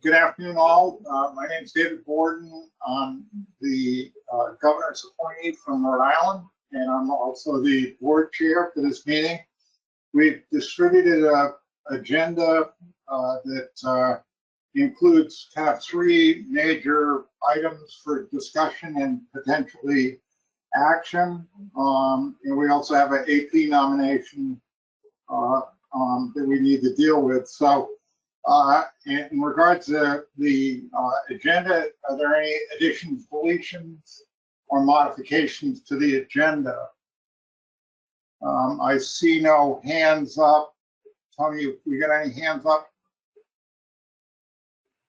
Good afternoon, all. My name is David Borden. I'm the governor's appointee from Rhode Island, and I'm also the board chair for this meeting. We've distributed an agenda that includes kind of three major items for discussion and potentially action. And we also have an AP nomination that we need to deal with. So in regards to the agenda, are there any additions, deletions, or modifications to the agenda? I see no hands up. Tony, we got any hands up?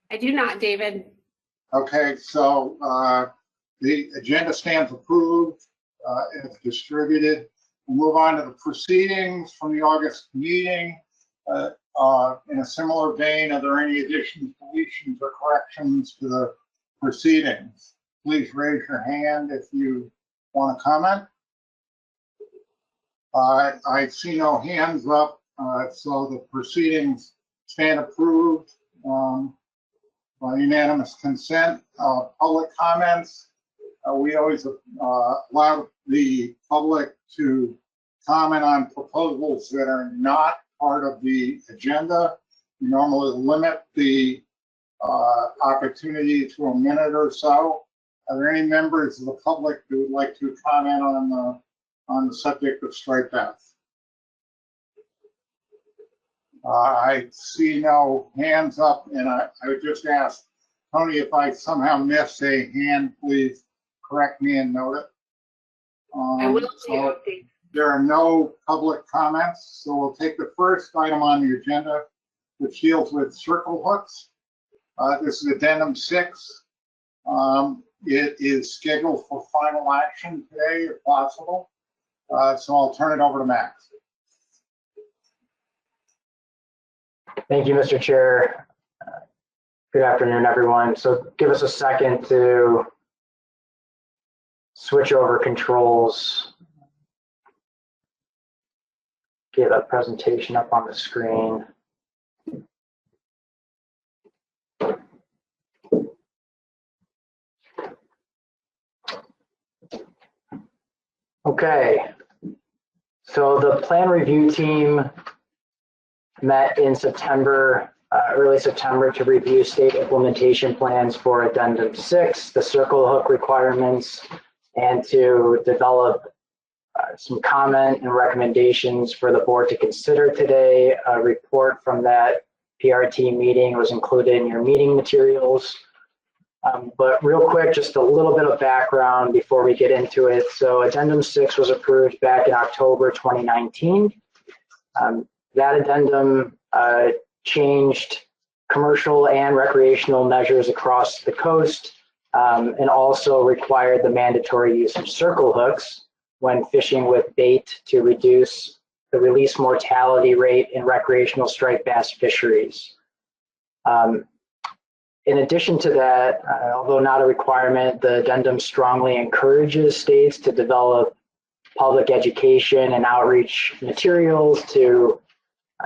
I do not, David. Okay, so the agenda stands approved. It's distributed. We'll move on to the proceedings from the August meeting. In a similar vein, are there any additions, deletions, or corrections to the proceedings? Please raise your hand if you want to comment. I see no hands up, so the proceedings stand approved by unanimous consent. Public comments. We always allow the public to comment on proposals that are not part of the agenda. We normally limit the opportunity to a minute or so. Are there any members of the public who would like to comment on the subject of striped bass? I see no hands up, and I would just ask Tony, if I somehow miss a hand, please correct me and note it. I will so there are no public comments, so we'll take the first item on the agenda, which deals with circle hooks. This is addendum 6. It is scheduled for final action today, if possible. So I'll turn it over to Max. Thank you, Mr. Chair. Good afternoon, everyone. So give us a second to switch over controls. Get a presentation up on the screen. Okay, so the plan review team met in September, early September, to review state implementation plans for addendum 6, the circle hook requirements, and to develop some comment and recommendations for the board to consider today. A report from that PRT meeting was included in your meeting materials. But real quick, just a little bit of background before we get into it. So addendum 6 was approved back in October 2019. That addendum changed commercial and recreational measures across the coast, and also required the mandatory use of circle hooks when fishing with bait to reduce the release mortality rate in recreational striped bass fisheries. In addition to that, although not a requirement, the addendum strongly encourages states to develop public education and outreach materials to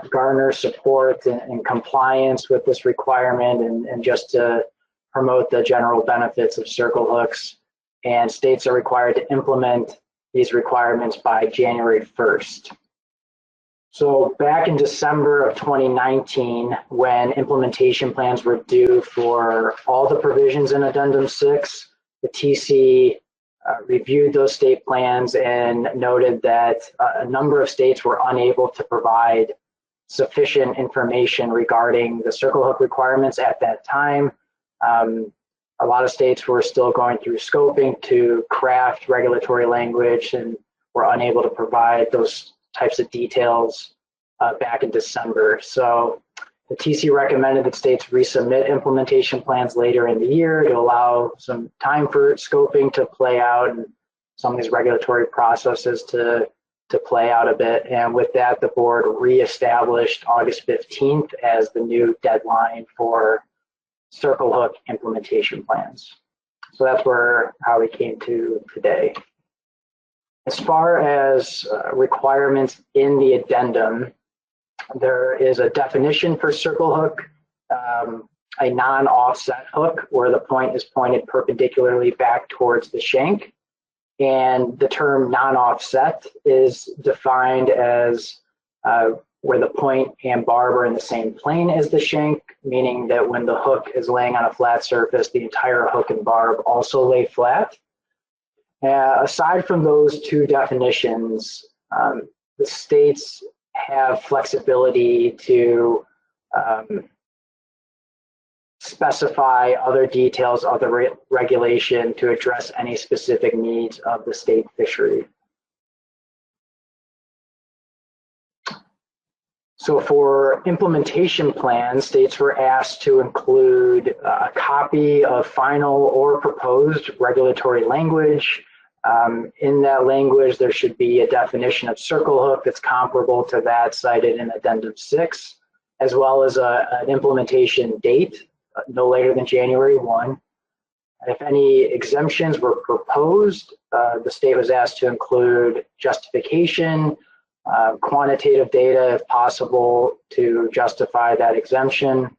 garner support and compliance with this requirement, and just to promote the general benefits of circle hooks. And states are required to implement these requirements by January 1st. So back in December of 2019, when implementation plans were due for all the provisions in addendum 6, the TC reviewed those state plans and noted that a number of states were unable to provide sufficient information regarding the circle hook requirements at that time. A lot of states were still going through scoping to craft regulatory language and were unable to provide those types of details back in December. So the TC recommended that states resubmit implementation plans later in the year to allow some time for scoping to play out and some of these regulatory processes to play out a bit. And with that, the board reestablished August 15th as the new deadline for circle hook implementation plans. So that's how we came to today. As far as requirements in the addendum, there is a definition for circle hook a non-offset hook where the point is pointed perpendicularly back towards the shank. And the term non-offset is defined as where the point and barb are in the same plane as the shank, meaning that when the hook is laying on a flat surface, the entire hook and barb also lay flat. Aside from those two definitions, the states have flexibility to specify other details of the regulation to address any specific needs of the state fishery. So for implementation plans, states were asked to include a copy of final or proposed regulatory language. In that language, there should be a definition of circle hook that's comparable to that cited in Addendum 6, as well as an implementation date, no later than January 1. If any exemptions were proposed, the state was asked to include justification, quantitative data if possible to justify that exemption,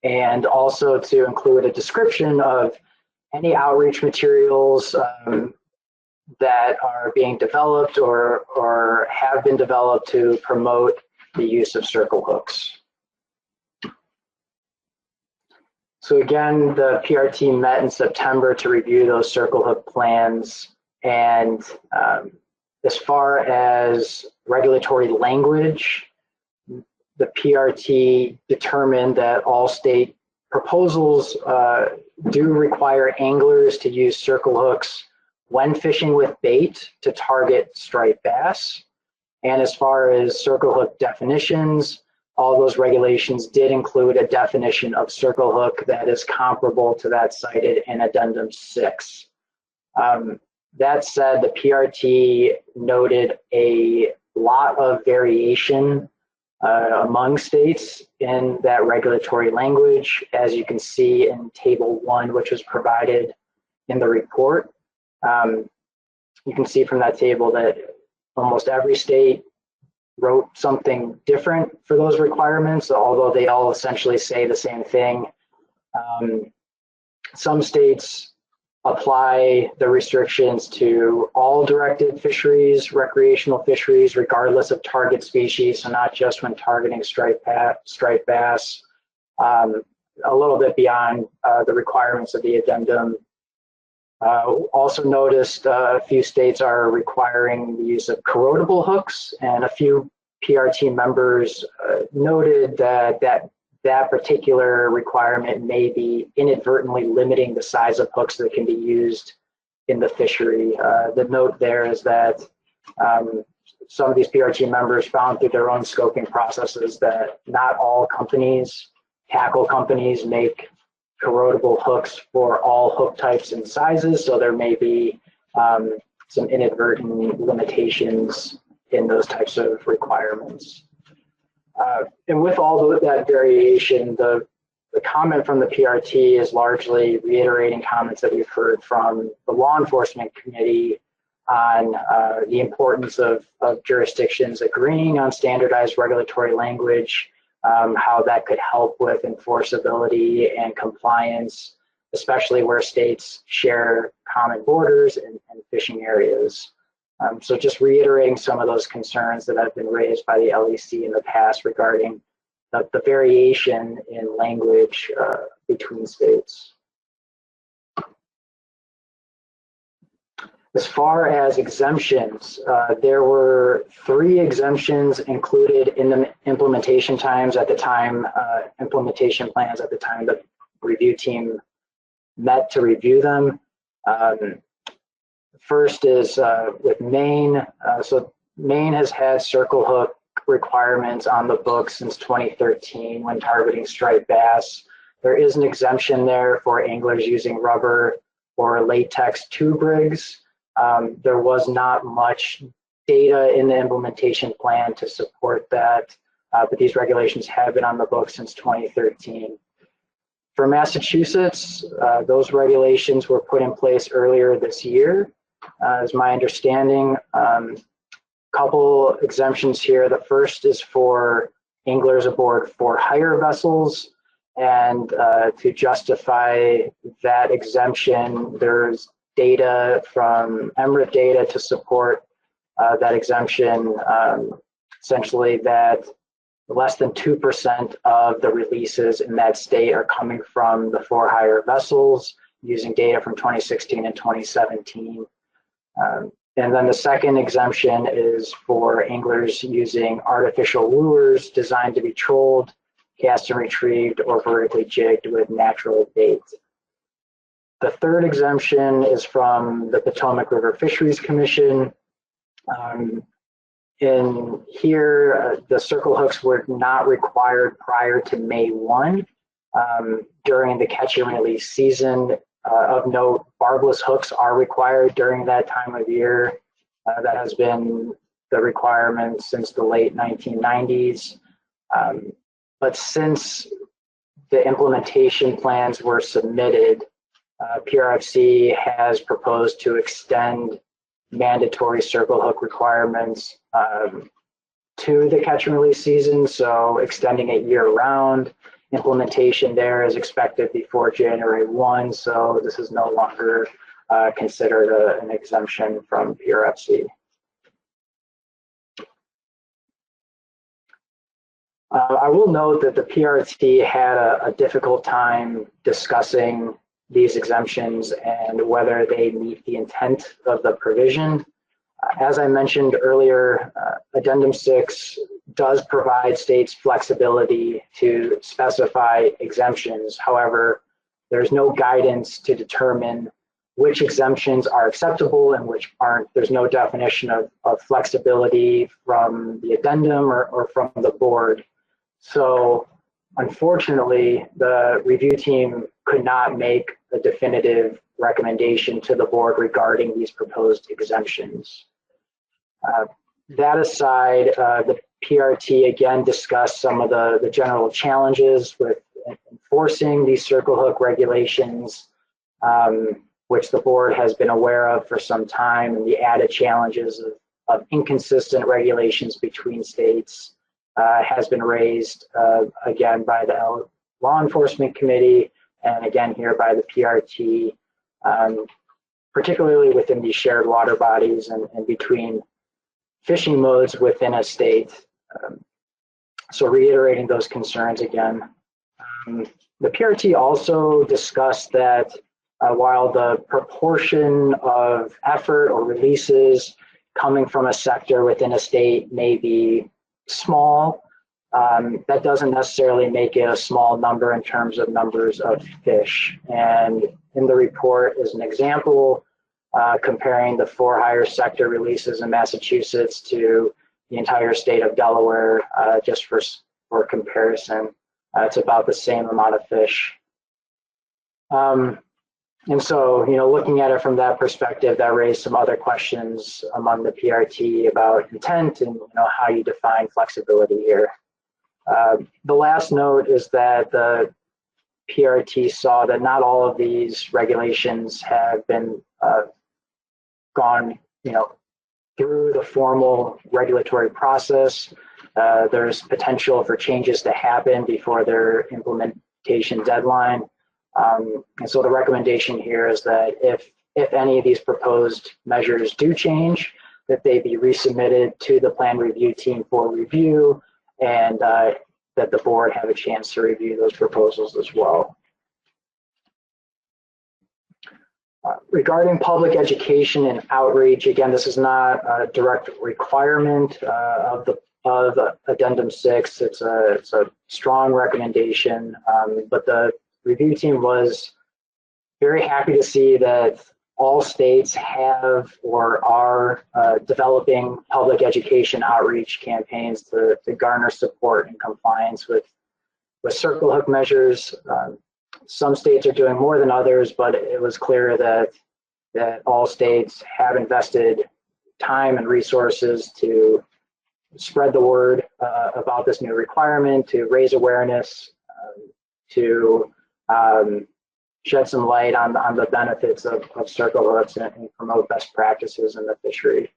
and also to include a description of any outreach materials that are being developed or have been developed to promote the use of circle hooks. So again, the PRT met in September to review those circle hook plans, and as far as regulatory language, the PRT determined that all state proposals do require anglers to use circle hooks when fishing with bait to target striped bass. And as far as circle hook definitions, all those regulations did include a definition of circle hook that is comparable to that cited in Addendum 6. That said, the PRT noted a lot of variation among states in that regulatory language, as you can see in Table 1, which was provided in the report. You can see from that table that almost every state wrote something different for those requirements, although they all essentially say the same thing. Some states apply the restrictions to all directed fisheries, recreational fisheries, regardless of target species, so not just when targeting striped bass, a little bit beyond the requirements of the addendum. Also noticed a few states are requiring the use of corrodable hooks, and a few PRT members noted that particular requirement may be inadvertently limiting the size of hooks that can be used in the fishery. The note there is that some of these PRT members found through their own scoping processes that not all companies, tackle companies, make corrodable hooks for all hook types and sizes, so there may be some inadvertent limitations in those types of requirements. And with all of that variation, the comment from the PRT is largely reiterating comments that we've heard from the law enforcement committee on the importance of jurisdictions agreeing on standardized regulatory language, how that could help with enforceability and compliance, especially where states share common borders and fishing areas. So just reiterating some of those concerns that have been raised by the LEC in the past regarding the variation in language between states. As far as exemptions, there were 3 exemptions included in the implementation times at the time, implementation plans at the time the review team met to review them. First is with Maine. So Maine has had circle hook requirements on the books since 2013 when targeting striped bass. There is an exemption there for anglers using rubber or latex tube rigs. There was not much data in the implementation plan to support that, but these regulations have been on the books since 2013. For Massachusetts, those regulations were put in place earlier this year, is my understanding. Couple exemptions here. The first is for anglers aboard for hire vessels. And to justify that exemption, there's data from MRIP data to support that exemption, essentially that less than 2% of the releases in that state are coming from the for-hire vessels, using data from 2016 and 2017. And then the second exemption is for anglers using artificial lures designed to be trolled, cast and retrieved, or vertically jigged with natural bait. The third exemption is from the Potomac River Fisheries Commission. In here, the circle hooks were not required prior to May 1. During the catch and release season, of note, barbless hooks are required during that time of year. That has been the requirement since the late 1990s. But since the implementation plans were submitted, PRFC has proposed to extend mandatory circle hook requirements to the catch and release season, so extending it year round. Implementation there is expected before January 1, so this is no longer considered an exemption from PRFC. I will note that the PRT had a difficult time discussing these exemptions and whether they meet the intent of the provision. As I mentioned earlier, Addendum 6 does provide states flexibility to specify exemptions. However, there's no guidance to determine which exemptions are acceptable and which aren't. There's no definition of flexibility from the addendum or from the board. So unfortunately, the review team could not make a definitive recommendation to the board regarding these proposed exemptions. That aside, the PRT again discussed some of the general challenges with enforcing these circle hook regulations, which the board has been aware of for some time, and the added challenges of inconsistent regulations between states has been raised again by the Law Enforcement Committee and again here by the PRT, particularly within these shared water bodies and between fishing modes within a state. So reiterating those concerns again. The PRT also discussed that while the proportion of effort or releases coming from a sector within a state may be small, that doesn't necessarily make it a small number in terms of numbers of fish. And in the report is an example comparing the for-hire sector releases in Massachusetts to the entire state of Delaware, just for comparison. It's about the same amount of fish. And so, looking at it from that perspective, that raised some other questions among the PRT about intent and how you define flexibility here. The last note is that the PRT saw that not all of these regulations have been gone, through the formal regulatory process. There's potential for changes to happen before their implementation deadline. And so the recommendation here is that if any of these proposed measures do change, that they be resubmitted to the plan review team for review, and that the board have a chance to review those proposals as well. Regarding public education and outreach, again, this is not a direct requirement of Addendum 6. It's a strong recommendation, but the review team was very happy to see that all states have or are developing public education outreach campaigns to garner support and compliance with circle hook measures. Some states are doing more than others, but it was clear that all states have invested time and resources to spread the word about this new requirement, to raise awareness, to shed some light on the benefits of circle hooks and promote best practices in the fishery.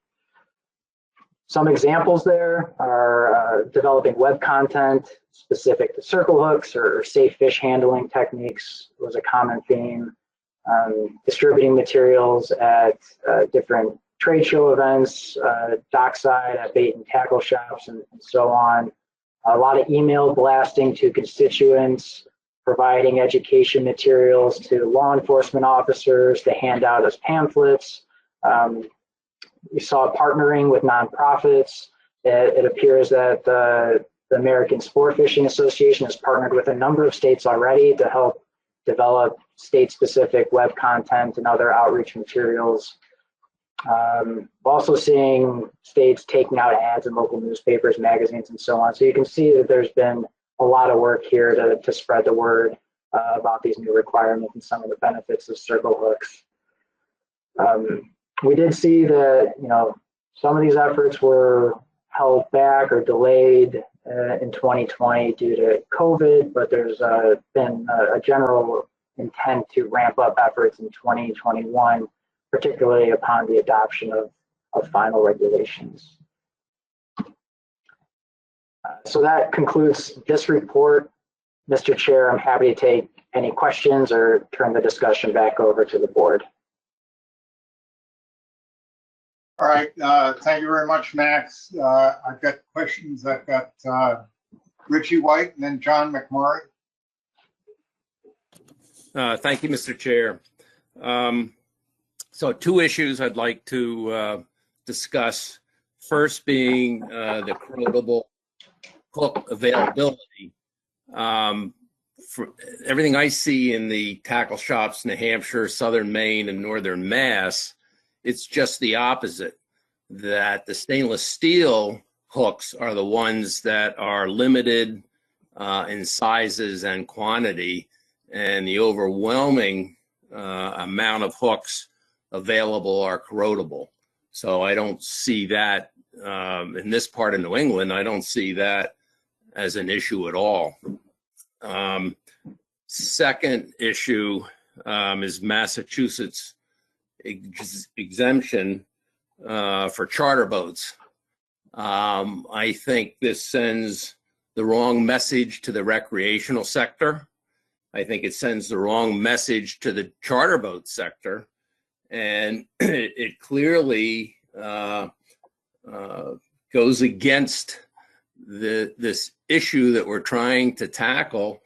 Some examples there are developing web content specific to circle hooks or safe fish handling techniques was a common theme. Distributing materials at different trade show events, dockside, at bait and tackle shops, and so on. A lot of email blasting to constituents, providing education materials to law enforcement officers to hand out as pamphlets. We saw partnering with nonprofits. It appears that the American Sport Fishing Association has partnered with a number of states already to help develop state-specific web content and other outreach materials. Also seeing states taking out ads in local newspapers, magazines, and so on. So you can see that there's been a lot of work here to spread the word about these new requirements and some of the benefits of circle hooks. We did see that, some of these efforts were held back or delayed in 2020 due to COVID, but there's been a general intent to ramp up efforts in 2021, particularly upon the adoption of final regulations. So that concludes this report. Mr. Chair, I'm happy to take any questions or turn the discussion back over to the board. All right, thank you very much, Max. I've got questions. I've got Richie White and then John McMurray. Thank you, Mr. Chair. So 2 issues I'd like to discuss. First being the corrodable hook availability. For everything I see in the tackle shops, New Hampshire, Southern Maine, and Northern Mass, it's just the opposite, that the stainless steel hooks are the ones that are limited in sizes and quantity, and the overwhelming amount of hooks available are corrodable. So I don't see that in this part of New England. I don't see that as an issue at all. Second issue is Massachusetts exemption for charter boats. I think this sends the wrong message to the recreational sector. I think it sends the wrong message to the charter boat sector, and it clearly goes against this issue that we're trying to tackle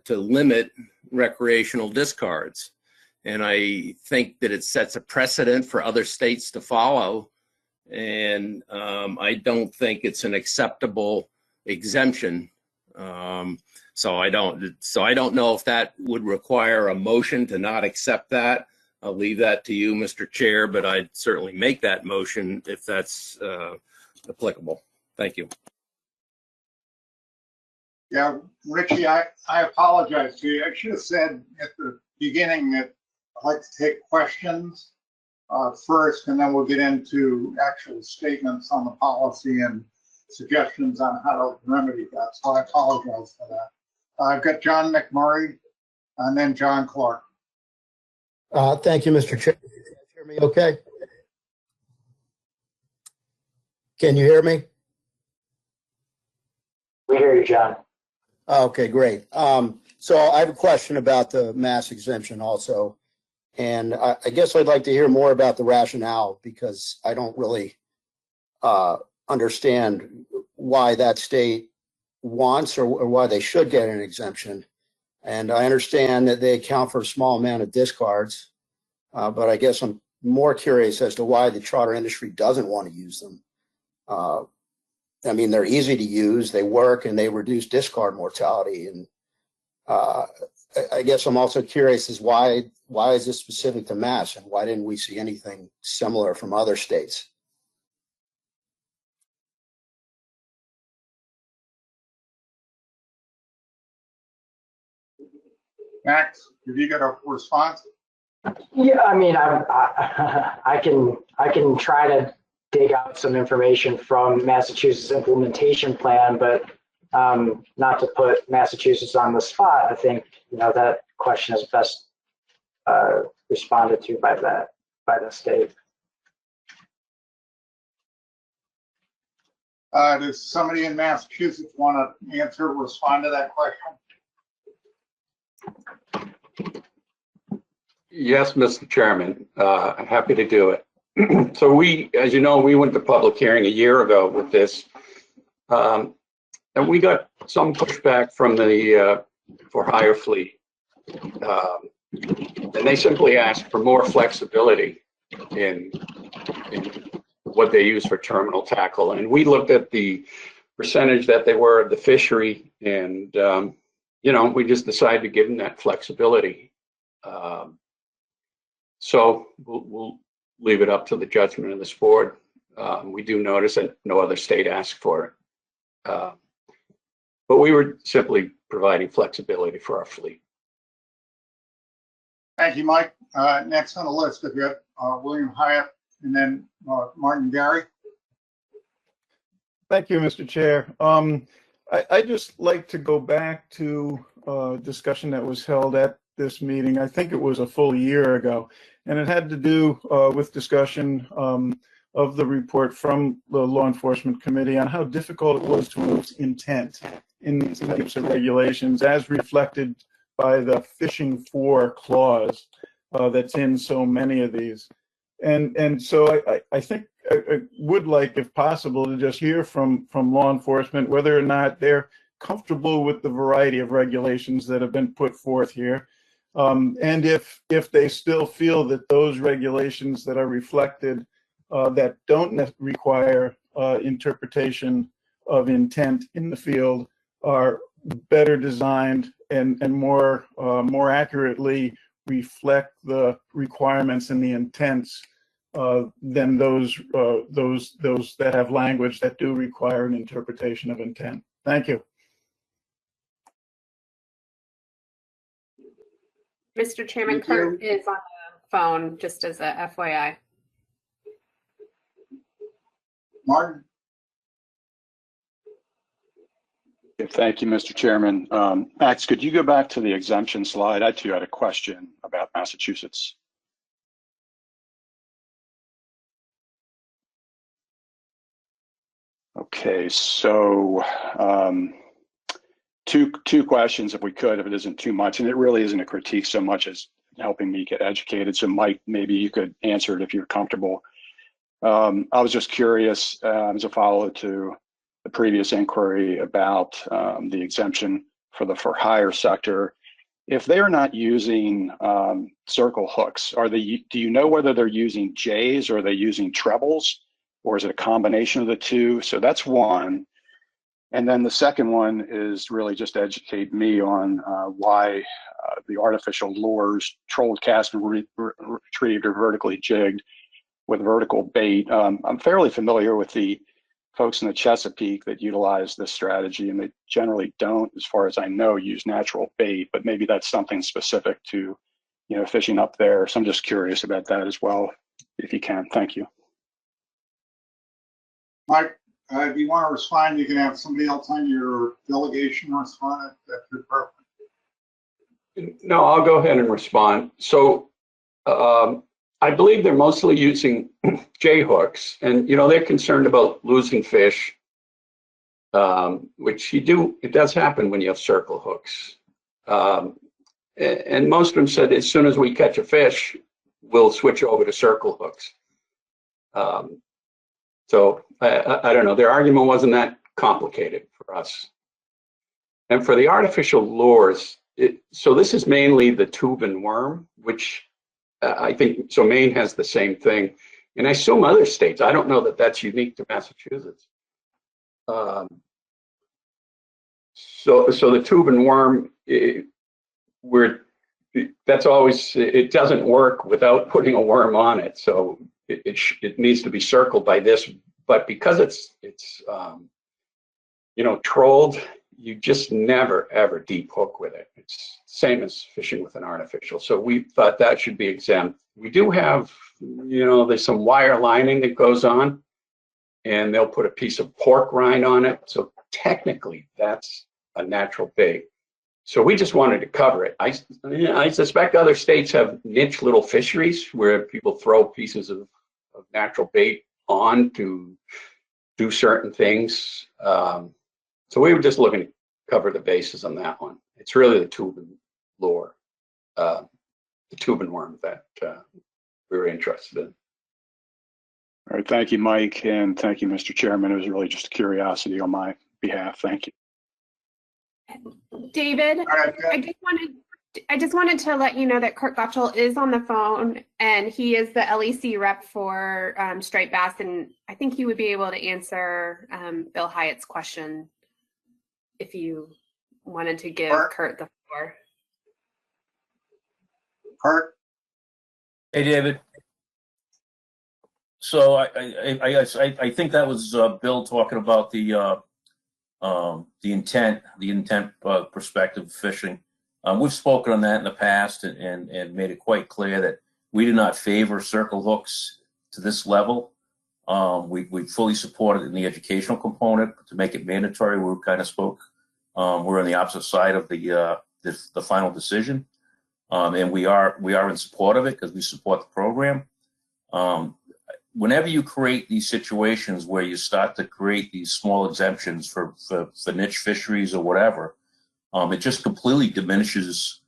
to limit recreational discards. And I think that it sets a precedent for other states to follow. And I don't think it's an acceptable exemption. So I don't know if that would require a motion to not accept that. I'll leave that to you, Mr. Chair, but I'd certainly make that motion if that's applicable. Thank you. Yeah, Richie, I apologize to you. I should have said at the beginning that I'd like to take questions first, and then we'll get into actual statements on the policy and suggestions on how to remedy that. So I apologize for that. I've got John McMurray and then John Clark. Thank you, Mr. Chair. Can you hear me okay? Can you hear me? We hear you, John. Okay, great. So I have a question about the mass exemption also. And I guess I'd like to hear more about the rationale, because I don't really understand why that state wants or why they should get an exemption. And I understand that they account for a small amount of discards, but I guess I'm more curious as to why the charter industry doesn't want to use them. I mean, they're easy to use, they work, and they reduce discard mortality. And I guess I'm also curious as why is this specific to Mass, and why didn't we see anything similar from other states? Max, have you got a response? Yeah, I mean, I can try to dig out some information from Massachusetts implementation plan, but not to put Massachusetts on the spot. I think that question is best responded to by the state. Does somebody in Massachusetts want to respond to that question? Yes, Mr. Chairman, I'm happy to do it. So we, as you know, we went to public hearing a year ago with this. And we got some pushback from the for hire fleet. And they simply asked for more flexibility in what they use for terminal tackle. And we looked at the percentage that they were of the fishery, and you know, we just decided to give them that flexibility. So we'll leave it up to the judgment of this board. We do notice that no other state asked for it. But we were simply providing flexibility for our fleet. Thank you, Mike. Next on the list, we've got William Hyatt and then Martin Gary. Thank you, Mr. Chair. I'd just like to go back to a discussion that was held at this meeting. I think it was a full year ago, and it had to do with discussion of the report from the Law Enforcement Committee on how difficult it was to enforce intent in these types of regulations as reflected by the fishing for clause that's in so many of these. And so I think I would like, if possible, to just hear from law enforcement whether or not they're comfortable with the variety of regulations that have been put forth here. And if they still feel that those regulations that are reflected that don't require interpretation of intent in the field are better designed and more accurately reflect the requirements and the intents than those that have language that do require an interpretation of intent. Thank you. Mr. Chairman, Kurt is on the phone, just as a FYI. Martin? Thank you, Mr. Chairman. Max, could you go back to the exemption slide? I too had a question about Massachusetts. Okay, so two questions, if we could, if it isn't too much, and it really isn't a critique so much as helping me get educated. So Mike, maybe you could answer it if you're comfortable. I was just curious as a follow to the previous inquiry about the exemption for the for hire sector. If they're not using circle hooks, do you know whether they're using J's or are they using trebles, or is it a combination of the two? So that's one. And then the second one is really just to educate me on why the artificial lures, trolled, cast, and retrieved, or vertically jigged with vertical bait. I'm fairly familiar with the folks in the Chesapeake that utilize this strategy, and they generally don't, as far as I know, use natural bait, but maybe that's something specific to, you know, fishing up there. So I'm just curious about that as well, if you can. Thank you. Mike, if you want to respond, you can have somebody else on your delegation respond. That's your preference. No, I'll go ahead and respond. So I believe they're mostly using J hooks, and you know, they're concerned about losing fish, which it does happen when you have circle hooks. And most of them said as soon as we catch a we'll switch over to circle hooks. So I don't know, their argument wasn't that complicated for us. And for the artificial lures, so this is mainly the tube and worm, which I think, so Maine has the same thing. And I assume other states, I don't know that that's unique to Massachusetts. So the tube and worm, that's always, it doesn't work without putting a worm on it. So it needs to be circled by this, but because it's you know, trolled, you just never ever deep hook with it. It's same as fishing with an artificial. So we thought that should be exempt. We do have, you know, there's some wire lining that goes on, and they'll put a piece of pork rind on it. So technically that's a natural bait. So we just wanted to cover it. I suspect other states have niche little fisheries where people throw pieces of natural bait on to do certain things. So we were just looking to cover the bases on that one. It's really the tube and lure, the tube and worm that we were interested in. All right, thank you, Mike, and thank you, Mr. Chairman. It was really just a curiosity on my behalf. Thank you. David, right, I just wanted to let you know that Kurt Gottschall is on the phone, and he is the LEC rep for striped bass, and I think he would be able to answer Bill Hyatt's question if you wanted to give Kurt the floor. Kurt? Hey, David. So I think that was Bill talking about the intent perspective of fishing. We've spoken on that in the past and made it quite clear that we do not favor circle hooks to this level. We fully support it in the educational component to make it mandatory. We kind of spoke. We're on the opposite side of the final decision, and we are in support of it because we support the program. Whenever you create these situations where you start to create these small exemptions for niche fisheries or whatever, it just completely diminishes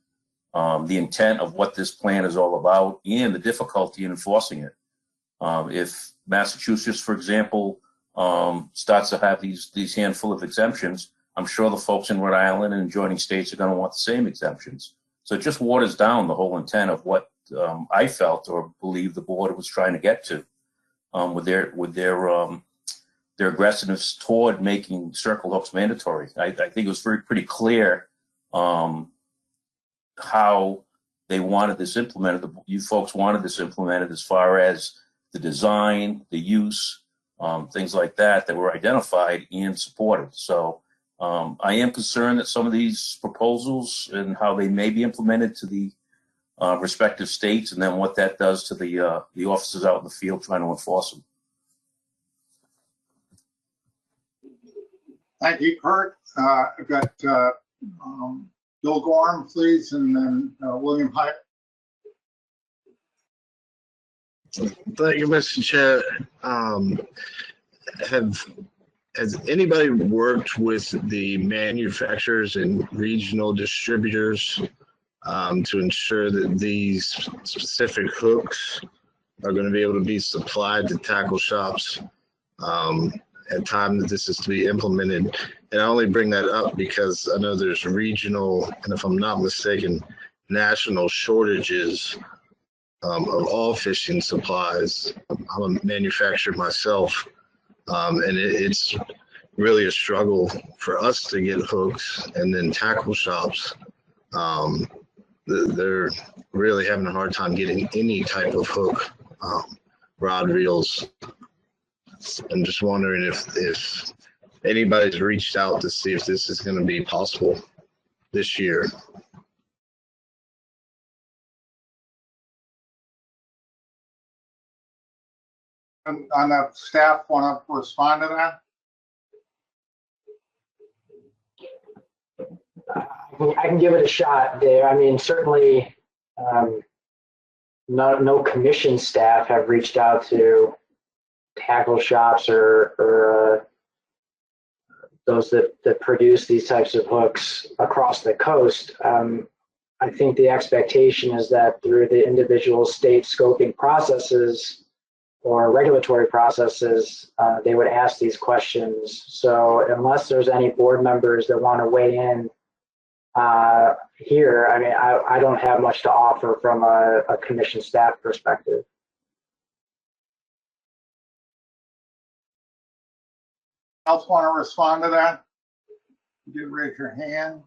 the intent of what this plan is all about and the difficulty in enforcing it. If Massachusetts, for example, starts to have these handful of exemptions, I'm sure the folks in Rhode Island and adjoining states are going to want the same exemptions. So it just waters down the whole intent of what I felt or believed the board was trying to get to with their aggressiveness toward making circle hooks mandatory. I think it was pretty clear how they wanted this implemented. You folks wanted this implemented as far as the design, the use, things like that were identified and supported. So I am concerned that some of these proposals and how they may be implemented to the respective states, and then what that does to the officers out in the field trying to enforce them. Thank you, Kurt. I've got Bill Gorham, please, and then William Hyatt. Thank you, Mr. Chair. Has anybody worked with the manufacturers and regional distributors to ensure that these specific hooks are going to be able to be supplied to tackle shops at time that this is to be implemented? And I only bring that up because I know there's regional, and if I'm not mistaken, national shortages of all fishing supplies. I'm a manufacturer myself, and it's really a struggle for us to get hooks, and then tackle shops. They're really having a hard time getting any type of hook, rod reels. I'm just wondering if anybody's reached out to see if this is going to be possible this year. On the staff want to respond to that? I can give it a shot, Dave. I mean, certainly no commission staff have reached out to tackle shops or those that produce these types of hooks across the coast. I think the expectation is that through the individual state scoping processes or regulatory processes, they would ask these questions. So unless there's any board members that want to weigh in here, I mean, I don't have much to offer from a commission staff perspective. Else want to respond to that? You did raise your hand.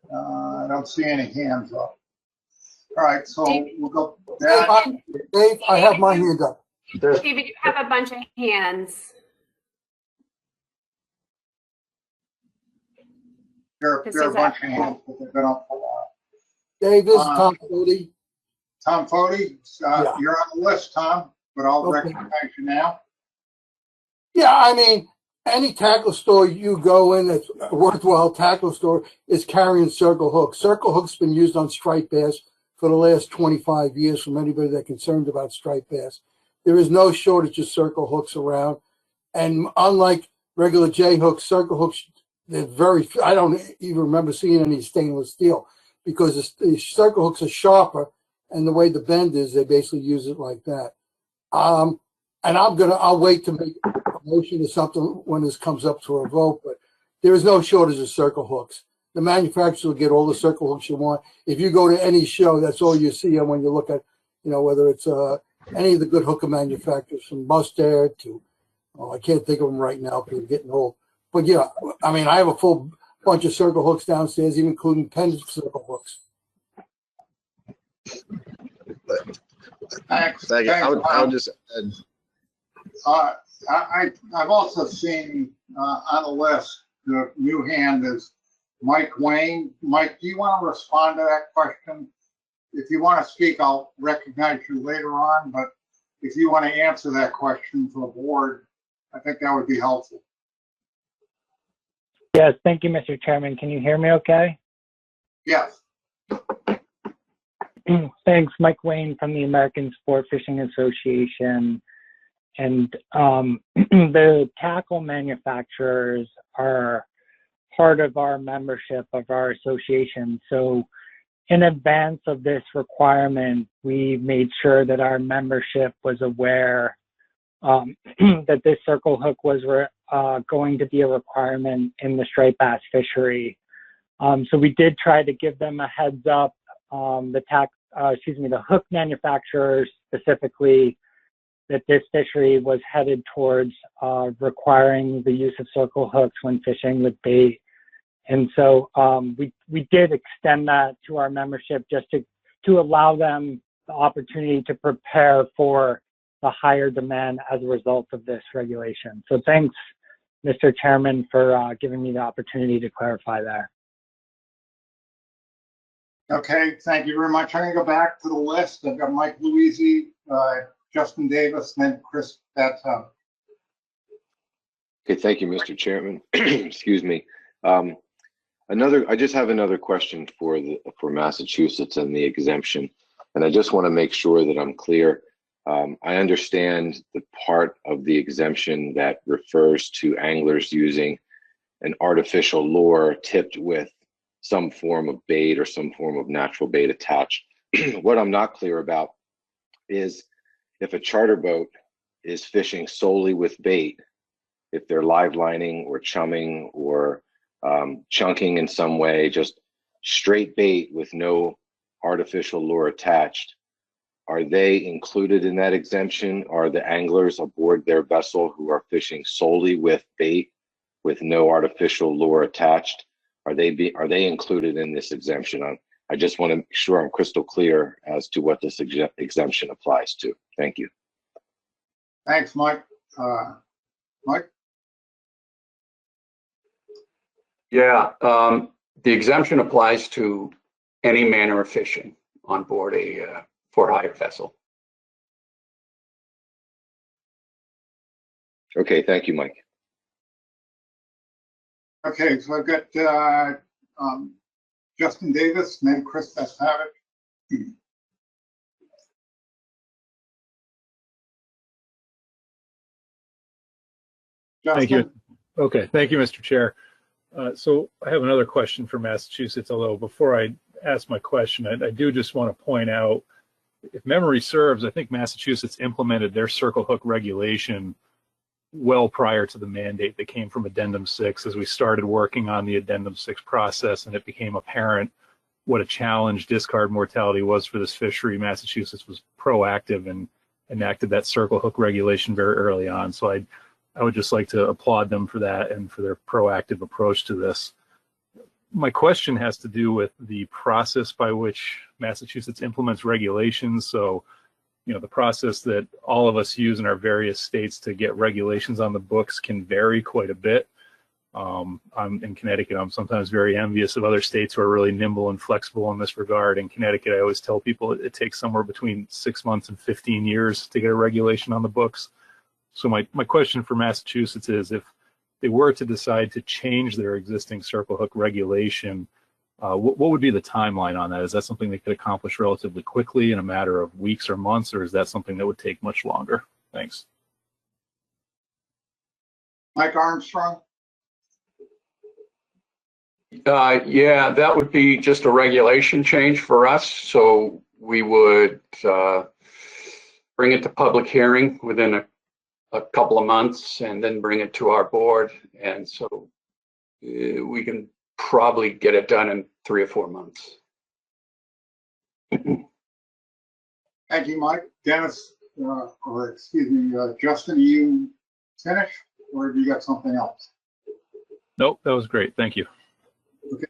I don't see any hands up. All right, so we'll go back. Dave, I have my hand up. David, you have a bunch of hands. There are a bunch of hands, but they've been up for a while. Dave, this is Tom Fody. Tom Fody, Yeah. you're on the list, Tom, but I'll Okay. recognize you now. Yeah, I mean, any tackle store you go in that's a worthwhile tackle store is carrying circle hooks. Circle hooks been used on striped bass for the last 25 years from anybody that's concerned about striped bass. There is no shortage of circle hooks around. And unlike regular J hooks, circle hooks, they're very, I don't even remember seeing any stainless steel because the circle hooks are sharper, and the way the bend is, they basically use it like that. And I'll wait to make a motion or something when this comes up to a vote, but there is no shortage of circle hooks. The manufacturers will get all the circle hooks you want. If you go to any show, that's all you see. And when you look at, whether it's any of the good hooker manufacturers from Mustard to, I can't think of them right now because I'm getting old. But yeah, I mean, I have a full bunch of circle hooks downstairs, even including pendant circle hooks. Thanks. Thank you. I'll just add. I've also seen on the list, the new hand is Mike Wayne. Mike, do you want to respond to that question? If you want to speak, I'll recognize you later on, but if you want to answer that question for the board, I think that would be helpful. Yes, thank you, Mr. Chairman. Can you hear me okay? Yes. Thanks, Mike Wayne from the American Sport Fishing Association. And the tackle manufacturers are part of our membership of our association. So in advance of this requirement, we made sure that our membership was aware that this circle hook was going to be a requirement in the striped bass fishery. So we did try to give them a heads up. The hook manufacturers specifically, that this fishery was headed towards requiring the use of circle hooks when fishing with bait. And so we did extend that to our membership just to allow them the opportunity to prepare for the higher demand as a result of this regulation. So thanks, Mr. Chairman, for giving me the opportunity to clarify there. Okay, thank you very much. I'm going to go back to the list. I've got Mike Louisi, Justin Davis, and then Chris Battelle. Okay, thank you, Mr. Chairman. Excuse me. I just have another question for Massachusetts and the exemption, and I just want to make sure that I'm clear. I understand the part of the exemption that refers to anglers using an artificial lure tipped with some form of bait or some form of natural bait attached. What I'm not clear about is if a charter boat is fishing solely with bait, if they're live lining or chumming or chunking in some way, just straight bait with no artificial lure attached, are they included in that exemption? Are the anglers aboard their vessel who are fishing solely with bait with no artificial lure attached? Are they included in this exemption? I just want to make sure I'm crystal clear as to what this exemption applies to. Thank you. Thanks, Mike. Mike? Yeah, the exemption applies to any manner of fishing on board a for-hire vessel. Okay, thank you, Mike. Okay, so I've got Justin Davis and then Chris Battelle. Thank you. Okay, thank you, Mr. Chair. So I have another question for Massachusetts, although before I ask my question, I do just want to point out, if memory serves, I think Massachusetts implemented their circle hook regulation well prior to the mandate that came from Addendum 6. As we started working on the Addendum 6 process and it became apparent what a challenge discard mortality was for this fishery, Massachusetts was proactive and enacted that circle hook regulation very early on. So I would just like to applaud them for that and for their proactive approach to this. My question has to do with the process by which Massachusetts implements regulations. So, the process that all of us use in our various states to get regulations on the books can vary quite a bit. I'm in Connecticut. I'm sometimes very envious of other states who are really nimble and flexible in this regard. In Connecticut, I always tell people it takes somewhere between 6 months and 15 years to get a regulation on the books. So my question for Massachusetts is, if they were to decide to change their existing circle hook regulation, what would be the timeline on that? Is that something they could accomplish relatively quickly in a matter of weeks or months, or is that something that would take much longer? Thanks. Mike Armstrong? Yeah, that would be just a regulation change for us. So we would bring it to public hearing within a couple of months and then bring it to our board. And so we can probably get it done in 3 or 4 months. Thank you, Mike. Dennis, or excuse me, Justin, you finish, or have you got something else? Nope, that was great. Thank you. Okay.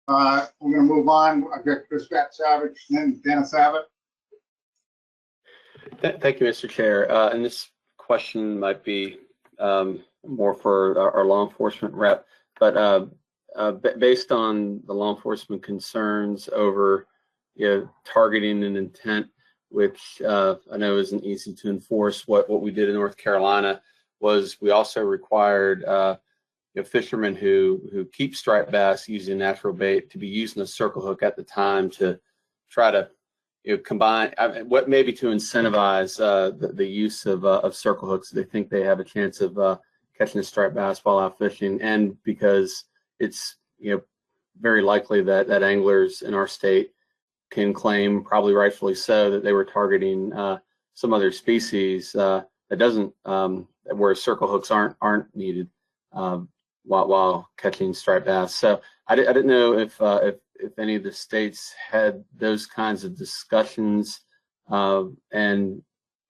We're going to move on. I've got Chris Savage, then Dennis Abbott. Thank you, Mr. Chair. And this question might be more for our law enforcement rep, but based on the law enforcement concerns over targeting and intent, which I know isn't easy to enforce, what we did in North Carolina was we also required fishermen who keep striped bass using natural bait to be using a circle hook at the time to try to combine what maybe to incentivize the use of circle hooks. They think they have a chance of catching a striped bass while out fishing, and because it's very likely that anglers in our state can claim, probably rightfully so, that they were targeting some other species that doesn't where circle hooks aren't needed while catching striped bass. So I didn't know if any of the states had those kinds of discussions, and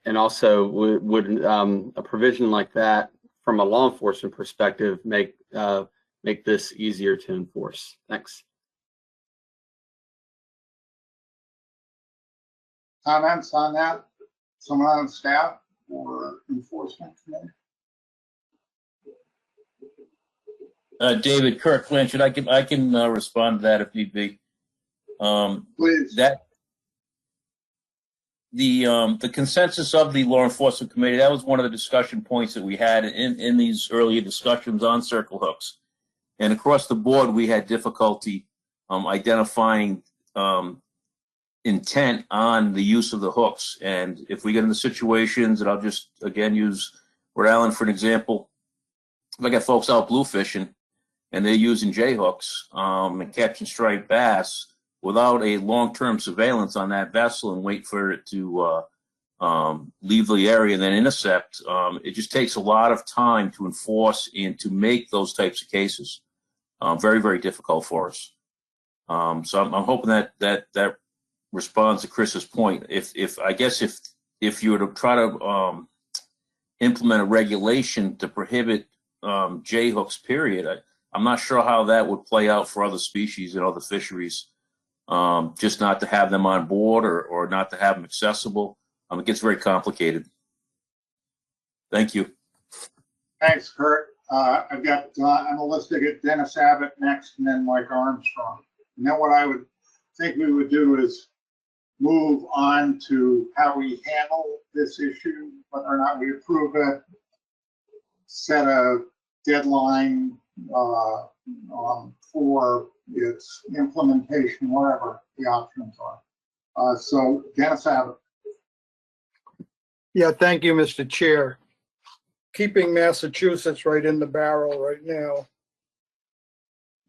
also would a provision like that from a law enforcement perspective make this easier to enforce? Thanks. Comments on that? Someone on staff or enforcement committee? David, Kirk Blanchard, I can respond to that if need be. Please. That the consensus of the law enforcement committee, that was one of the discussion points that we had in these earlier discussions on circle hooks. And across the board, we had difficulty identifying intent on the use of the hooks. And if we get into situations, and I'll just again use Rhode Island for an example, if I got folks out blue fishing and they're using J hooks and catching striped bass without a long-term surveillance on that vessel and wait for it to leave the area and then intercept, it just takes a lot of time to enforce and to make those types of cases. Very, very difficult for us. So I'm hoping that responds to Chris's point. If I guess if you were to try to implement a regulation to prohibit J hooks, period, I'm not sure how that would play out for other species and other fisheries. Just not to have them on board or not to have them accessible. It gets very complicated. Thank you. Thanks, Kurt. I've got on the list to get Dennis Abbott next, and then Mike Armstrong. And then what I would think we would do is move on to how we handle this issue, whether or not we approve it, set a deadline for its implementation, whatever the options are. So Dennis Abbott. Yeah, thank you, Mr. Chair. Keeping Massachusetts right in the barrel right now.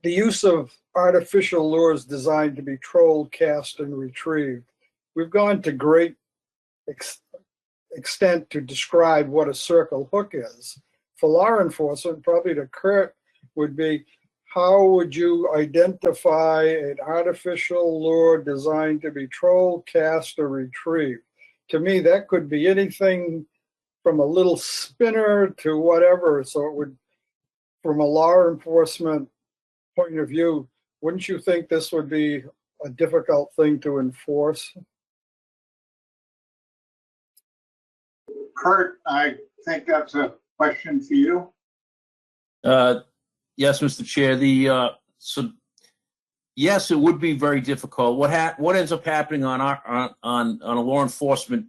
The use of artificial lures designed to be trolled, cast, and retrieved. We've gone to great extent to describe what a circle hook is. For law enforcement, probably to Kurt, would be, how would you identify an artificial lure designed to be trolled, cast, or retrieved? To me, that could be anything from a little spinner to whatever. So it would, from a law enforcement point of view, wouldn't you think this would be a difficult thing to enforce? Kurt, I think that's a question for you. Yes, Mr. Chair. So yes, it would be very difficult. What ends up happening on a law enforcement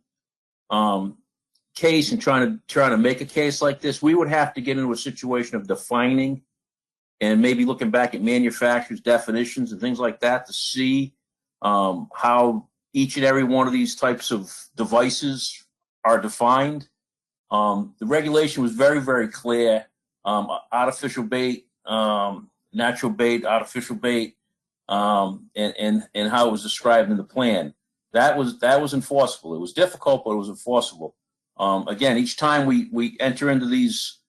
case and trying to make a case like this, we would have to get into a situation of defining and maybe looking back at manufacturers' definitions and things like that to see how each and every one of these types of devices are defined. The regulation was very, very clear. Artificial bait, natural bait, artificial bait, and how it was described in the plan. That was enforceable. It was difficult, but it was enforceable. Again, each time we enter into these,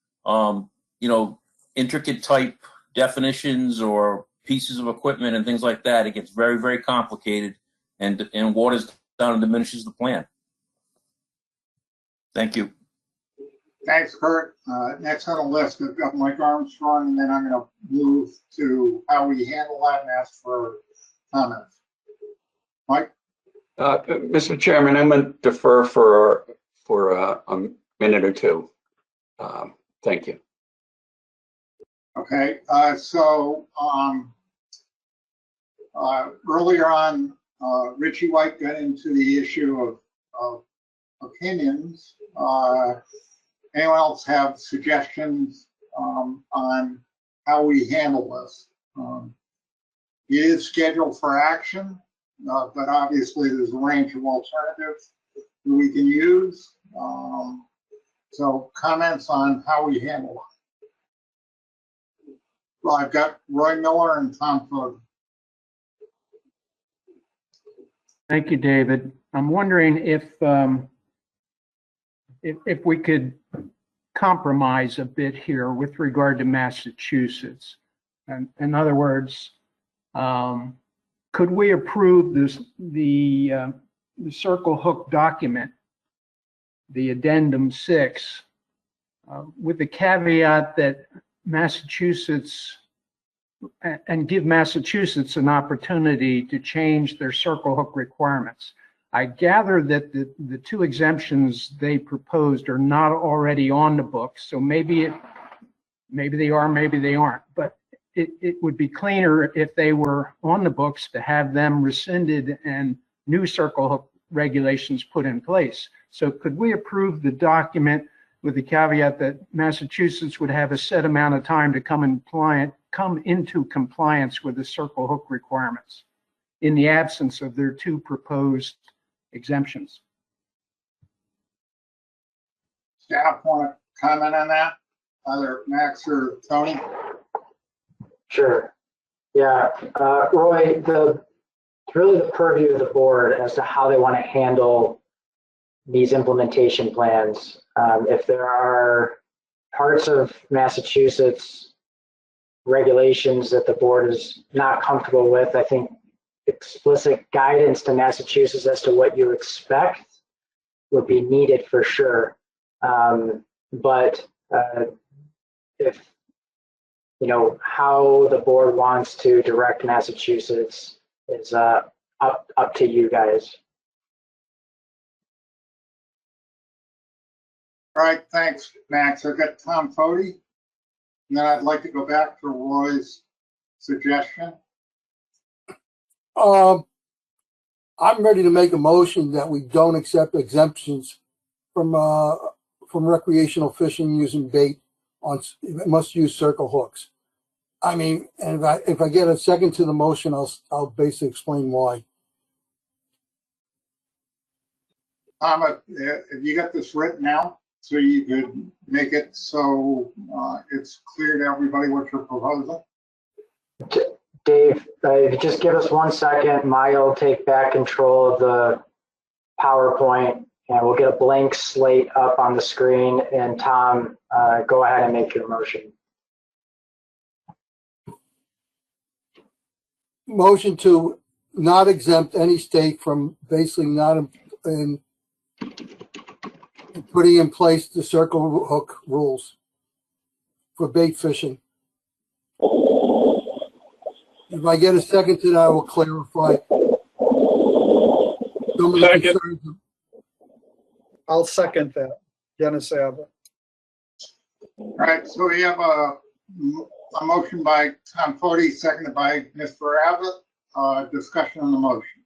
intricate type definitions or pieces of equipment and things like that, it gets very, very complicated and waters down and diminishes the plan. Thank you. Thanks, Kurt. Next on the list, I've got Mike Armstrong, and then I'm going to move to how we handle that and ask for comments. Mike? Mr. Chairman, I'm going to defer for a minute or two. Thank you. Okay, earlier on, Richie White got into the issue of opinions. Anyone else have suggestions on how we handle this? It is scheduled for action, but obviously there's a range of alternatives that we can use. So comments on how we handle it. Well, I've got Roy Miller and Tom Foden. Thank you, David. I'm wondering if we could compromise a bit here with regard to Massachusetts. And in other words, could we approve the Circle Hook document, the Addendum 6, with the caveat that Massachusetts, and give Massachusetts an opportunity to change their Circle Hook requirements? I gather that the two exemptions they proposed are not already on the books, so maybe they are, maybe they aren't. But it would be cleaner if they were on the books to have them rescinded and new Circle Hook regulations put in place. So could we approve the document with the caveat that Massachusetts would have a set amount of time to come into compliance with the Circle Hook requirements in the absence of their two proposed exemptions? Staff want to comment on that? Either Max or Tony? Sure. Yeah, Roy, it's really the purview of the board as to how they want to handle these implementation plans. If there are parts of Massachusetts regulations that the board is not comfortable with, I think explicit guidance to Massachusetts as to what you expect would be needed for sure. But if, how the board wants to direct Massachusetts is up to you guys. All right, thanks, Max. I've got Tom Fody, and then I'd like to go back to Roy's suggestion. I'm ready to make a motion that we don't accept exemptions from recreational fishing using bait on must-use circle hooks. I mean, and if I get a second to the motion, I'll basically explain why. Tom, have you got this written out so you could make it so it's clear to everybody what you're proposing? Dave, just give us 1 second. Maya will take back control of the PowerPoint and we'll get a blank slate up on the screen. And Tom, go ahead and make your motion. Motion to not exempt any state from basically not in putting in place the circle hook rules for bait fishing. If I get a second to that, I will clarify some of the concerns. I'll second that. Dennis Abbott. All right, so we have a motion by Tom Fody, seconded by Mr. Abbott. Discussion on the motion.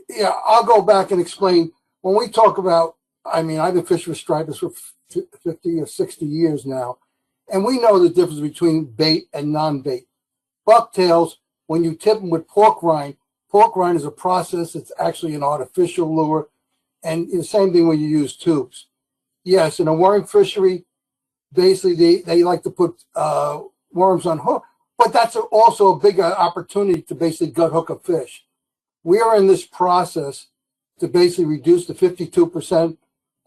Yeah, I'll go back and explain. When we talk about, I mean, I've been fishing with stripers for 50 or 60 years now, and we know the difference between bait and non-bait. Bucktails, when you tip them with pork rind is a process. It's actually an artificial lure, And the same thing when you use tubes. Yes, in a worm fishery, basically they like to put worms on hook, but that's also a big opportunity to basically gut hook a fish. We are in this process to basically reduce the 52%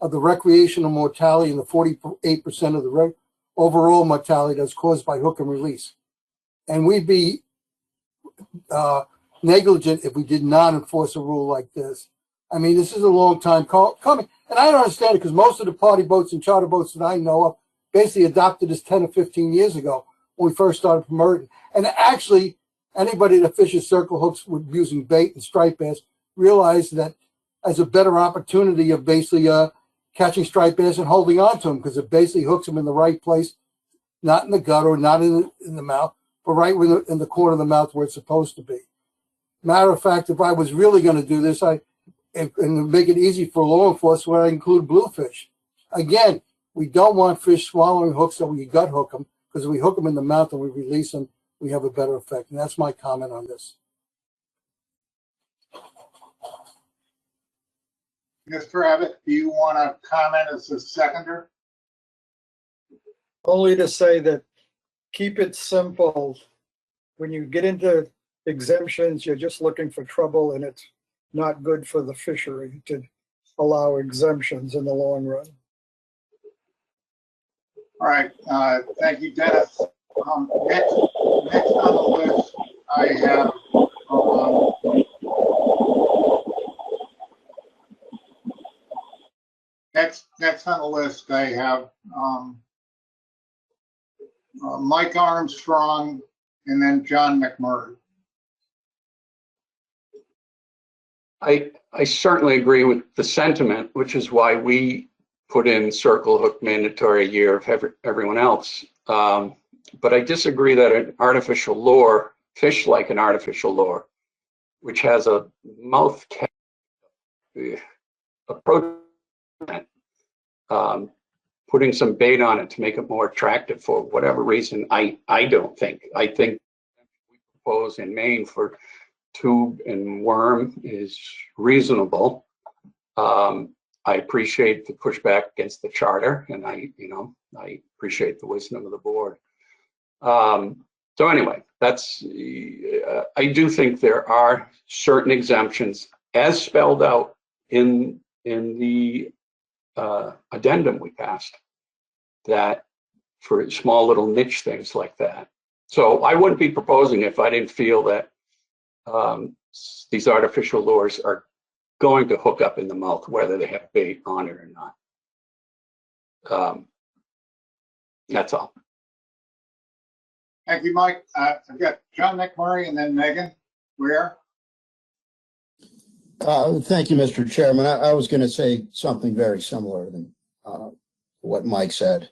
of the recreational mortality and the 48% of the overall mortality that's caused by hook and release. And we'd be negligent if we did not enforce a rule like this. I mean, this is a long time coming. And I don't understand it because most of the party boats and charter boats that I know of basically adopted this 10 or 15 years ago when we first started promoting. And actually, anybody that fishes circle hooks with using bait and striped bass realized that as a better opportunity of basically catching striped bass and holding on to them, because it basically hooks them in the right place, not in the gut or not in the mouth, but right in the corner of the mouth where it's supposed to be. Matter of fact, if I was really going to do this, and make it easy for law enforcement, I include bluefish. Again, we don't want fish swallowing hooks, so we gut hook them, because if we hook them in the mouth and we release them, we have a better effect. And that's my comment on this. Mr. Abbott, do you want to comment as a seconder? Only to say that keep it simple. When you get into exemptions, you're just looking for trouble, and it's not good for the fishery to allow exemptions in the long run. All right, thank you, Dennis. Next on the list, I have next on the list, I have Mike Armstrong and then John McMurray. I certainly agree with the sentiment, which is why we put in circle hook mandatory a year of everyone else. But I disagree that an artificial lure, fish like an artificial lure, which has a mouth cap, approach, putting some bait on it to make it more attractive for whatever reason, I don't think. I think we propose in Maine for tube and worm is reasonable. I appreciate the pushback against the charter, and I appreciate the wisdom of the board. So anyway, that's I do think there are certain exemptions as spelled out in the addendum we passed, that for small little niche things like that. So I wouldn't be proposing if I didn't feel that these artificial lures are going to hook up in the mouth, whether they have bait on it or not. That's all. Thank you, Mike. I've got John McMurray and then Megan Ware. Thank you, Mr. Chairman. I was going to say something very similar than what Mike said.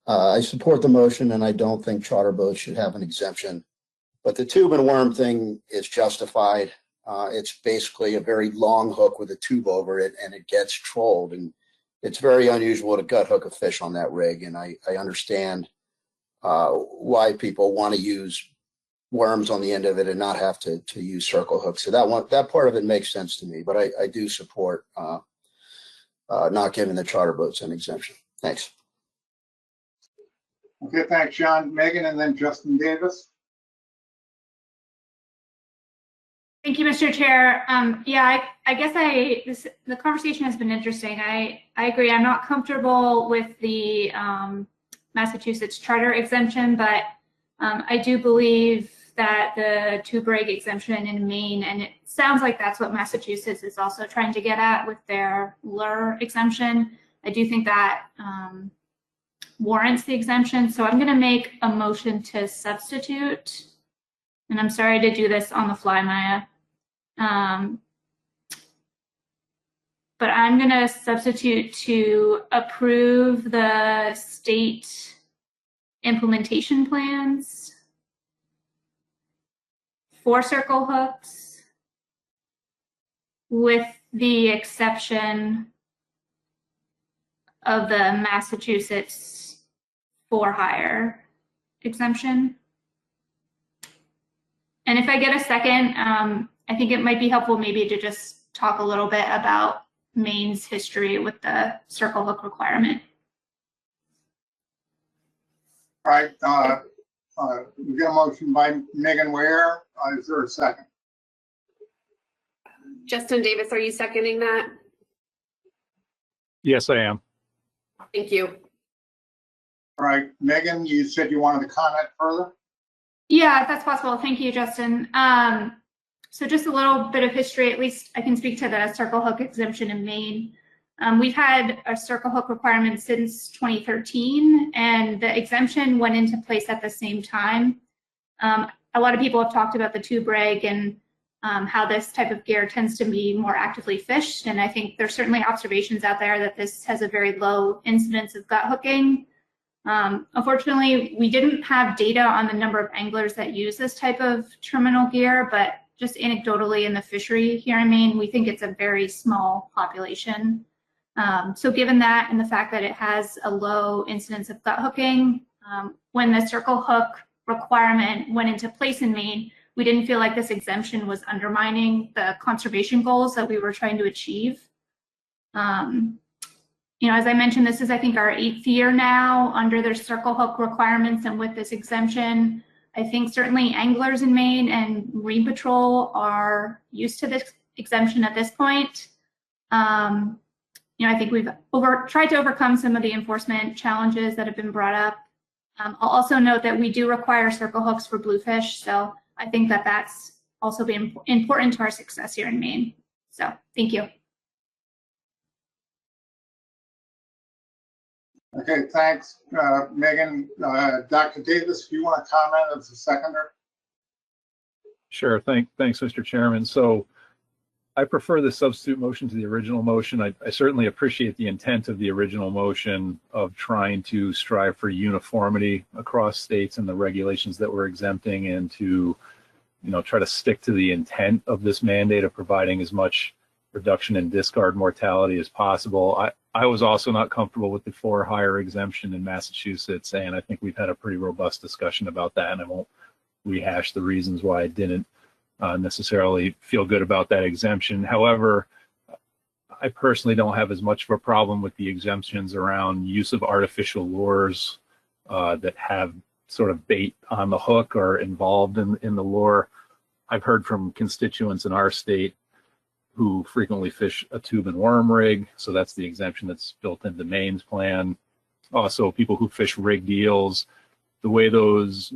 I support the motion, and I don't think charter boats should have an exemption. But the tube and worm thing is justified. It's basically a very long hook with a tube over it, and it gets trolled. And it's very unusual to gut hook a fish on that rig. And I understand why people want to use worms on the end of it and not have to use circle hooks. So that part of it makes sense to me. But I do support not giving the charter boats an exemption. Thanks. Okay, thanks, John. Megan and then Justin Davis. Thank you, Mr. Chair. Yeah, I guess the conversation has been interesting. I agree. I'm not comfortable with the Massachusetts charter exemption, but I do believe that the tube rig exemption in Maine, and it sounds like that's what Massachusetts is also trying to get at with their lure exemption. I do think that warrants the exemption. So I'm going to make a motion to substitute, and I'm sorry to do this on the fly, Maya. But I'm going to substitute to approve the state implementation plans for circle hooks with the exception of the Massachusetts for hire exemption. And if I get a second, I think it might be helpful maybe to just talk a little bit about Maine's history with the circle hook requirement. All right, we got a motion by Megan Ware. Is there a second? Justin Davis, are you seconding that? Yes, I am. Thank you. All right, Megan, you said you wanted to comment further? Yeah, if that's possible. Thank you, Justin. So just a little bit of history, at least I can speak to the circle hook exemption in Maine. We've had a circle hook requirement since 2013, and the exemption went into place at the same time. A lot of people have talked about the tube rig and how this type of gear tends to be more actively fished, and I think there's certainly observations out there that this has a very low incidence of gut hooking. Unfortunately, we didn't have data on the number of anglers that use this type of terminal gear, but just anecdotally in the fishery here in Maine, we think it's a very small population. So given that and the fact that it has a low incidence of gut hooking, when the circle hook requirement went into place in Maine, we didn't feel like this exemption was undermining the conservation goals that we were trying to achieve. You know, as I mentioned, this is, I think, our 8th year now under their circle hook requirements, and with this exemption, I think certainly anglers in Maine and Marine Patrol are used to this exemption at this point. You know, I think we've tried to overcome some of the enforcement challenges that have been brought up. I'll also note that we do require circle hooks for bluefish, so I think that that's also been important to our success here in Maine. So, thank you. Okay, thanks, Megan. Dr. Davis, do you want to comment as a seconder? Sure. Thanks, Mr. Chairman. So I prefer the substitute motion to the original motion. I certainly appreciate the intent of the original motion of trying to strive for uniformity across states and the regulations that we're exempting, and to, you know, try to stick to the intent of this mandate of providing as much reduction in discard mortality as possible. I was also not comfortable with the for-hire exemption in Massachusetts, and I think we've had a pretty robust discussion about that, and I won't rehash the reasons why I didn't necessarily feel good about that exemption. However, I personally don't have as much of a problem with the exemptions around use of artificial lures that have sort of bait on the hook or involved in the lure. I've heard from constituents in our state who frequently fish a tube and worm rig, so that's the exemption that's built into Maine's plan. Also, people who fish rigged eels, the way those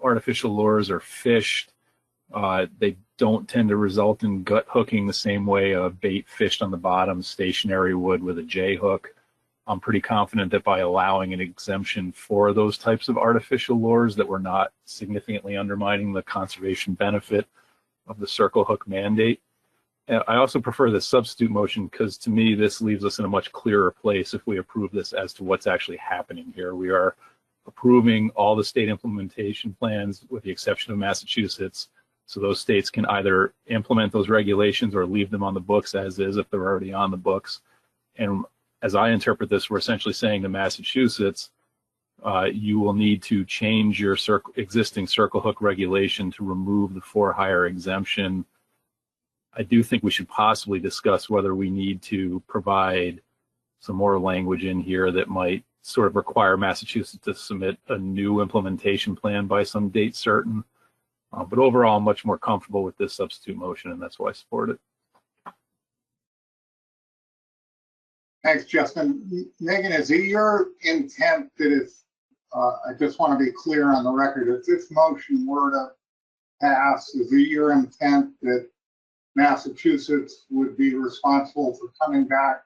artificial lures are fished, they don't tend to result in gut hooking the same way a bait fished on the bottom stationary would with a J hook. I'm pretty confident that by allowing an exemption for those types of artificial lures, that we're not significantly undermining the conservation benefit of the circle hook mandate. I also prefer the substitute motion because, to me, this leaves us in a much clearer place if we approve this as to what's actually happening here. We are approving all the state implementation plans with the exception of Massachusetts, so those states can either implement those regulations or leave them on the books as is if they're already on the books. And as I interpret this, we're essentially saying to Massachusetts, you will need to change your existing circle hook regulation to remove the for-hire exemption. I do think we should possibly discuss whether we need to provide some more language in here that might sort of require Massachusetts to submit a new implementation plan by some date certain. But overall, I'm much more comfortable with this substitute motion, and that's why I support it. Thanks, Justin. Megan, is it your intent that if, I just want to be clear on the record, if this motion were to pass, is it your intent that Massachusetts would be responsible for coming back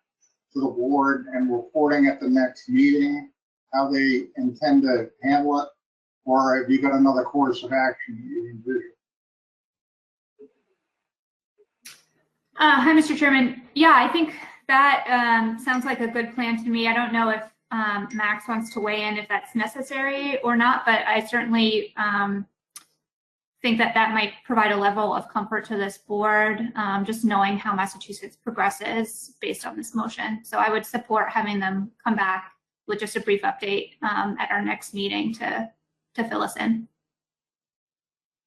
to the board and reporting at the next meeting how they intend to handle it? Or have you got another course of action you envision? Hi, Mr. Chairman. Yeah, I think that sounds like a good plan to me. I don't know if Max wants to weigh in if that's necessary or not, but I certainly think that that might provide a level of comfort to this board, just knowing how Massachusetts progresses based on this motion. So I would support having them come back with just a brief update at our next meeting to fill us in.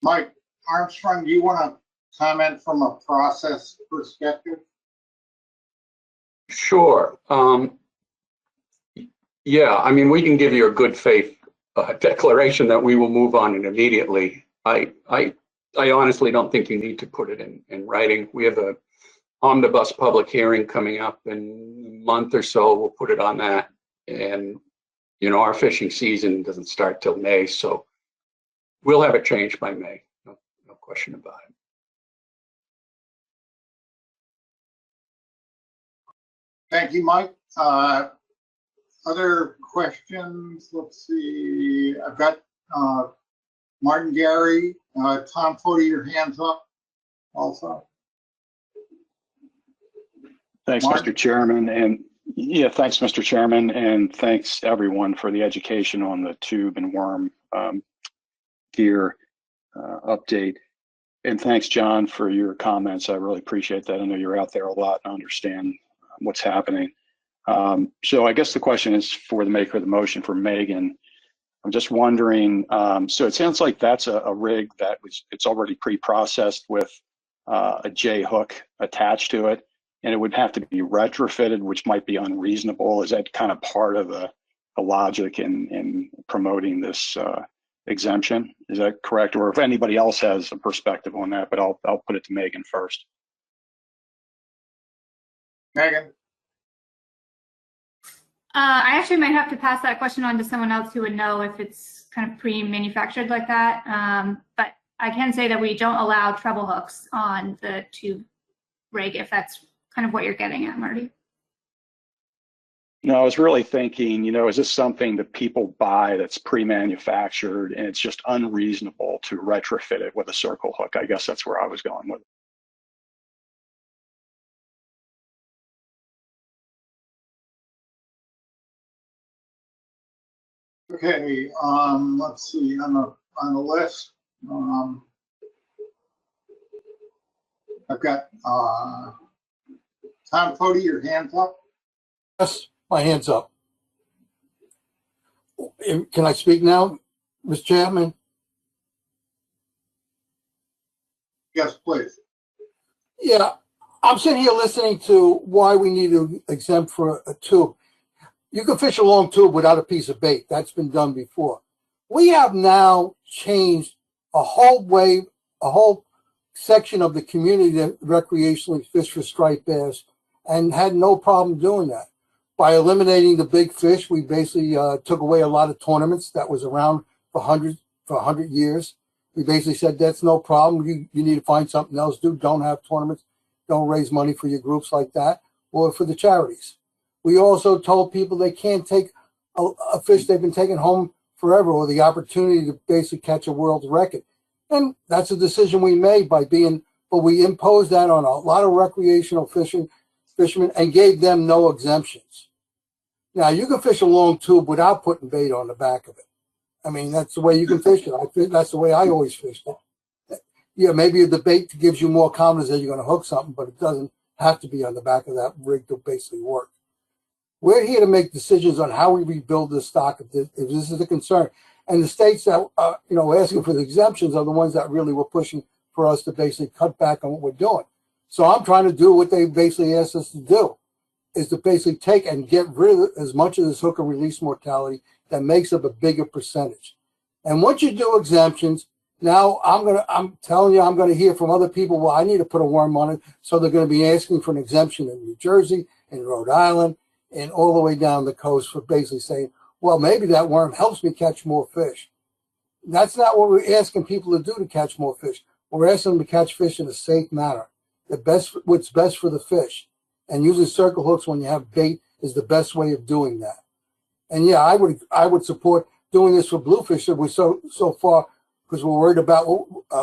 Mike Armstrong, do you want to comment from a process perspective? Sure. Yeah, I mean, we can give you a good faith declaration that we will move on it immediately. I honestly don't think you need to put it in writing. We have a omnibus public hearing coming up in a month or so. We'll put it on that. And, you know, our fishing season doesn't start till May, so we'll have it changed by May. No question about it. Thank you, Mike. Other questions? Let's see. I've got Martin Gary, Tom Foti, your hands up also. Thanks, Mr. Chairman. And yeah, thanks, Mr. Chairman. And thanks everyone for the education on the tube and worm gear update. And thanks, John, for your comments. I really appreciate that. I know you're out there a lot and understand what's happening. So I guess the question is for the maker of the motion, for Megan. I'm just wondering, so it sounds like that's a rig that it's already pre-processed with a J hook attached to it, and it would have to be retrofitted, which might be unreasonable. Is that kind of part of the logic in promoting this exemption? Is that correct? Or if anybody else has a perspective on that, but I'll put it to Megan first. Megan. I actually might have to pass that question on to someone else who would know if it's kind of pre-manufactured like that. But I can say that we don't allow treble hooks on the tube rig, if that's kind of what you're getting at, Marty. No, I was really thinking, you know, is this something that people buy that's pre-manufactured and it's just unreasonable to retrofit it with a circle hook? I guess that's where I was going with it. Okay, let's see, on the list, I've got Tom Foti, your hands up. Yes, my hand's up. Can I speak now, Mr. Chairman? Yes, please. Yeah, I'm sitting here listening to why we need to exempt for a tube. You can fish a long tube without a piece of bait. That's been done before. We have now changed a whole section of the community that recreationally fish for striped bass and had no problem doing that. By eliminating the big fish, we basically took away a lot of tournaments that was around for 100 years. We basically said, that's no problem. You need to find something else to do. Don't have tournaments. Don't raise money for your groups like that or for the charities. We also told people they can't take a fish they've been taking home forever or the opportunity to basically catch a world record. And that's a decision we made but we imposed that on a lot of recreational fishermen and gave them no exemptions. Now, you can fish a long tube without putting bait on the back of it. I mean, that's the way you can fish it. That's the way I always fished it. Yeah, maybe the bait gives you more confidence that you're going to hook something, but it doesn't have to be on the back of that rig to basically work. We're here to make decisions on how we rebuild this stock if this is a concern. And the states that are asking for the exemptions are the ones that really were pushing for us to basically cut back on what we're doing. So I'm trying to do what they basically asked us to do, is to basically take and get rid of as much of this hook and release mortality that makes up a bigger percentage. And once you do exemptions, now I'm telling you, I'm going to hear from other people, well, I need to put a worm on it. So they're going to be asking for an exemption in New Jersey, in Rhode Island, and all the way down the coast for basically saying, well, maybe that worm helps me catch more fish. That's not what we're asking people to do to catch more fish. We're asking them to catch fish in a safe manner. What's best for the fish. And using circle hooks when you have bait is the best way of doing that. And yeah, I would support doing this for bluefish that we're so far, because we're worried about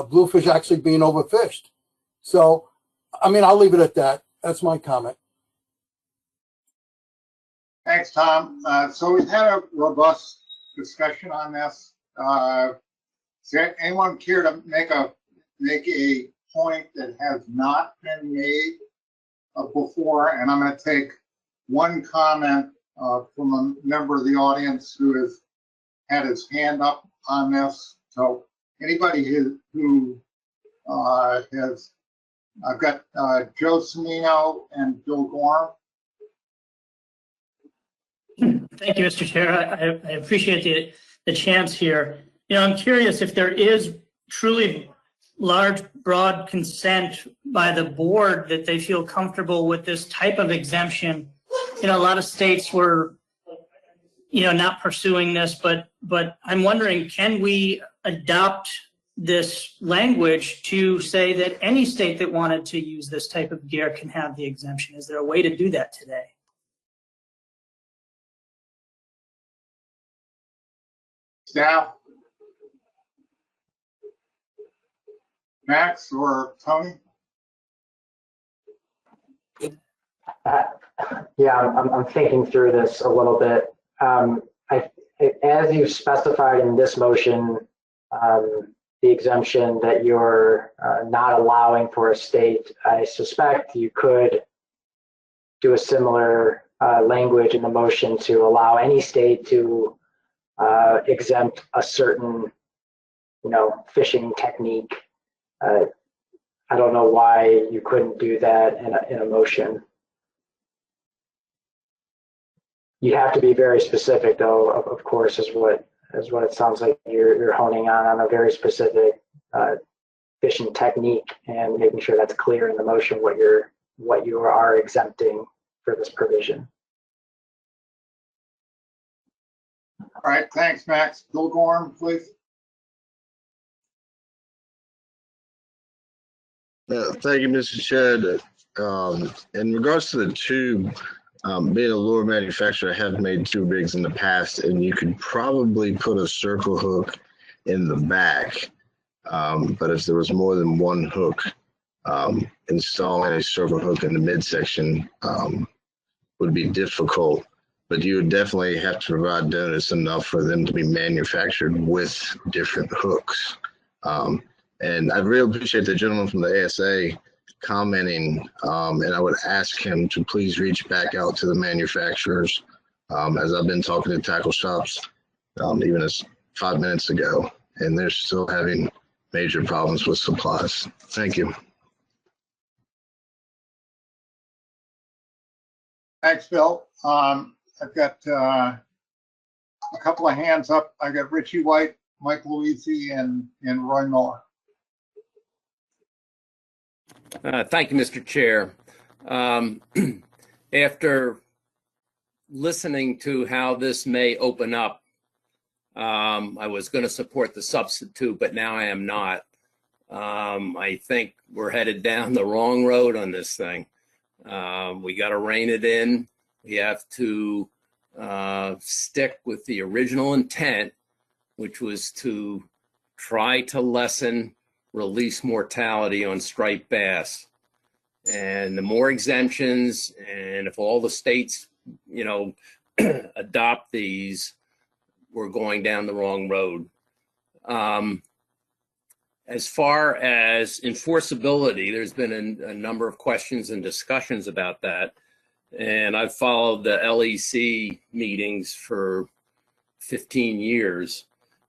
bluefish actually being overfished. So, I mean, I'll leave it at that. That's my comment. Thanks, Tom. So we've had a robust discussion on this. Does anyone care to make a point that has not been made before? And I'm going to take one comment from a member of the audience who has had his hand up on this. So anybody who has, I've got Joe Cimino and Bill Gorham. Thank you, Mr. Chair. I appreciate the chance here. I'm curious if there is truly large, broad consent by the board that they feel comfortable with this type of exemption. A lot of states were, not pursuing this, but I'm wondering, can we adopt this language to say that any state that wanted to use this type of gear can have the exemption? Is there a way to do that today? Staff? Max or Tony? Yeah, I'm thinking through this a little bit. As you've specified in this motion, the exemption that you're not allowing for a state, I suspect you could do a similar language in the motion to allow any state to exempt a certain, fishing technique. I don't know why you couldn't do that in a motion. You have to be very specific, though. Of course, is what it sounds like you're honing on a very specific fishing technique, and making sure that's clear in the motion what you are exempting for this provision. All right, thanks, Max. Bill Gorham, please. Thank you, Mr. Chair. In regards to the tube, being a lure manufacturer, I have made tube rigs in the past, and you could probably put a circle hook in the back. But if there was more than one hook, installing a circle hook in the midsection would be difficult. But you would definitely have to provide donuts enough for them to be manufactured with different hooks. And I really appreciate the gentleman from the ASA commenting, and I would ask him to please reach back out to the manufacturers, as I've been talking to tackle shops even as 5 minutes ago, and they're still having major problems with supplies. Thank you. Thanks, Bill. I've got a couple of hands up. I got Richie White, Mike Luisi, and Roy Miller. Thank you, Mr. Chair. After listening to how this may open up, I was going to support the substitute, but now I am not. I think we're headed down the wrong road on this thing. We got to rein it in. We have to stick with the original intent, which was to try to lessen release mortality on striped bass. And the more exemptions, and if all the states, adopt these, we're going down the wrong road. As far as enforceability, there's been a number of questions and discussions about that. And I've followed the LEC meetings for 15 years.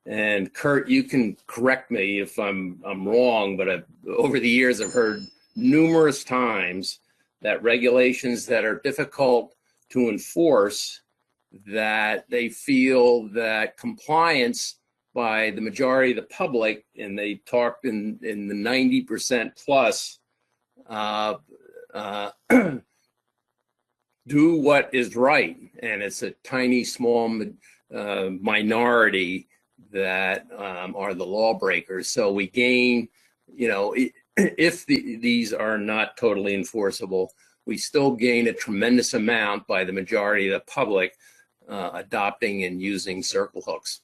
And Kurt, you can correct me if I'm wrong, but over the years I've heard numerous times that regulations that are difficult to enforce, that they feel that compliance by the majority of the public, and they talked in the 90% plus, do what is right, and it's a tiny, small minority that are the lawbreakers. So we gain, if these are not totally enforceable, we still gain a tremendous amount by the majority of the public adopting and using circle hooks.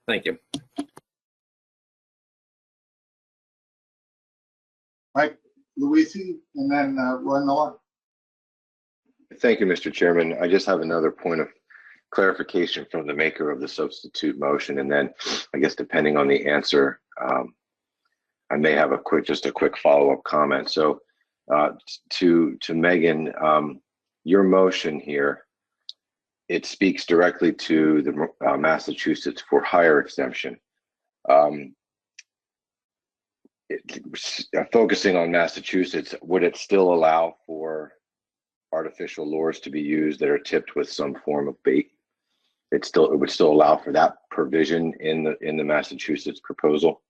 Thank you. Mike Luisi, and then Roy Miller. Thank you, Mr. Chairman. I just have another point of clarification from the maker of the substitute motion, and then I guess depending on the answer, I may have just a quick follow-up comment. So to Megan, your motion here, it speaks directly to the Massachusetts for hire exemption. Focusing on Massachusetts, would it still allow for artificial lures to be used that are tipped with some form of bait? it would still allow for that provision in the Massachusetts proposal.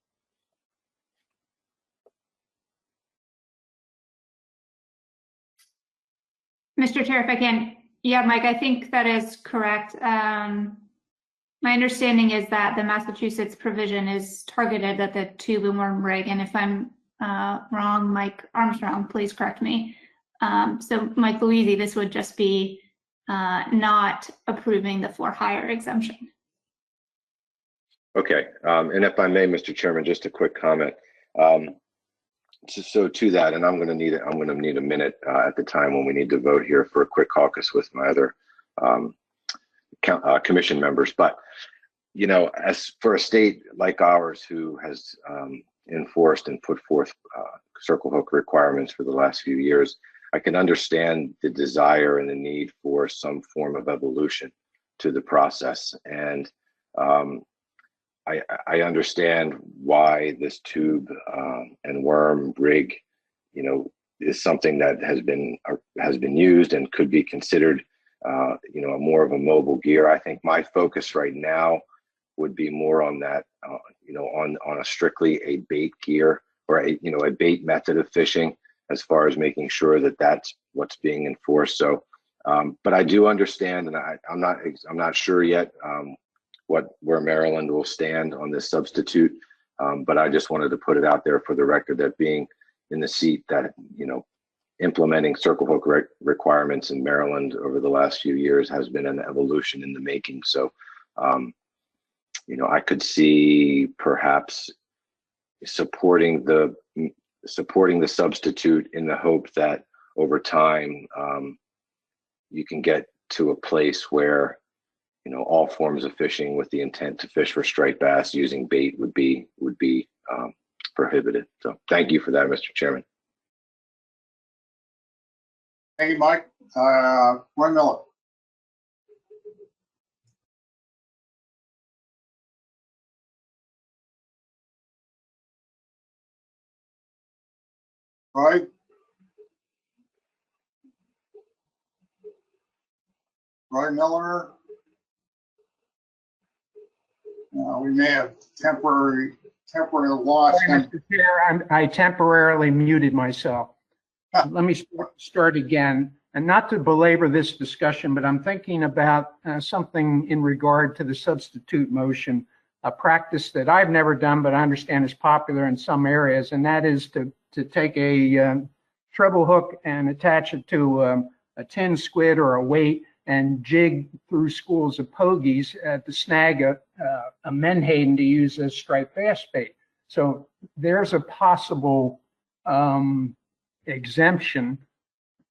Mr. Chair, if I can, yeah, Mike, I think that is correct. My understanding is that the Massachusetts provision is targeted at the tube and worm rig, and if I'm wrong, Mike Armstrong, please correct me. So Mike Louisi, this would just be not approving the for-hire exemption. Okay, and if I may, Mr. Chairman, just a quick comment. So to that, and I'm going to need a minute at the time when we need to vote here for a quick caucus with my other commission members. But you know, as for a state like ours who has enforced and put forth circle hook requirements for the last few years, I can understand the desire and the need for some form of evolution to the process. And I understand why this tube and worm rig, you know, is something that has been used and could be considered, you know, more of a mobile gear. I think my focus right now would be more on that, you know, on a strictly a bait gear or a bait method of fishing, as far as making sure that that's what's being enforced. So, but I do understand, and I'm not sure yet where Maryland will stand on this substitute. But I just wanted to put it out there for the record that being in the seat that, you know, implementing circle hook requirements in Maryland over the last few years has been an evolution in the making. So, you know, I could see perhaps supporting the substitute in the hope that over time you can get to a place where, you know, all forms of fishing with the intent to fish for striped bass using bait would be prohibited. So thank you for that, Mr. Chairman. Thank you, Mike. Roy Miller. Roy? Roy Miller? We may have temporary loss. Sorry, Mr. Chair, I temporarily muted myself. Let me start again. And not to belabor this discussion, but I'm thinking about something in regard to the substitute motion, a practice that I've never done, but I understand is popular in some areas, and that is to take a treble hook and attach it to a tin squid or a weight and jig through schools of pogies to snag a menhaden to use as striped bass bait. So there's a possible exemption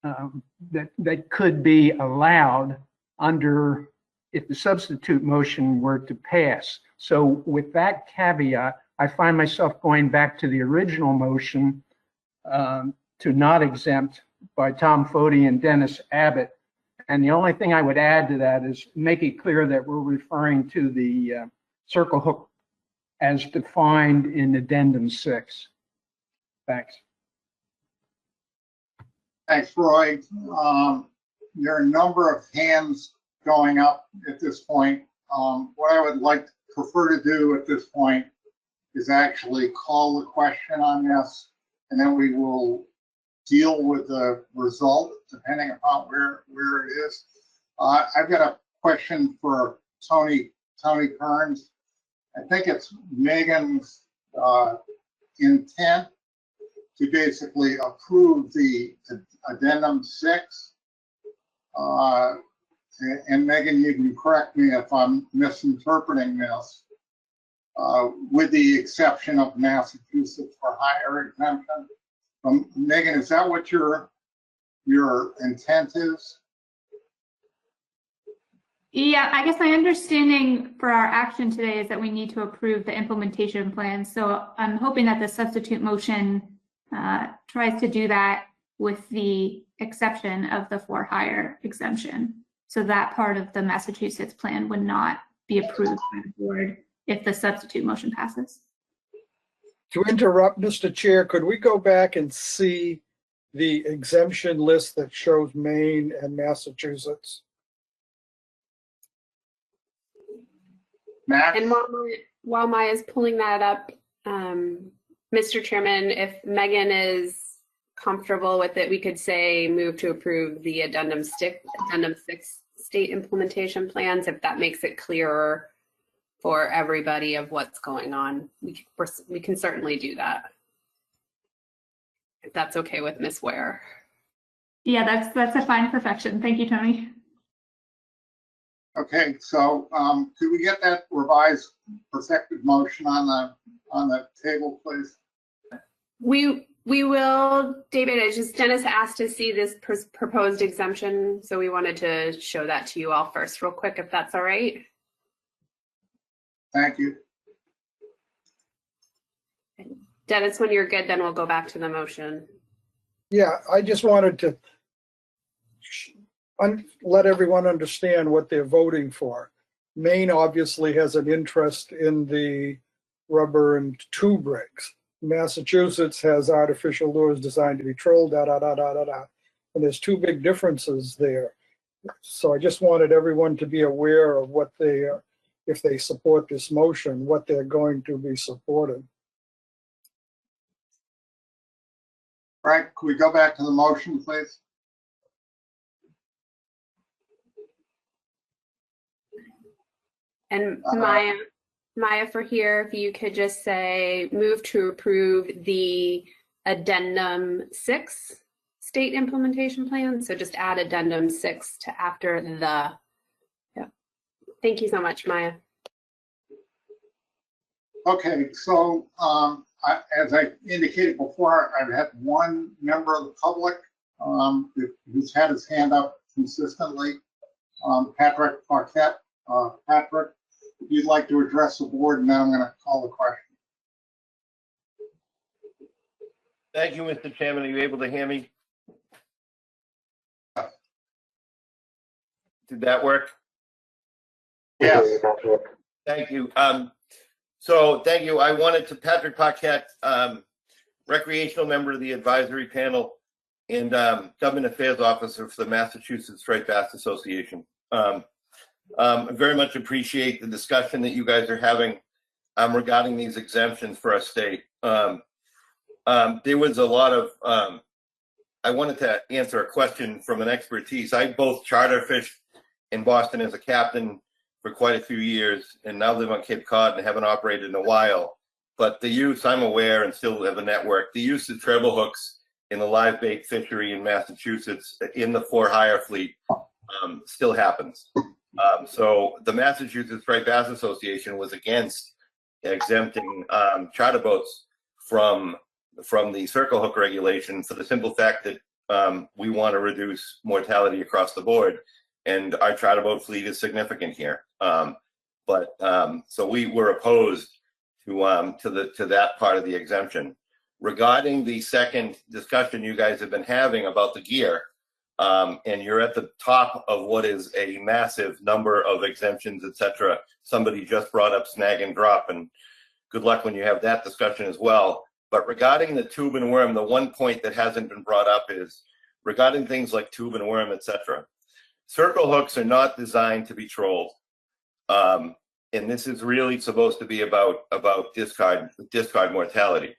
that could be allowed under if the substitute motion were to pass. So with that caveat, I find myself going back to the original motion to not exempt by Tom Foti and Dennis Abbott. And the only thing I would add to that is make it clear that we're referring to the circle hook as defined in Addendum 6. Thanks. Thanks, Roy. There are a number of hands going up at this point. What I would prefer to do at this point is actually call the question on this, and then we will deal with the result depending upon where it is. I've got a question for Tony Kearns. I think it's Megan's intent to basically approve the Addendum 6. And Megan, you can correct me if I'm misinterpreting this, with the exception of Massachusetts for hire exemption. Megan, is that what your intent is? Yeah, I guess my understanding for our action today is that we need to approve the implementation plan. So I'm hoping that the substitute motion tries to do that with the exception of the for hire exemption. So that part of the Massachusetts plan would not be approved by the board if the substitute motion passes. To interrupt, Mr. Chair, could we go back and see the exemption list that shows Maine and Massachusetts? Max? And while Maya's pulling that up, Mr. Chairman, if Megan is comfortable with it, we could say move to approve the addendum 6 state implementation plans, if that makes it clearer for everybody of what's going on. We can certainly do that, if that's okay with Ms. Ware. Yeah, that's a fine perfection. Thank you, Tony. Okay, so could we get that revised perfected motion on the table, please? We will, David. It's just Dennis asked to see this proposed exemption, so we wanted to show that to you all first, real quick, if that's all right. Thank you. Dennis, when you're good, then we'll go back to the motion. Yeah, I just wanted to let everyone understand what they're voting for. Maine obviously has an interest in the rubber and tube rigs. Massachusetts has artificial lures designed to be trolled, and there's two big differences there. So I just wanted everyone to be aware of what they, if they support this motion, what they're going to be supporting. Right, could we go back to the motion, please? And Maya, for here, if you could just say move to approve the addendum 6 state implementation plan. So just add addendum 6 to after the. Yeah. Thank you so much, Maya. Okay, so as I indicated before, I've had one member of the public who's had his hand up consistently, Patrick Paquette. Patrick, if you'd like to address the board, and then I'm going to call the question. Thank you, Mr. Chairman. Are you able to hear me? Did that work? Yes. Thank you. So thank you. I wanted to, Patrick Paquette, recreational member of the advisory panel and government affairs officer for the Massachusetts Striped Bass Association. I very much appreciate the discussion that you guys are having regarding these exemptions for our state. There was a lot of, I wanted to answer a question from an expertise. I both charter fished in Boston as a captain for quite a few years and now live on Cape Cod and haven't operated in a while. But the use, I'm aware and still have a network, the use of treble hooks in the live bait fishery in Massachusetts in the for-hire fleet still happens. So the Massachusetts Striped Bass Association was against exempting charter boats from the circle hook regulation for the simple fact that we want to reduce mortality across the board, and our charter boat fleet is significant here. So we were opposed to that part of the exemption. Regarding the second discussion you guys have been having about the gear, and you're at the top of what is a massive number of exemptions, etc. Somebody just brought up snag and drop, and good luck when you have that discussion as well. But regarding the tube and worm, the one point that hasn't been brought up is regarding things like tube and worm, etc. Circle hooks are not designed to be trolled. And this is really supposed to be about discard mortality.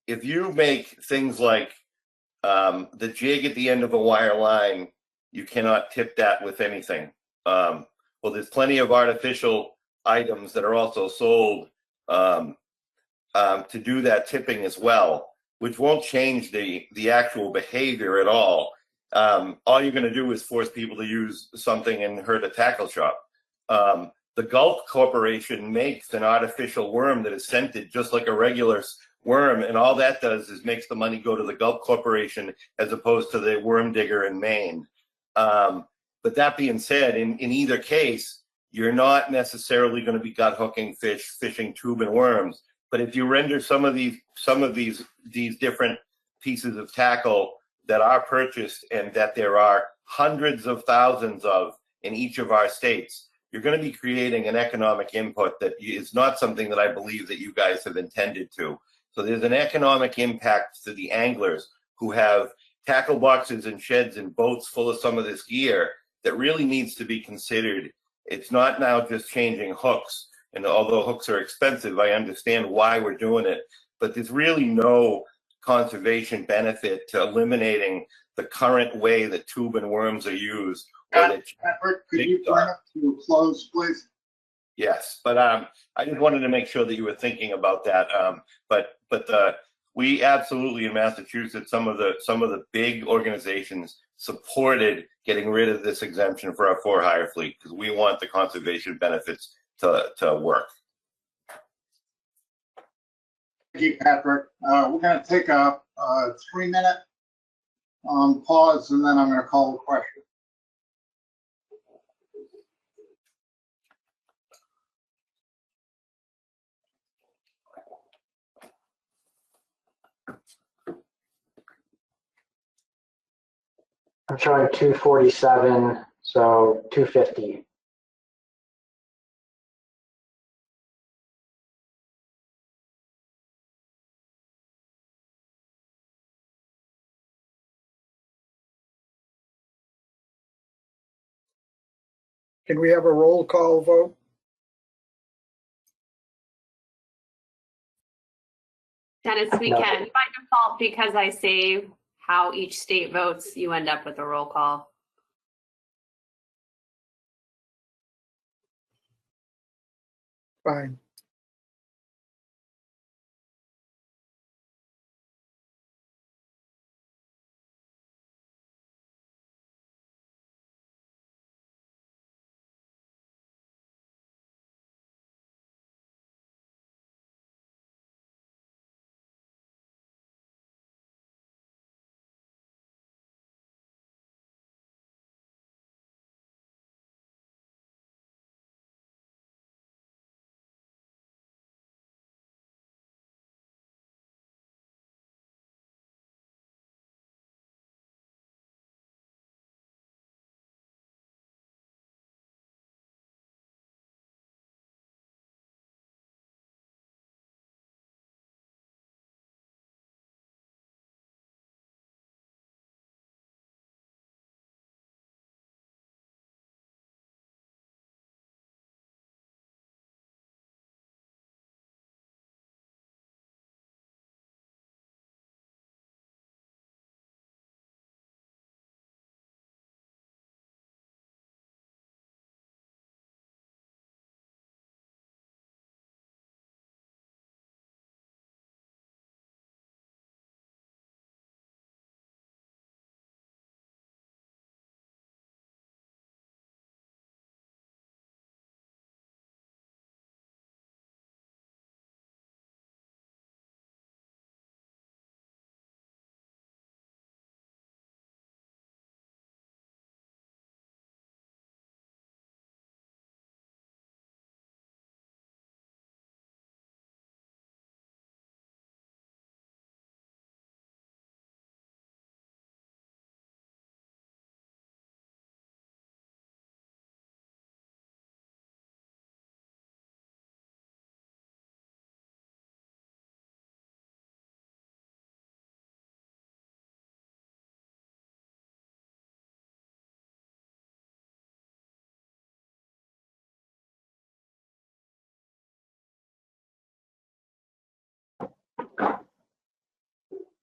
If you make things like the jig at the end of a wire line, you cannot tip that with anything. Well, there's plenty of artificial items that are also sold to do that tipping as well, which won't change the actual behavior at all. All you're going to do is force people to use something and hurt a tackle shop. The Gulf Corporation makes an artificial worm that is scented just like a regular worm, and all that does is makes the money go to the Gulf Corporation as opposed to the worm digger in Maine. But that being said, in either case, you're not necessarily going to be gut hooking fish, fishing tube and worms. But if you render some of these different pieces of tackle that are purchased and that there are hundreds of thousands of in each of our states, you're going to be creating an economic input that is not something that I believe that you guys have intended to. So there's an economic impact to the anglers who have tackle boxes and sheds and boats full of some of this gear that really needs to be considered It's not now just changing hooks. And although hooks are expensive, I understand why we're doing it. But there's really no conservation benefit to eliminating the current way that tube and worms are used. Patrick, could you bring it to a close, please? Yes, but I just wanted to make sure that you were thinking about that. But we absolutely in Massachusetts, some of the big organizations supported getting rid of this exemption for our for-hire fleet because we want the conservation benefits to work. Thank you, Patrick. We're going to take a 3-minute pause, and then I'm going to call the question. I'm showing 247, so 250. Can we have a roll call vote? Dennis, we No. can. By default, because I say how each state votes, you end up with a roll call. Fine.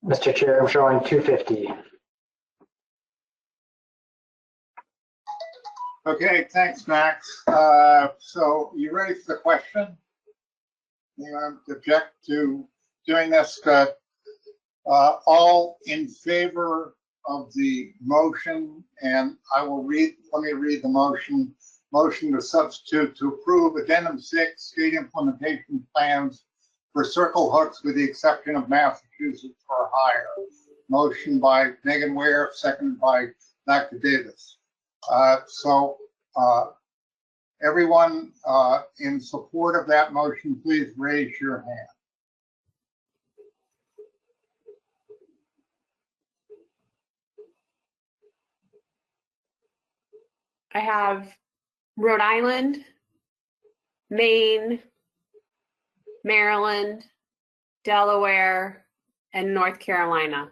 Mr. Chair, I'm showing 250. Okay, thanks, Max. So you ready for the question? You object to doing this? All in favor of the motion, and let me read the motion. Motion to substitute to approve Addendum 6 state implementation plans for circle hooks with the exception of Massachusetts for hire. Motion by Megan Ware, seconded by Dr. Davis. Everyone in support of that motion, please raise your hand. I have Rhode Island, Maine, Maryland, Delaware, and North Carolina.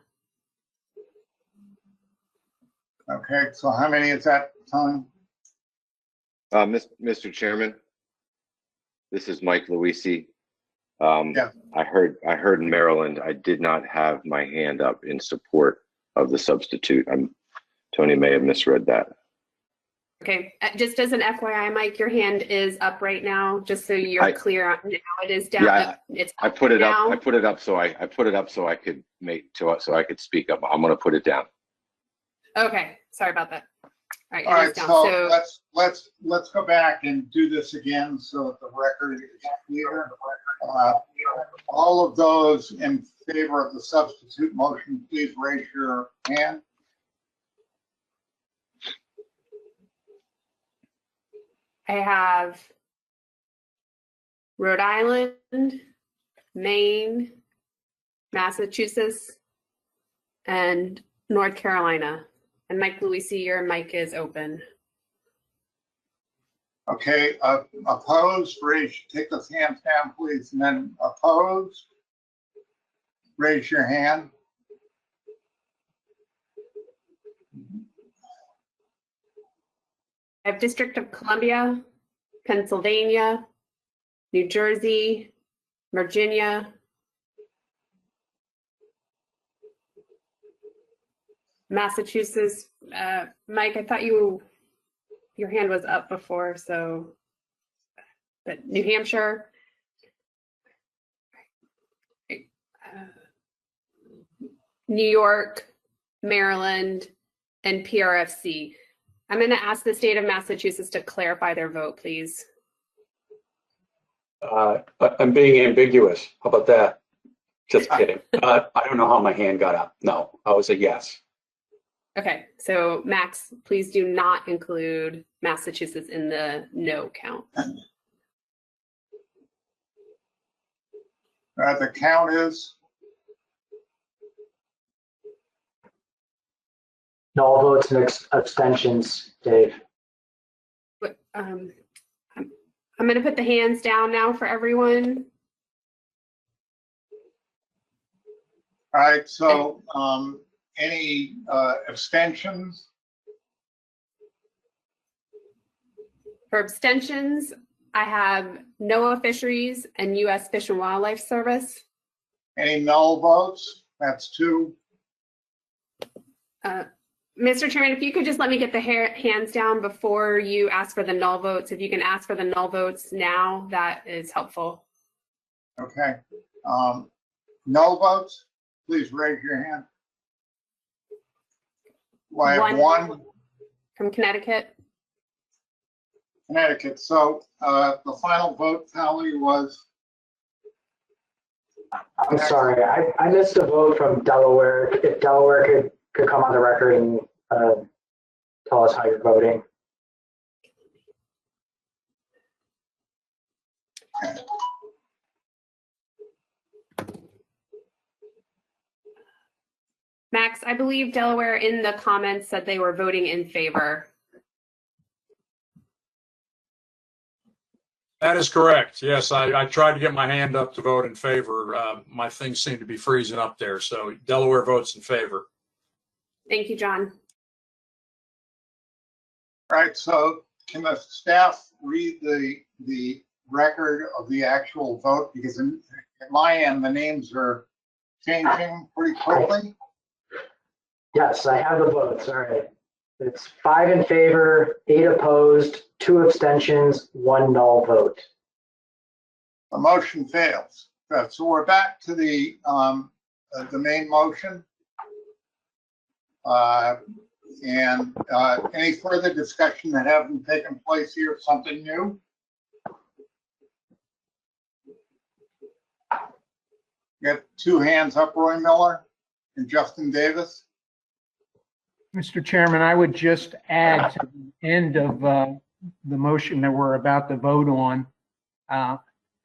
Okay, so how many is that, Tony? Mr. Chairman, this is Mike Luisi. Yeah. I heard in Maryland, I did not have my hand up in support of the substitute. Tony may have misread that. Okay, just as an FYI, Mike, your hand is up right now, just so you're clear on now. It is down. Yeah, it's I put it now. up. I put it up so I could so I could speak up. I'm going to put it down. Okay, sorry about that. All right, All right, so let's go back and do this again so that the record is clear. All of those in favor of the substitute motion, please raise your hand. I have Rhode Island, Maine, Massachusetts, and North Carolina. And Mike Luisi, your mic is open. Okay, opposed, take those hands down, please, and then opposed, raise your hand. I have District of Columbia, Pennsylvania, New Jersey, Virginia, Massachusetts. Mike, I thought your hand was up before, so, but New Hampshire, New York, Maryland, and PRFC. I'm going to ask the state of Massachusetts to clarify their vote, please. I'm being ambiguous. How about that? Just kidding. I don't know how my hand got up. No, I was a yes. Okay, so Max, please do not include Massachusetts in the no count. The count is? No votes and abstentions, Dave. But, I'm going to put the hands down now for everyone. All right, so any abstentions? For abstentions, I have NOAA Fisheries and U.S. Fish and Wildlife Service. Any null votes? That's 2. Mr. Chairman, if you could just let me get the hands down before you ask for the null votes. If you can ask for the null votes now, that is helpful. Okay. Null votes, please raise your hand. Well, I have one. From Connecticut. Connecticut. So the final vote tally was? I'm sorry, I missed a vote from Delaware. If Delaware could come on the record and tell us how you're voting. Max, I believe Delaware in the comments said they were voting in favor. That is correct. Yes, I tried to get my hand up to vote in favor. My things seem to be freezing up there. So Delaware votes in favor. Thank you, John. All right, so can the staff read the record of the actual vote? Because at my end, the names are changing pretty quickly. Yes, I have the votes. All right. It's 5 in favor, 8 opposed, 2 abstentions, 1 null vote. The motion fails. So we're back to the main motion. Any further discussion that hasn't taken place here, something new? Got 2 hands up, Roy Miller and Justin Davis. Mr. Chairman, I would just add to the end of the motion that we're about to vote on,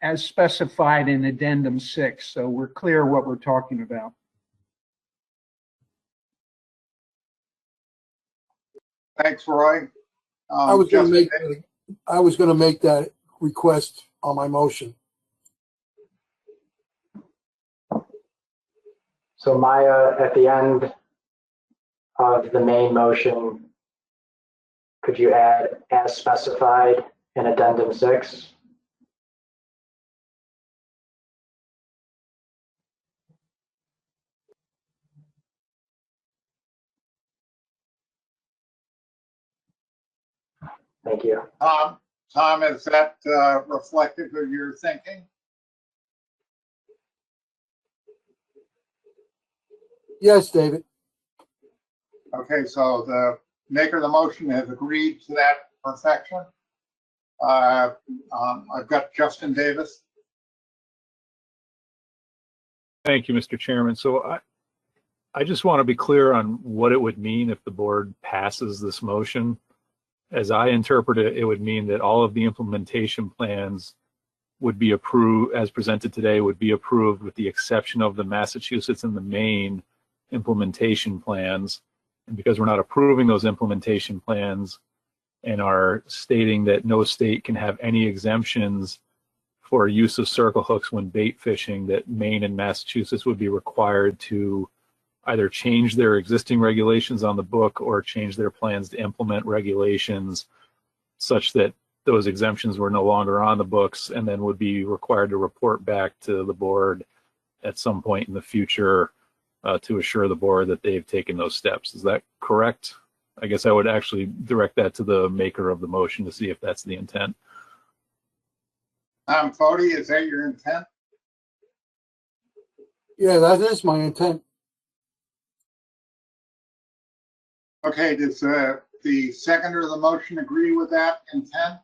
as specified in Addendum 6, so we're clear what we're talking about. Thanks, Roy. I was going to make that request on my motion. So Maya, at the end of the main motion, could you add as specified in addendum 6? Thank you. Tom, is that reflective of your thinking? Yes, David. Okay, so the maker of the motion has agreed to that perfection. I've got Justin Davis. Thank you, Mr. Chairman. So I just want to be clear on what it would mean if the board passes this motion. As I interpret it, it would mean that all of the implementation plans would be approved, as presented today, would be approved with the exception of the Massachusetts and the Maine implementation plans. And because we're not approving those implementation plans and are stating that no state can have any exemptions for use of circle hooks when bait fishing, that Maine and Massachusetts would be required to either change their existing regulations on the book or change their plans to implement regulations such that those exemptions were no longer on the books, and then would be required to report back to the board at some point in the future to assure the board that they've taken those steps. Is that correct? I guess I would actually direct that to the maker of the motion to see if that's the intent. Fody, is that your intent? Yeah, that is my intent. Okay, does the seconder of the motion agree with that intent?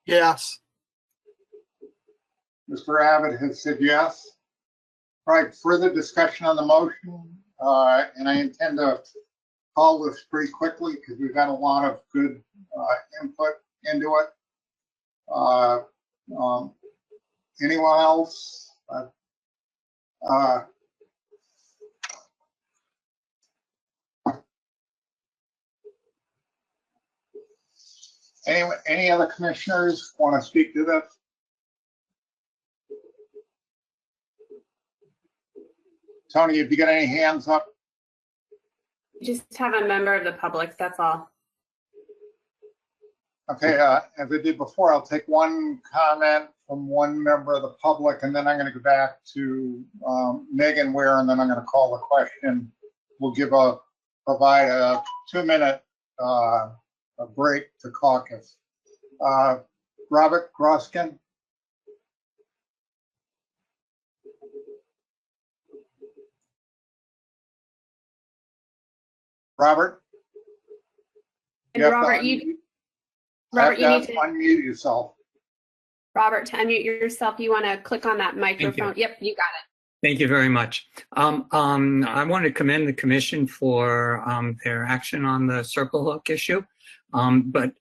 Yes. Mr. Abbott has said yes. All right, further discussion on the motion, and I intend to call this pretty quickly because we've got a lot of good input into it. Anyone else? Any other commissioners want to speak to this? Tony, have you got any hands up? Just have a member of the public, that's all. Okay, as I did before, I'll take one comment from one member of the public, and then I'm going to go back to Megan Ware, and then I'm going to call the question. We'll provide a 2-minute break to caucus. Robert Groskin. Robert? And Robert, you need to unmute yourself. Robert, to unmute yourself, you want to click on that microphone. Yep, you got it. Thank you very much. I want to commend the commission for their action on the circle hook issue. But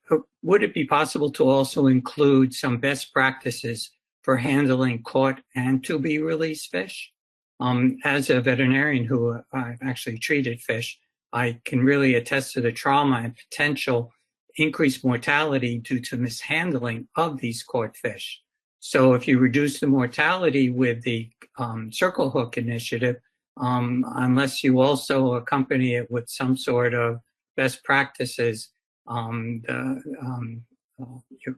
would it be possible to also include some best practices for handling caught and to be released fish? As a veterinarian who I've actually treated fish, I can really attest to the trauma and potential increased mortality due to mishandling of these caught fish. So if you reduce the mortality with the circle hook initiative, unless you also accompany it with some sort of best practices, you're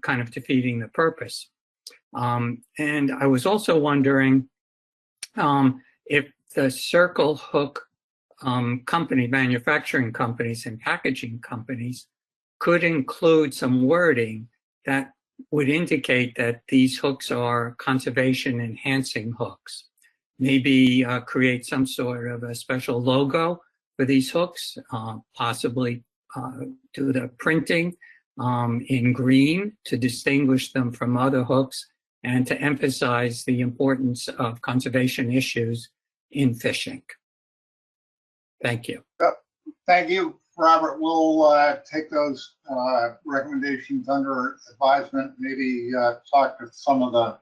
kind of defeating the purpose. And I was also wondering if the circle hook manufacturing companies and packaging companies could include some wording that would indicate that these hooks are conservation enhancing hooks. Maybe create some sort of a special logo for these hooks, possibly do the printing in green to distinguish them from other hooks and to emphasize the importance of conservation issues in fishing. Thank you. Thank you, Robert. We'll take those recommendations under advisement, maybe talk to some of the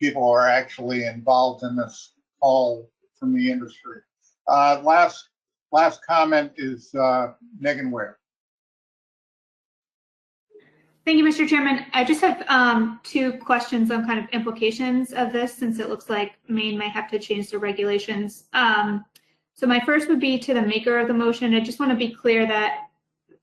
people who are actually involved in this call from the industry. Last comment is Megan Ware. Thank you, Mr. Chairman. I just have 2 questions on kind of implications of this, since it looks like Maine might have to change the regulations. So my first would be to the maker of the motion. I just want to be clear that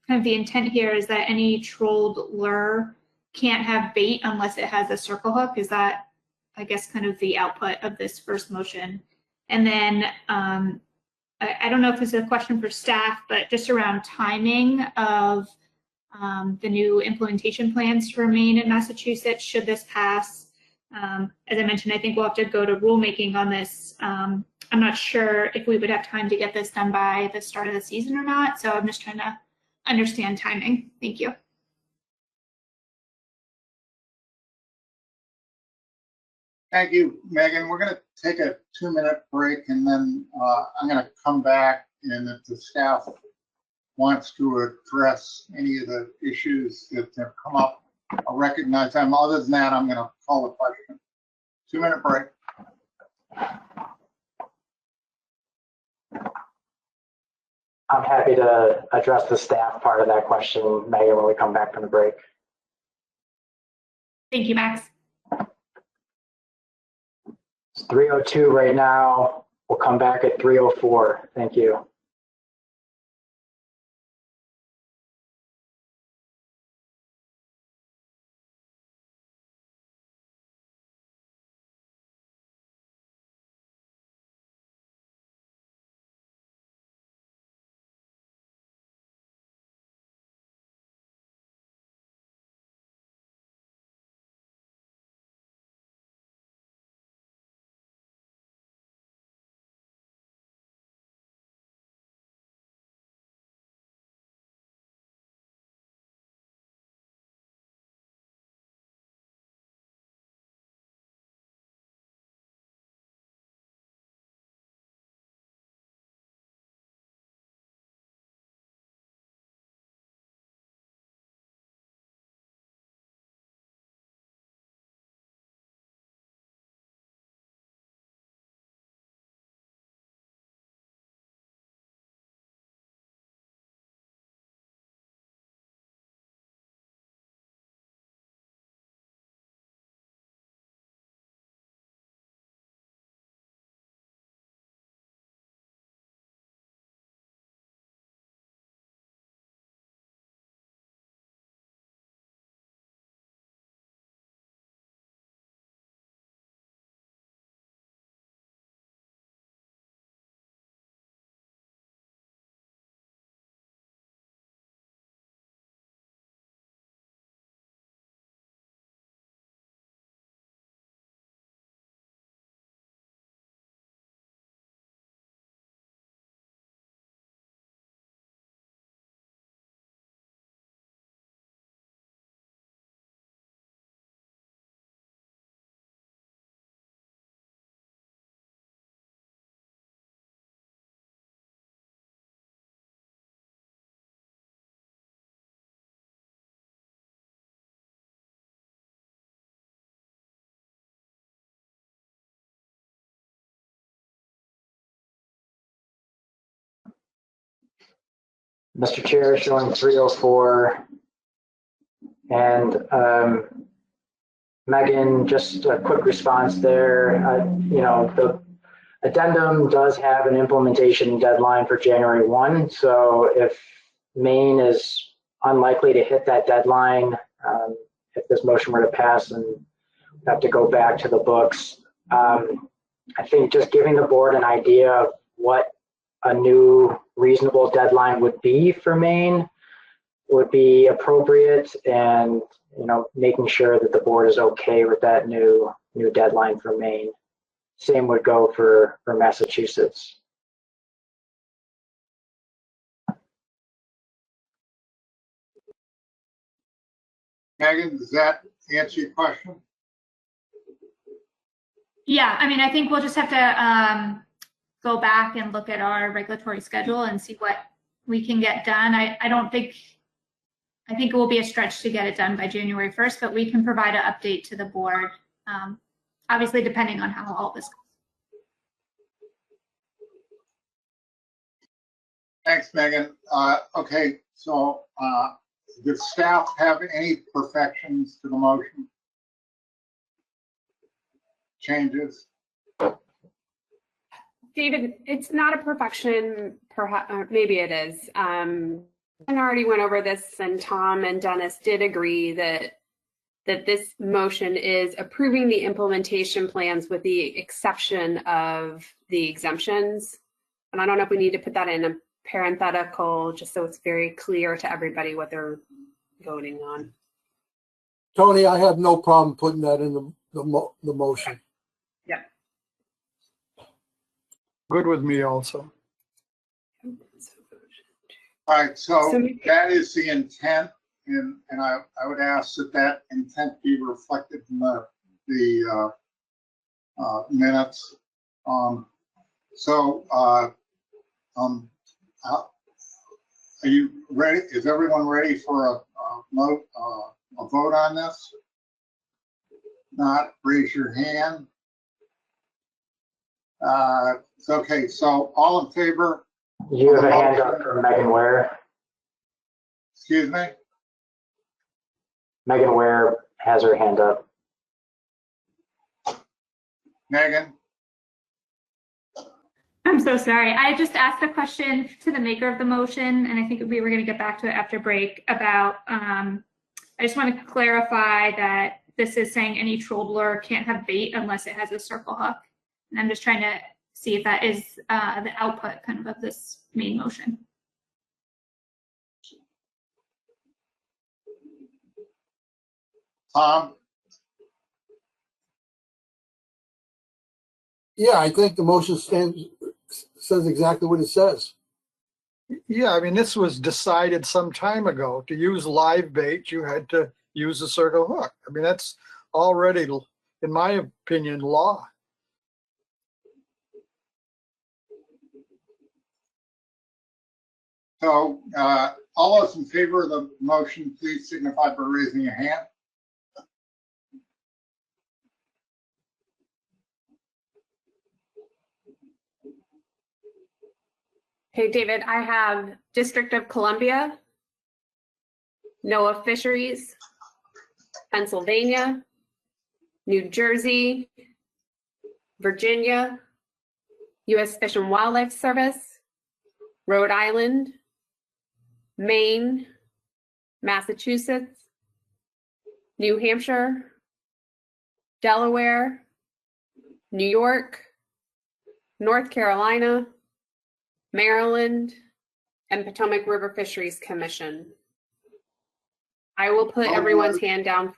kind of the intent here is that any trolled lure can't have bait unless it has a circle hook. Is that, I guess, kind of the output of this first motion? And then I don't know if this is a question for staff, but just around timing of the new implementation plans for Maine and Massachusetts, should this pass. As I mentioned, I think we'll have to go to rulemaking on this. I'm not sure if we would have time to get this done by the start of the season or not, so I'm just trying to understand timing. Thank you. Thank you, Megan. We're going to take a 2-minute break, and then I'm going to come back, and if the staff wants to address any of the issues that have come up, I'll recognize them. Other than that, I'm going to call the question. 2-minute break. I'm happy to address the staff part of that question, Megan, when we come back from the break. Thank you, Max. It's 3:02 right now. We'll come back at 3:04. Thank you. Mr. Chair, showing 3:04. And Megan, just a quick response there. The addendum does have an implementation deadline for January 1. So if Maine is unlikely to hit that deadline, if this motion were to pass and have to go back to the books, I think just giving the board an idea of what a new reasonable deadline would be for Maine would be appropriate, and making sure that the board is okay with that new deadline for Maine. Same would go for Massachusetts. Megan, does that answer your question? Yeah, I mean, I think we'll just have to go back and look at our regulatory schedule and see what we can get done. I think it will be a stretch to get it done by January 1st, but we can provide an update to the board, obviously depending on how all this goes. Thanks, Megan. Okay, so does staff have any perfections to the motion? Changes? David, it's not a perfection, perhaps, maybe it is. I already went over this, and Tom and Dennis did agree that this motion is approving the implementation plans with the exception of the exemptions. And I don't know if we need to put that in a parenthetical, just so it's very clear to everybody what they're voting on. Tony, I have no problem putting that in the motion. Yeah. Good with me also. All right, so that is the intent, and I would ask that intent be reflected in the minutes. Are you ready? Is everyone ready for a vote on this? Not, raise your hand. Okay, so all in favor? You have a hand up from Megan Ware. Excuse me? Megan Ware has her hand up. Megan? I'm so sorry. I just asked a question to the maker of the motion, and I think we were going to get back to it after break about, I just want to clarify that this is saying any troubler can't have bait unless it has a circle hook. And I'm just trying to see if that is the output kind of this main motion. Tom? Yeah, I think the motion says exactly what it says. Yeah, I mean, this was decided some time ago. To use live bait, you had to use a circle hook. I mean, that's already, in my opinion, law. So all those in favor of the motion, please signify by raising your hand. Hey, David, I have District of Columbia, NOAA Fisheries, Pennsylvania, New Jersey, Virginia, U.S. Fish and Wildlife Service, Rhode Island, Maine, Massachusetts, New Hampshire, Delaware, New York, North Carolina, Maryland, and Potomac River Fisheries Commission. I will put everyone's hand down.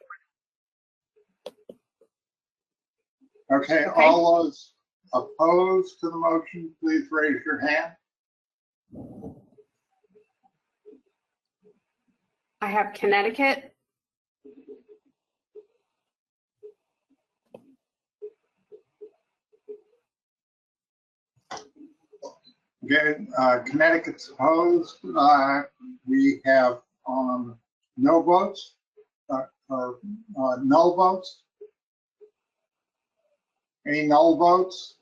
Okay, all those opposed to the motion, please raise your hand. I have Connecticut, Okay, Connecticut's opposed. We have no votes, or null votes. Any null votes?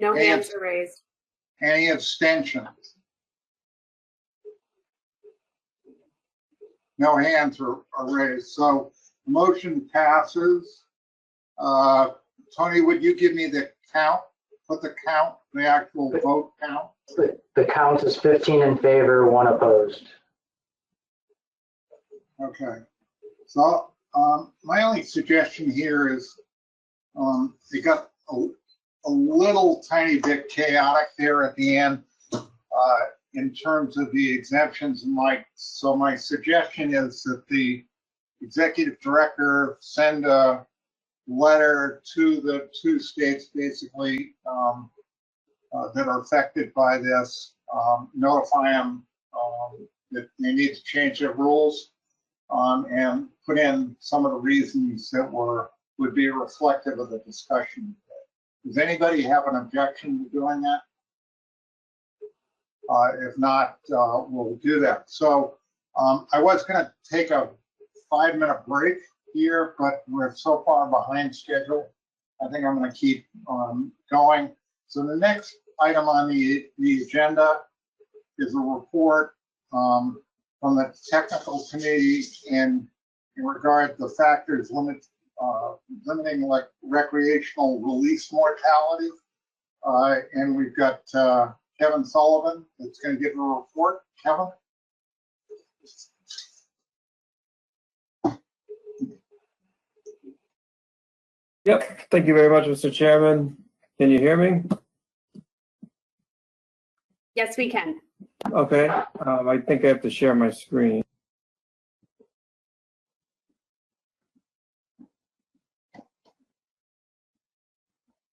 no hands are raised. Any abstentions? No hands are raised. So the motion passes. Tony, would you give me the count? Put the count, the actual vote count. The count is 15 in favor, 1 opposed. Okay. So my only suggestion here is it got a little tiny bit chaotic there at the end in terms of the exemptions. And so my suggestion is that the executive director send a letter to the 2 states basically that are affected by this, notify them that they need to change their rules and put in some of the reasons that would be reflective of the discussion. Does anybody have an objection to doing that? If not, we'll do that. So I was going to take a 5-minute break here, but we're so far behind schedule. I think I'm going to keep going. So the next item on the agenda is a report from the technical committee in regard to the factors limiting recreational release mortality. And we've got Kevin Sullivan that's going to give a report. Kevin? Yep, thank you very much, Mr. Chairman. Can you hear me? Yes, we can. Okay, I think I have to share my screen.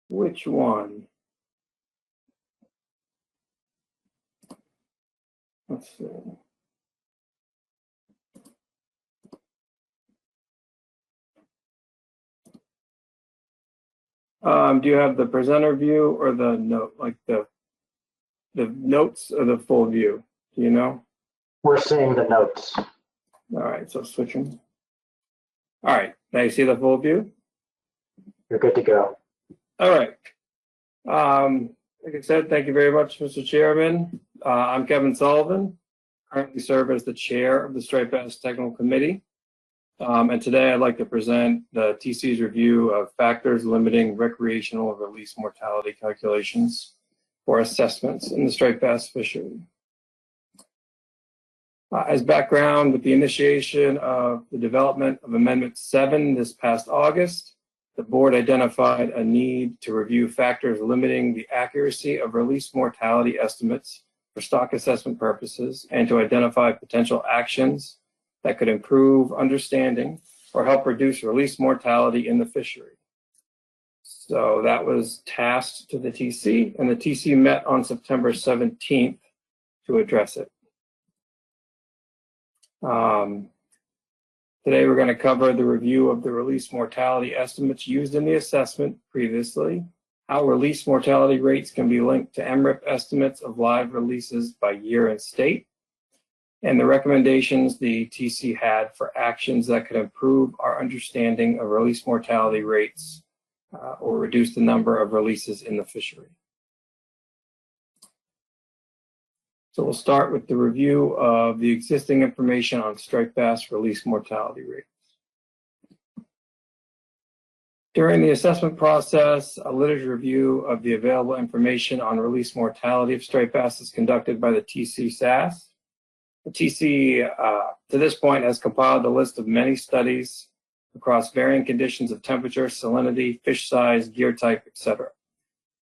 Which one? Let's see. Do you have the presenter view or the note, like the notes or the full view? Do you know? We're seeing the notes. All right, so switching. All right, now you see the full view? You're good to go. All right. Like I said, thank you very much, Mr. Chairman. I'm Kevin Sullivan, currently serve as the chair of the Striped Bass Technical Committee. And today I'd like to present the TC's review of factors limiting recreational release mortality calculations for assessments in the striped bass fishery. As background, with the initiation of the development of Amendment 7 this past August, the board identified a need to review factors limiting the accuracy of release mortality estimates for stock assessment purposes and to identify potential actions that could improve understanding or help reduce release mortality in the fishery. So that was tasked to the TC, and the TC met on September 17th to address it. Today we're going to cover the review of the release mortality estimates used in the assessment previously, how release mortality rates can be linked to MRIP estimates of live releases by year and state, and the recommendations the TC had for actions that could improve our understanding of release mortality rates or reduce the number of releases in the fishery. So we'll start with the review of the existing information on striped bass release mortality rates. During the assessment process, a literature review of the available information on release mortality of striped bass is conducted by the TC SAS. The TC, to this point, has compiled a list of many studies across varying conditions of temperature, salinity, fish size, gear type, etc.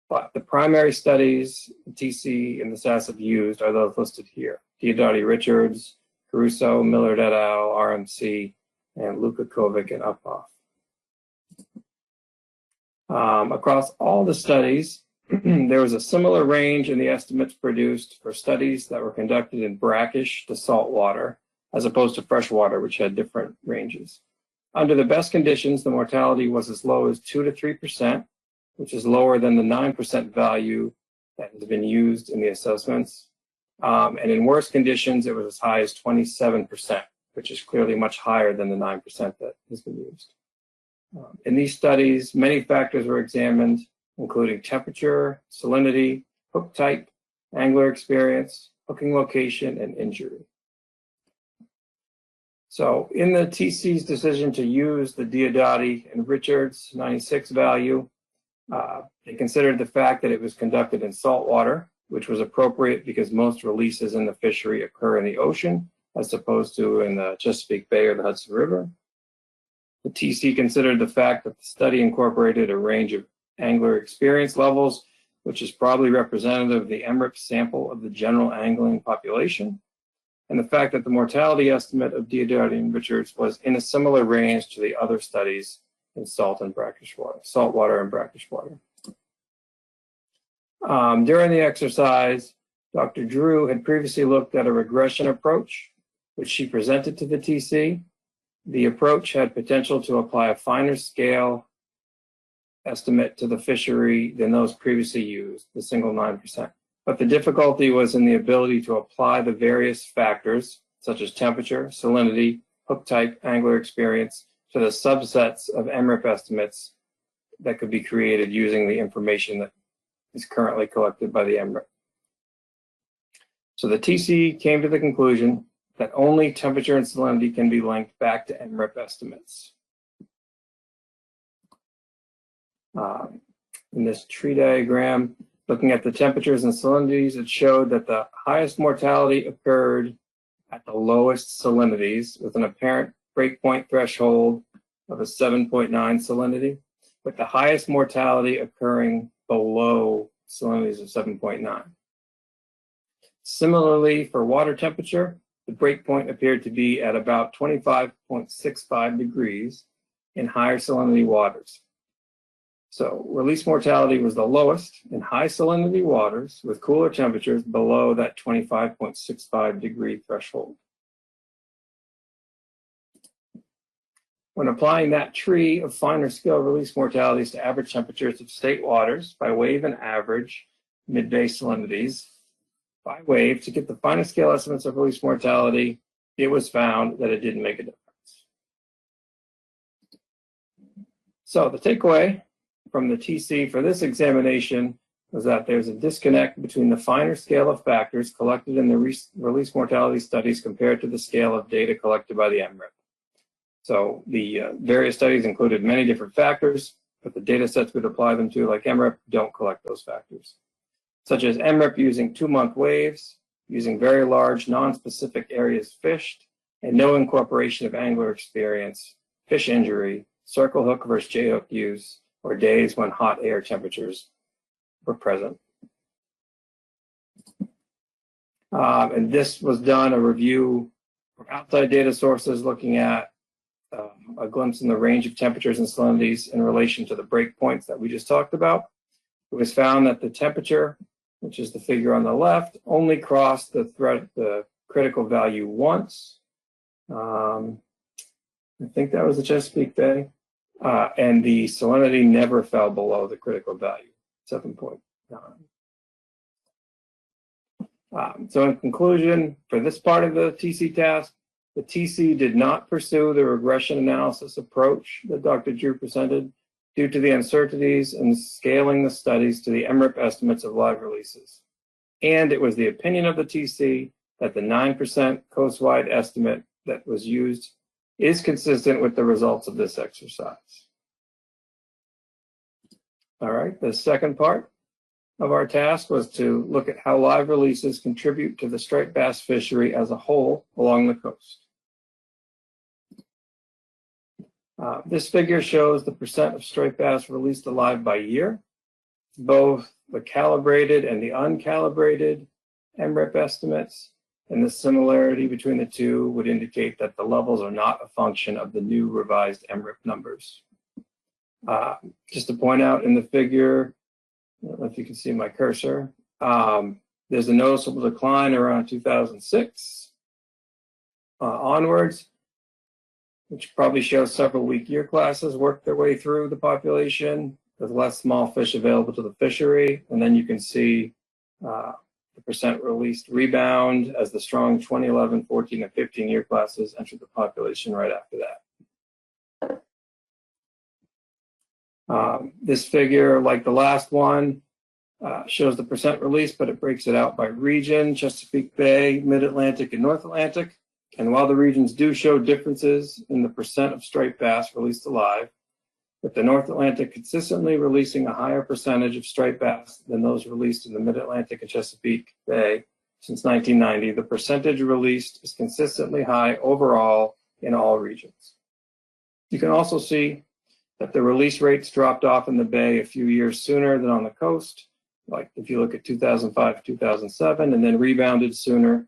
But the primary studies the TC and the SAS have used are those listed here: Diodati Richards, Caruso, Millard et al., RMC, and Luka Kovic and Uphoff. Across all the studies, there was a similar range in the estimates produced for studies that were conducted in brackish to salt water, as opposed to freshwater, which had different ranges. Under the best conditions, the mortality was as low as 2 to 3%, which is lower than the 9% value that has been used in the assessments. And in worse conditions, it was as high as 27%, which is clearly much higher than the 9% that has been used. In these studies, many factors were examined, including temperature, salinity, hook type, angler experience, hooking location, and injury. So in the TC's decision to use the Diodati and Richards 96 value, they considered the fact that it was conducted in salt water, which was appropriate because most releases in the fishery occur in the ocean, as opposed to in the Chesapeake Bay or the Hudson River. The TC considered the fact that the study incorporated a range of angler experience levels, which is probably representative of the MRIP sample of the general angling population, and the fact that the mortality estimate of Diodati and Richards was in a similar range to the other studies in salt and brackish water, salt water and brackish water. During the exercise, Dr. Drew had previously looked at a regression approach, which she presented to the TC. The approach had potential to apply a finer scale estimate to the fishery than those previously used, the single 9%. But the difficulty was in the ability to apply the various factors, such as temperature, salinity, hook type, angler experience, to the subsets of MRIP estimates that could be created using the information that is currently collected by the MRIP. So the TC came to the conclusion that only temperature and salinity can be linked back to MRIP estimates. In this tree diagram, Looking at the temperatures and salinities, it showed that the highest mortality occurred at the lowest salinities with an apparent breakpoint threshold of a 7.9 salinity, with the highest mortality occurring below salinities of 7.9. Similarly, for water temperature, the breakpoint appeared to be at about 25.65 degrees in higher salinity waters. So release mortality was the lowest in high salinity waters with cooler temperatures below that 25.65 degree threshold. When applying that tree of finer scale release mortalities to average temperatures of state waters by wave and average mid-bay salinities by wave to get the finest scale estimates of release mortality, it was found that it didn't make a difference. So the takeaway from the TC for this examination was that there's a disconnect between the finer scale of factors collected in the release mortality studies compared to the scale of data collected by the MRIP. So the various studies included many different factors, but the data sets we'd apply them to, like MRIP, don't collect those factors, such as MRIP using 2-month waves, using very large non-specific areas fished, and no incorporation of angler experience, fish injury, circle hook versus J-hook use, or days when hot air temperatures were present. And this was done, a review from outside data sources looking at a glimpse in the range of temperatures and salinities in relation to the breakpoints that we just talked about. It was found that the temperature, which is the figure on the left, only crossed the critical value once. I think that was the Chesapeake Bay. And the salinity never fell below the critical value, 7.9. So in conclusion, for this part of the TC task, the TC did not pursue the regression analysis approach that Dr. Drew presented due to the uncertainties in scaling the studies to the MRIP estimates of live releases. And it was the opinion of the TC that the 9% coast-wide estimate that was used is consistent with the results of this exercise. All right, the second part of our task was to look at how live releases contribute to the striped bass fishery as a whole along the coast. This figure shows the percent of striped bass released alive by year, both the calibrated and the uncalibrated MRIP estimates, and the similarity between the two would indicate that the levels are not a function of the new revised MRIP numbers. Just to point out in the figure, I don't know if you can see my cursor, there's a noticeable decline around 2006 onwards, which probably shows several weak year classes work their way through the population with less small fish available to the fishery. And then you can see the percent released rebound as the strong 2011, 14, and 15 year classes entered the population right after that. This figure, like the last one, shows the percent released, but it breaks it out by region: Chesapeake Bay, Mid-Atlantic, and North Atlantic. And while the regions do show differences in the percent of striped bass released alive, with the North Atlantic consistently releasing a higher percentage of striped bass than those released in the Mid-Atlantic and Chesapeake Bay since 1990, the percentage released is consistently high overall in all regions. You can also see that the release rates dropped off in the Bay a few years sooner than on the coast, like if you look at 2005, 2007, and then rebounded sooner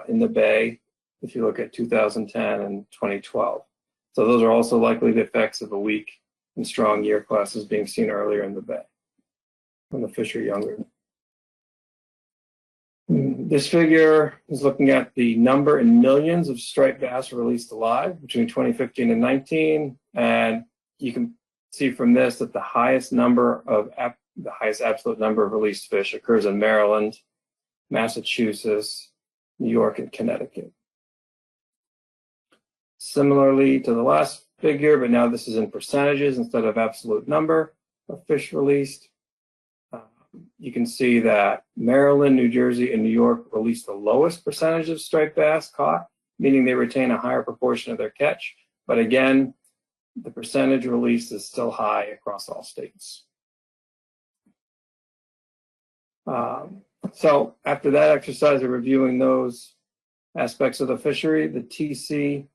in the Bay if you look at 2010 and 2012. So those are also likely the effects of a weak and strong year classes being seen earlier in the Bay when the fish are younger. This figure is looking at the number in millions of striped bass released alive between 2015 and 19, and you can see from this that the highest absolute number of released fish occurs in Maryland, Massachusetts, New York, and Connecticut. Similarly to the last figure, but now this is in percentages instead of absolute number of fish released. You can see that Maryland, New Jersey, and New York release the lowest percentage of striped bass caught, meaning they retain a higher proportion of their catch. But again, the percentage released is still high across all states. So after that exercise of reviewing those aspects of the fishery, the TC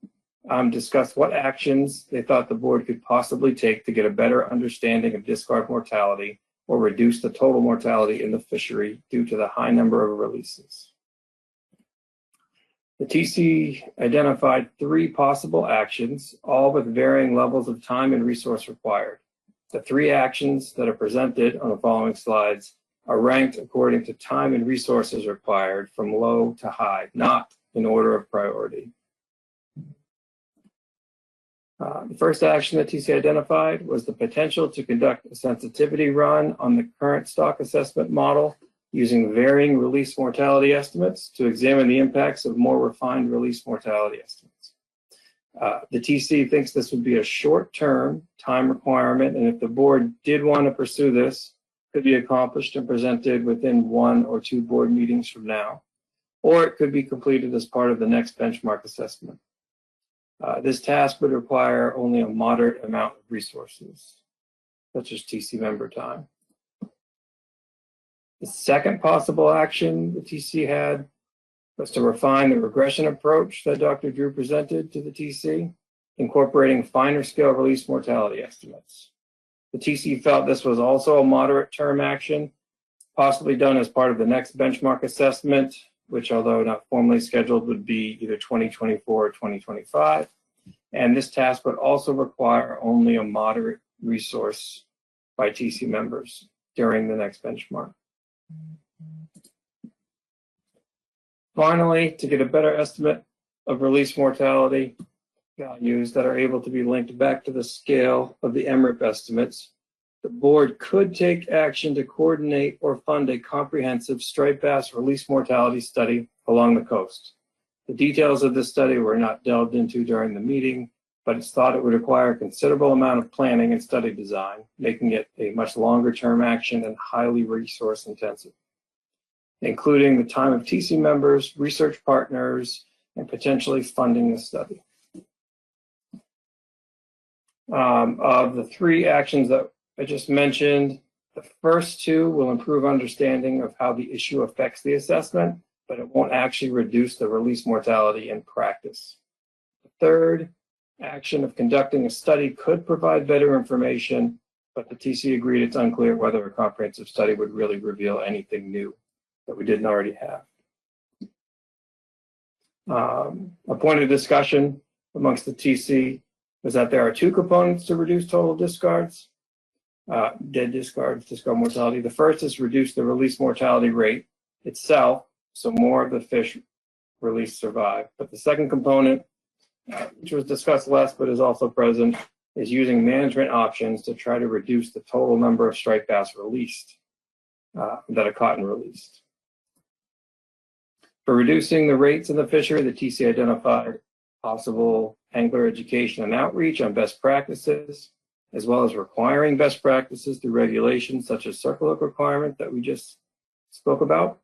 discussed what actions they thought the board could possibly take to get a better understanding of discard mortality or reduce the total mortality in the fishery due to the high number of releases. The TC identified 3 possible actions, all with varying levels of time and resource required. The 3 actions that are presented on the following slides are ranked according to time and resources required from low to high, not in order of priority. The first action that TC identified was the potential to conduct a sensitivity run on the current stock assessment model using varying release mortality estimates to examine the impacts of more refined release mortality estimates. The TC thinks this would be a short-term time requirement, and if the board did want to pursue this, could be accomplished and presented within 1 or 2 board meetings from now, or it could be completed as part of the next benchmark assessment. This task would require only a moderate amount of resources, such as TC member time. The second possible action the TC had was to refine the regression approach that Dr. Drew presented to the TC, incorporating finer scale release mortality estimates. The TC felt this was also a moderate term action, possibly done as part of the next benchmark assessment, which, although not formally scheduled, would be either 2024 or 2025. And this task would also require only a moderate resource by TC members during the next benchmark. Finally, to get a better estimate of release mortality values that are able to be linked back to the scale of the MRIP estimates, the board could take action to coordinate or fund a comprehensive striped bass release mortality study along the coast. The details of this study were not delved into during the meeting, but it's thought it would require a considerable amount of planning and study design, making it a much longer term action and highly resource intensive, including the time of TC members, research partners, and potentially funding the study. Of the 3 actions that I just mentioned, the first 2 will improve understanding of how the issue affects the assessment, but it won't actually reduce the release mortality in practice. The third action of conducting a study could provide better information, but the TC agreed it's unclear whether a comprehensive study would really reveal anything new that we didn't already have. A point of discussion amongst the TC was that there are 2 components to reduce total discards, dead discards, discard mortality. The first is reduce the release mortality rate itself, so more of the fish released survive. But the second component, which was discussed less but is also present, is using management options to try to reduce the total number of striped bass released that are caught and released. For reducing the rates in the fishery, the TC identified possible angler education and outreach on best practices, as well as requiring best practices through regulations such as circle hook requirement that we just spoke about.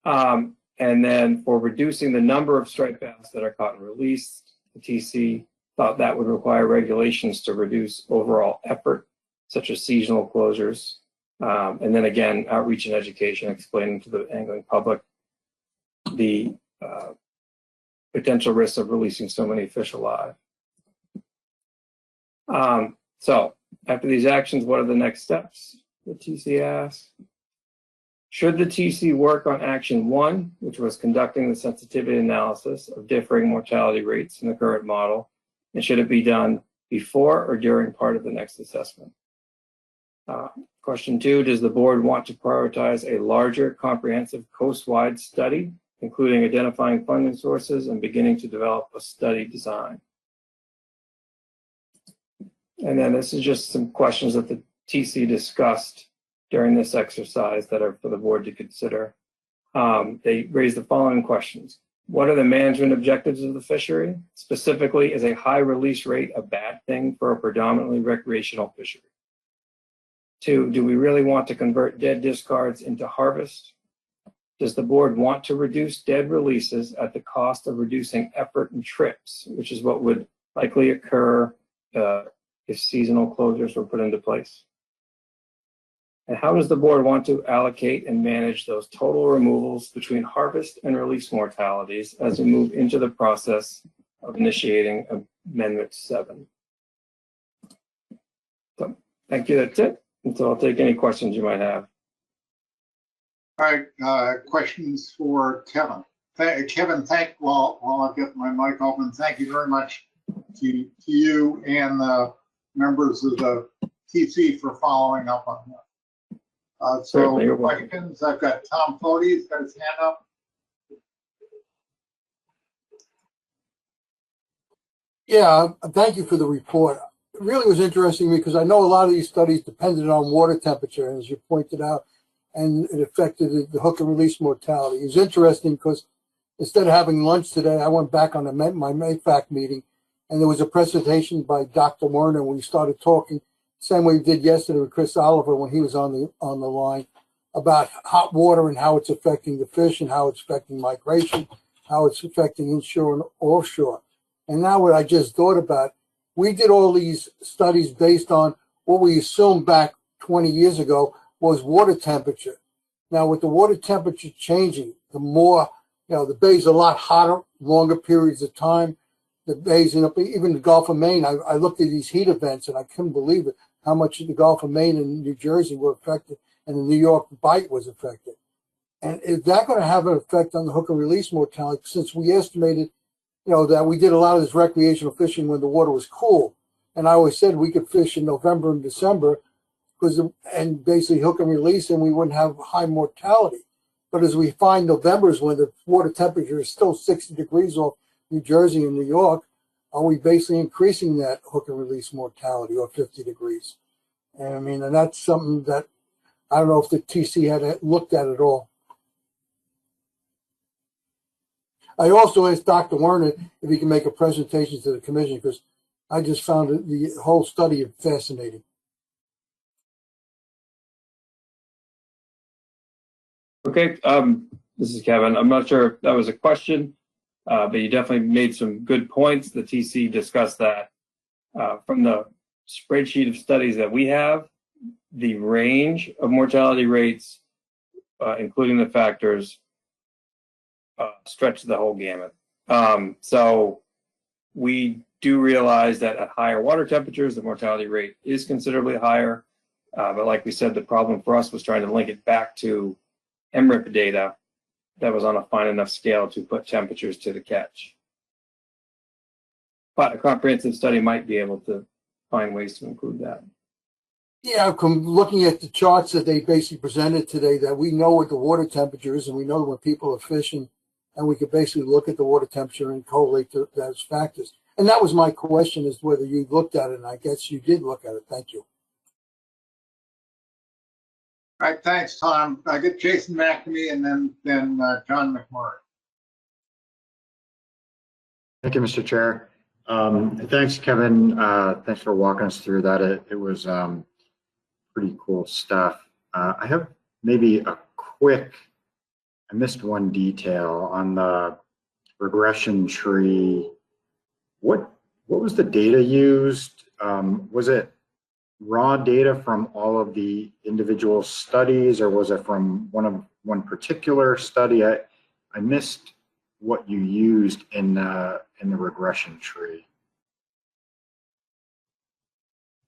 And then for reducing the number of striped bass that are caught and released, the TC thought that would require regulations to reduce overall effort, such as seasonal closures. And then again, outreach and education, explaining to the angling public the potential risks of releasing so many fish alive. So after these actions, what are the next steps? The TC asked. Should the TC work on action 1, which was conducting the sensitivity analysis of differing mortality rates in the current model, and should it be done before or during part of the next assessment? Question 2, does the board want to prioritize a larger comprehensive coast-wide study, including identifying funding sources and beginning to develop a study design? And then this is just some questions that the TC discussed during this exercise that are for the board to consider. They raised the following questions. What are the management objectives of the fishery? Specifically, is a high release rate a bad thing for a predominantly recreational fishery? 2, do we really want to convert dead discards into harvest? Does the board want to reduce dead releases at the cost of reducing effort and trips, which is what would likely occur if seasonal closures were put into place? And how does the board want to allocate and manage those total removals between harvest and release mortalities as we move into the process of initiating Amendment 7? So, thank you, that's it. And so I'll take any questions you might have. All right, questions for Kevin. Kevin, while I get my mic open, thank you very much to you and the members of the TC for following up on that. So questions, I've got Tom Fody, he's got his hand up. Yeah, thank you for the report. It really was interesting because I know a lot of these studies depended on water temperature, as you pointed out, and it affected the hook and release mortality. It was interesting because instead of having lunch today, I went back on my MAFAC meeting, and there was a presentation by Dr. Werner. We started talking, same way we did yesterday with Chris Oliver when he was on the line, about hot water and how it's affecting the fish and how it's affecting migration, how it's affecting inshore and offshore. And now what I just thought about, we did all these studies based on what we assumed back 20 years ago was water temperature. Now with the water temperature changing, the more, the bay's a lot hotter, longer periods of time. The bays, even the Gulf of Maine, I looked at these heat events and I couldn't believe it, how much the Gulf of Maine and New Jersey were affected and the New York Bight was affected. And is that going to have an effect on the hook and release mortality, since we estimated, that we did a lot of this recreational fishing when the water was cool. And I always said we could fish in November and December and basically hook and release, and we wouldn't have high mortality. But as we find November's when the water temperature is still 60 degrees off New Jersey and New York, are we basically increasing that hook and release mortality, or 50 degrees? And and that's something that I don't know if the TC had looked at at all. I also asked Dr. Werner if he can make a presentation to the commission, because I just found the whole study fascinating. Okay, this is Kevin. I'm not sure if that was a question, but you definitely made some good points. The TC discussed that from the spreadsheet of studies that we have, the range of mortality rates, including the factors, stretch the whole gamut. So we do realize that at higher water temperatures, the mortality rate is considerably higher. But like we said, the problem for us was trying to link it back to MRIP data that was on a fine enough scale to put temperatures to the catch. But a comprehensive study might be able to find ways to include that. Yeah, looking at the charts that they basically presented today, that we know what the water temperature is, and we know when people are fishing, and we could basically look at the water temperature and correlate those factors. And that was my question, is whether you looked at it, and I guess you did look at it. Thank you. All right, thanks, Tom. I get Jason McNamee and then John McMurray. Thank you, Mr. Chair. Thanks, Kevin. Thanks for walking us through that. It was pretty cool stuff. I have maybe a quick, I missed one detail on the regression tree. What was the data used? Was it raw data from all of the individual studies, or was it from one particular study? I missed what you used in the regression tree.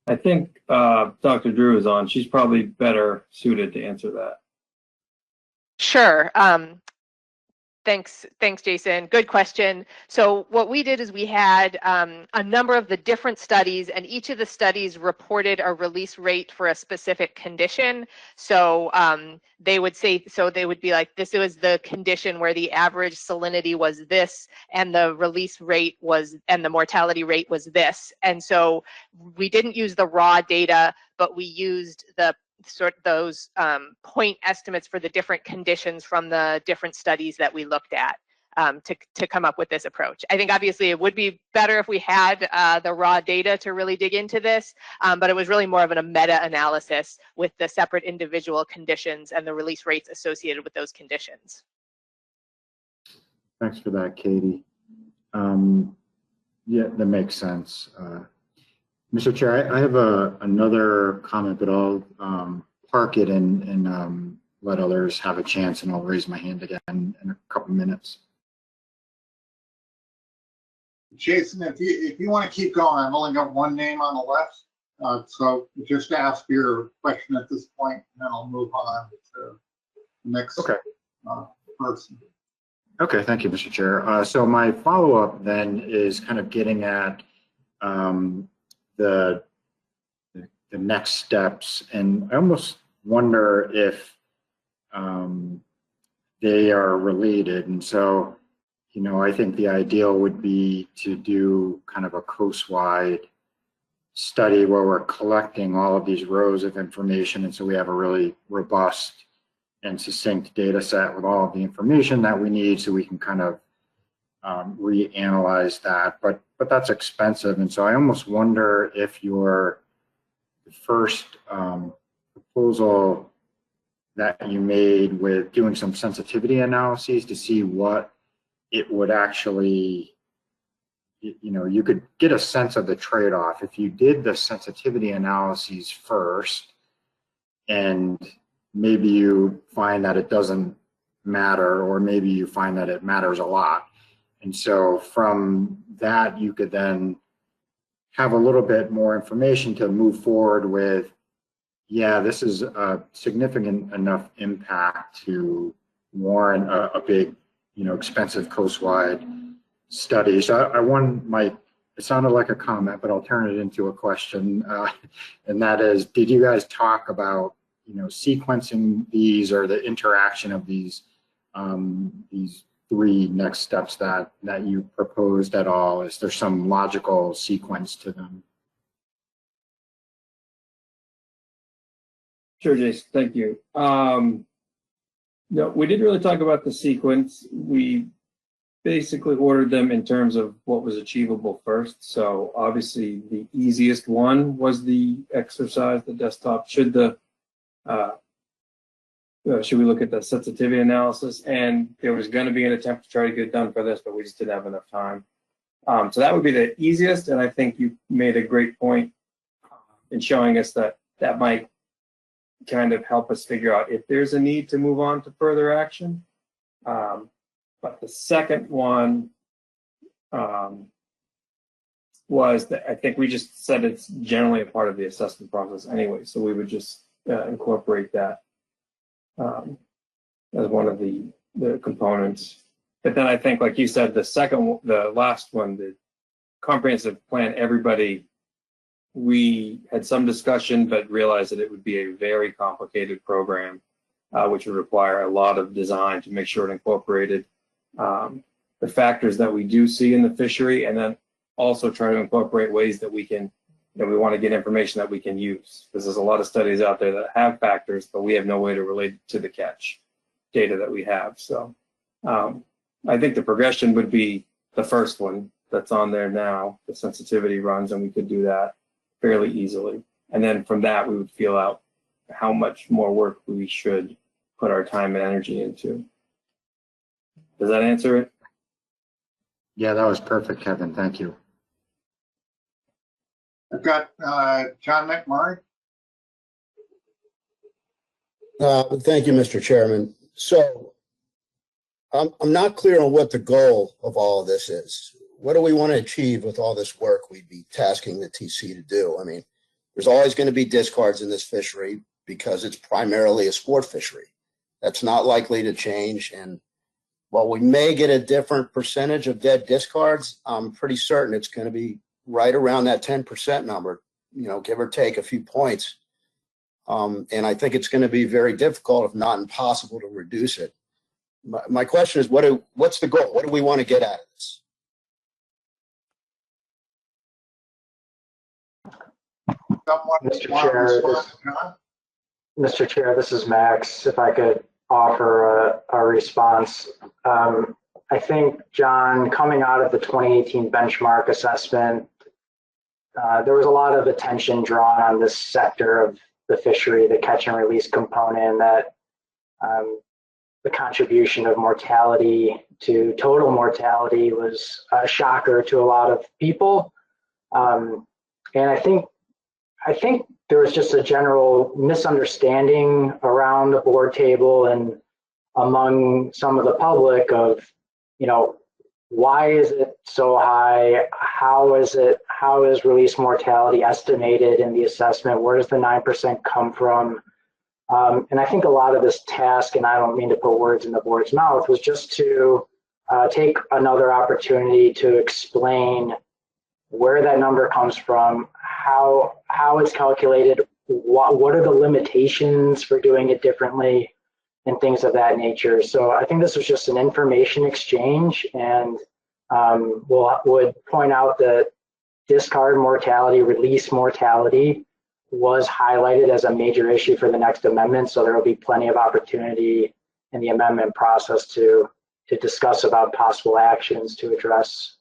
I think Dr. Drew is on. She's probably better suited to answer that. Sure. Thanks, Jason. Good question. So what we did is we had a number of the different studies, and each of the studies reported a release rate for a specific condition. So they would be like, this was the condition where the average salinity was this, and the release rate was, and the mortality rate was this. And so we didn't use the raw data, but we used the those point estimates for the different conditions from the different studies that we looked at to come up with this approach. I think obviously it would be better if we had the raw data to really dig into this, but it was really more of a meta-analysis with the separate individual conditions and the release rates associated with those conditions. Thanks for that, Katie. Yeah, that makes sense. Mr. Chair, I have another comment, but I'll park it and let others have a chance, and I'll raise my hand again in a couple minutes. Jason, if you want to keep going, I've only got one name on the left. So just ask your question at this point, and then I'll move on to the next person. Okay, thank you, Mr. Chair. So my follow-up then is kind of getting at the next steps, and I almost wonder if they are related. And so, you know, I think the ideal would be to do kind of a coast-wide study where we're collecting all of these rows of information, and so we have a really robust and succinct data set with all of the information that we need, so we can kind of reanalyze that. But that's expensive, and so I almost wonder if your first proposal that you made with doing some sensitivity analyses to see what it would actually, you know, you could get a sense of the trade-off if you did the sensitivity analyses first, and maybe you find that it doesn't matter, or maybe you find that it matters a lot. And so from that, you could then have a little bit more information to move forward with, yeah, this is a significant enough impact to warrant a big, you know, expensive coast-wide study. So it sounded like a comment, but I'll turn it into a question. And that is, did you guys talk about, you know, sequencing these, or the interaction of these three next steps that you proposed at all? Is there some logical sequence to them? Sure, Jason, thank you. No, we didn't really talk about the sequence. We basically ordered them in terms of what was achievable first. So obviously the easiest one was the exercise, the desktop. Should we look at the sensitivity analysis? And there was going to be an attempt to try to get it done for this, but we just didn't have enough time. So that would be the easiest, and I think you made a great point in showing us that that might kind of help us figure out if there's a need to move on to further action. But the second one was that I think we just said it's generally a part of the assessment process anyway, so we would just incorporate that as one of the components. But then I think, like you said, the last one, the comprehensive plan, everybody, we had some discussion, but realized that it would be a very complicated program, which would require a lot of design to make sure it incorporated the factors that we do see in the fishery, and then also try to incorporate ways that we can, we want to get information that we can use, because there's a lot of studies out there that have factors, but we have no way to relate it to the catch data that we have. So I think the progression would be the first one that's on there now, the sensitivity runs, and we could do that fairly easily. And then from that, we would feel out how much more work we should put our time and energy into. Does that answer it? Yeah, that was perfect, Kevin. Thank you. I've got John McMurray. Thank you, Mr. Chairman. So I'm not clear on what the goal of all of this is. What do we want to achieve with all this work we'd be tasking the TC to do? I mean, there's always going to be discards in this fishery because it's primarily a sport fishery. That's not likely to change. And while we may get a different percentage of dead discards, I'm pretty certain it's going to be right around that 10% number, give or take a few points. And I think it's going to be very difficult, if not impossible, to reduce it. My question is, what's the goal? What do we want to get out of this? Mr. Chair, this is Max. If I could offer a response. I think, John, coming out of the 2018 benchmark assessment, there was a lot of attention drawn on this sector of the fishery, the catch and release component, that the contribution of mortality to total mortality was a shocker to a lot of people. And I think there was just a general misunderstanding around the board table and among some of the public of, why is it so high? How is release mortality estimated in the assessment? Where does the 9% come from? And I think a lot of this task, and I don't mean to put words in the board's mouth, was just to take another opportunity to explain where that number comes from, how it's calculated, what are the limitations for doing it differently, and things of that nature. So I think this was just an information exchange, and would point out that discard mortality, release mortality was highlighted as a major issue for the next amendment. So there will be plenty of opportunity in the amendment process to discuss about possible actions to address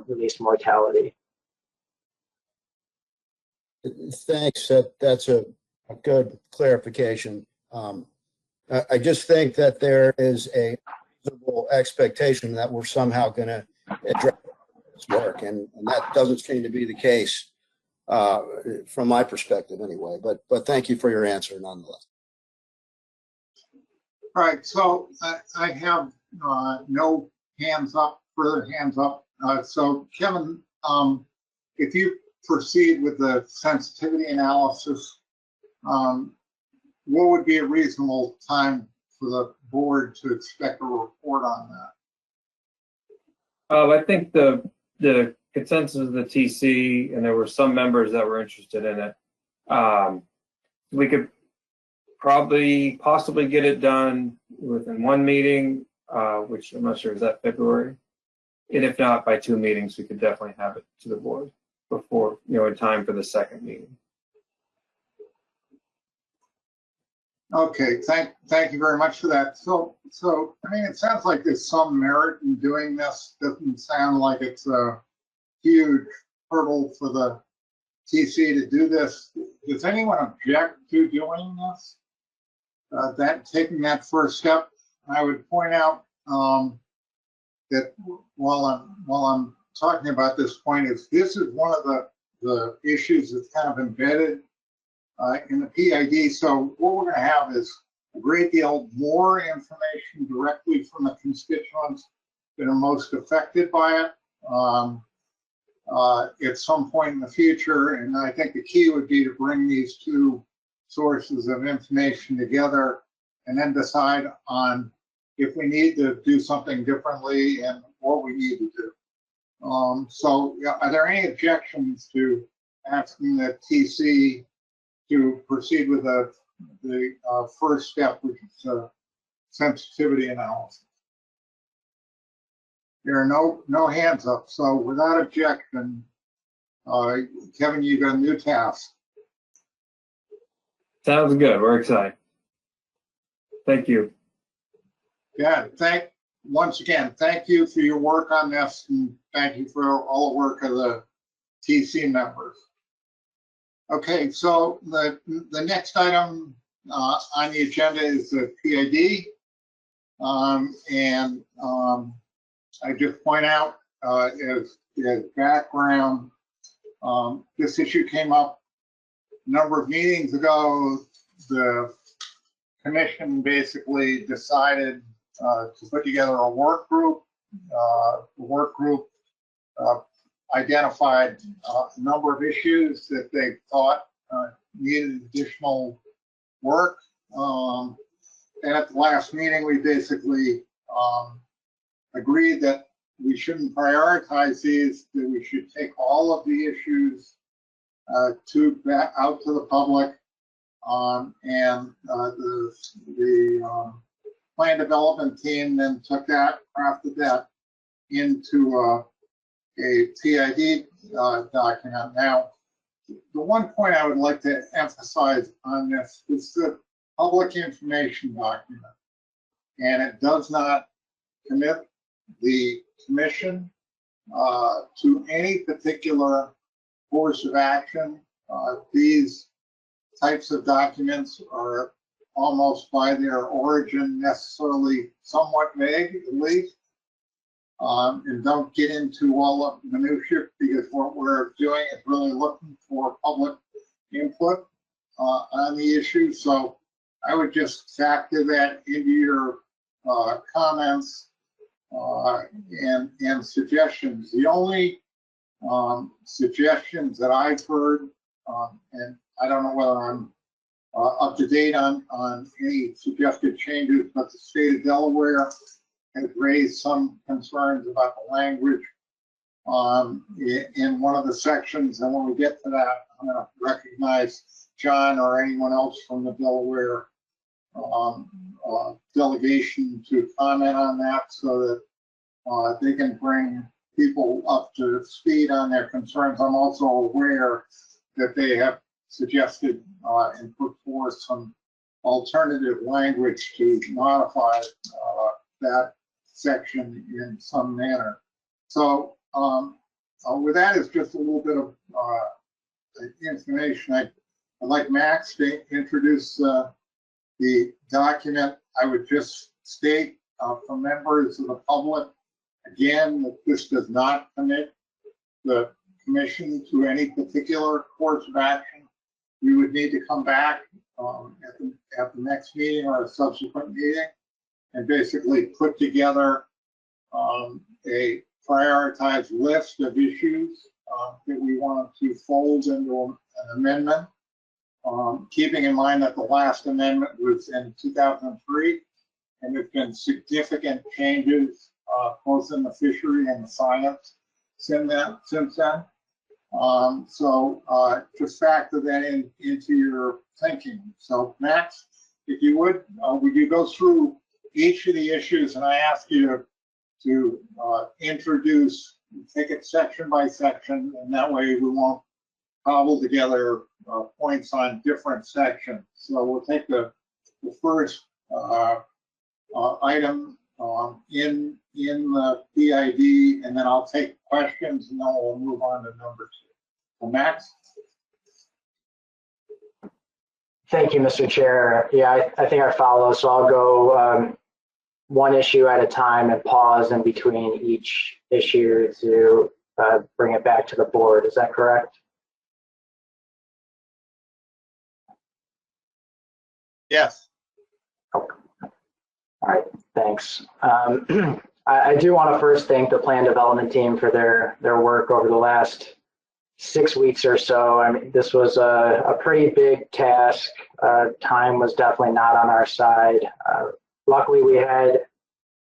release mortality. Thanks. That's a good clarification. I just think that there is a reasonable expectation that we're somehow going to address this work, and that doesn't seem to be the case from my perspective anyway. But thank you for your answer nonetheless. All right, so I have no further hands up. So Kevin, if you proceed with the sensitivity analysis, what would be a reasonable time for the board to expect a report on that? I think the consensus of the TC, and there were some members that were interested in it. We could possibly get it done within one meeting, which I'm not sure, is that February? And if not, by 2 meetings, we could definitely have it to the board before, in time for the second meeting. Okay, thank you very much for that. So I mean, it sounds like there's some merit in doing this. Doesn't sound like it's a huge hurdle for the TC to do this. Does anyone object to doing this? Taking that first step, I would point out that while I'm talking about this point, this is one of the issues that's kind of embedded in the PID. So what we're going to have is a great deal more information directly from the constituents that are most affected by it at some point in the future. And I think the key would be to bring these two sources of information together and then decide on if we need to do something differently and what we need to do. So are there any objections to asking the TC to proceed with the first step, which is sensitivity analysis? There are no hands up. So without objection, Kevin, you got a new task. Sounds good. We're excited. Thank you. Yeah, once again, thank you for your work on this, and thank you for all the work of the TC members. Okay, so the next item on the agenda is the PID. I just point out as background, this issue came up a number of meetings ago. The commission basically decided to put together a work group. The work group identified a number of issues that they thought needed additional work. And at the last meeting, we basically agreed that we shouldn't prioritize these, that we should take all of the issues out to the public. And the plan development team then took that, crafted that into a PID document. Now, the one point I would like to emphasize on this is the public information document, and it does not commit the commission to any particular course of action. These types of documents are almost by their origin necessarily somewhat vague, at least, and don't get into all of the minutiae, because what we're doing is really looking for public input on the issue. So I would just factor that into your comments and suggestions. The only suggestions that I've heard, and I don't know whether I'm up to date on any suggested changes, but the state of Delaware has raised some concerns about the language in one of the sections. And when we get to that, I'm going to recognize John or anyone else from the Delaware delegation to comment on that, so that they can bring people up to speed on their concerns. I'm also aware that they have suggested and put forth some alternative language to modify that section in some manner. So with that, it's just a little bit of information. I'd like Max to introduce the document. I would just state for members of the public, again, that this does not commit the commission to any particular course of action. We would need to come back at the next meeting or a subsequent meeting and basically put together a prioritized list of issues that we want to fold into an amendment, keeping in mind that the last amendment was in 2003, and there's been significant changes both in the fishery and the science since then. So just factor that into your thinking. So Max, if you would you go through each of the issues, and I ask you to introduce, take it section by section, and that way we won't cobble together points on different sections. So we'll take the first item in the PID, and then I'll take questions, and then we'll move on to number 2. So Max? Thank you, Mr. Chair. Yeah, I think I follow, so I'll go one issue at a time and pause in between each issue to bring it back to the board. Is that correct? Yes. All right, thanks. I do want to first thank the plan development team for their work over the last 6 weeks or so. I mean, this was a pretty big task. Time was definitely not on our side. Luckily, we had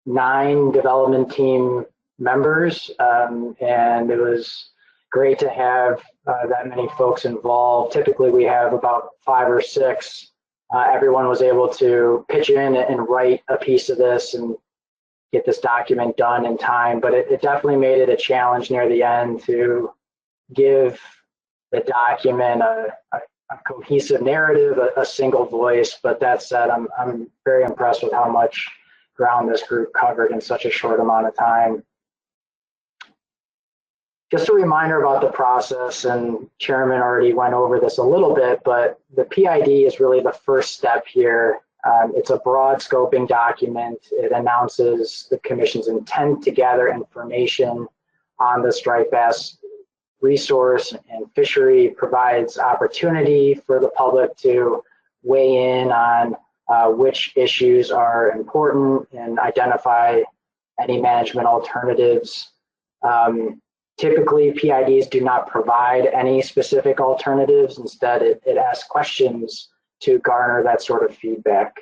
9 development team members, and it was great to have that many folks involved. Typically, we have about 5 or 6. Everyone was able to pitch in and write a piece of this and get this document done in time, but it definitely made it a challenge near the end to give the document a cohesive narrative, a single voice. But that said, I'm very impressed with how much ground this group covered in such a short amount of time. Just a reminder about the process, and Chairman already went over this a little bit, but the PID is really the first step here. It's a broad scoping document. It announces the Commission's intent to gather information on the striped bass resource and fishery, provides opportunity for the public to weigh in on which issues are important and identify any management alternatives. Typically, PIDs do not provide any specific alternatives. Instead, it asks questions to garner that sort of feedback.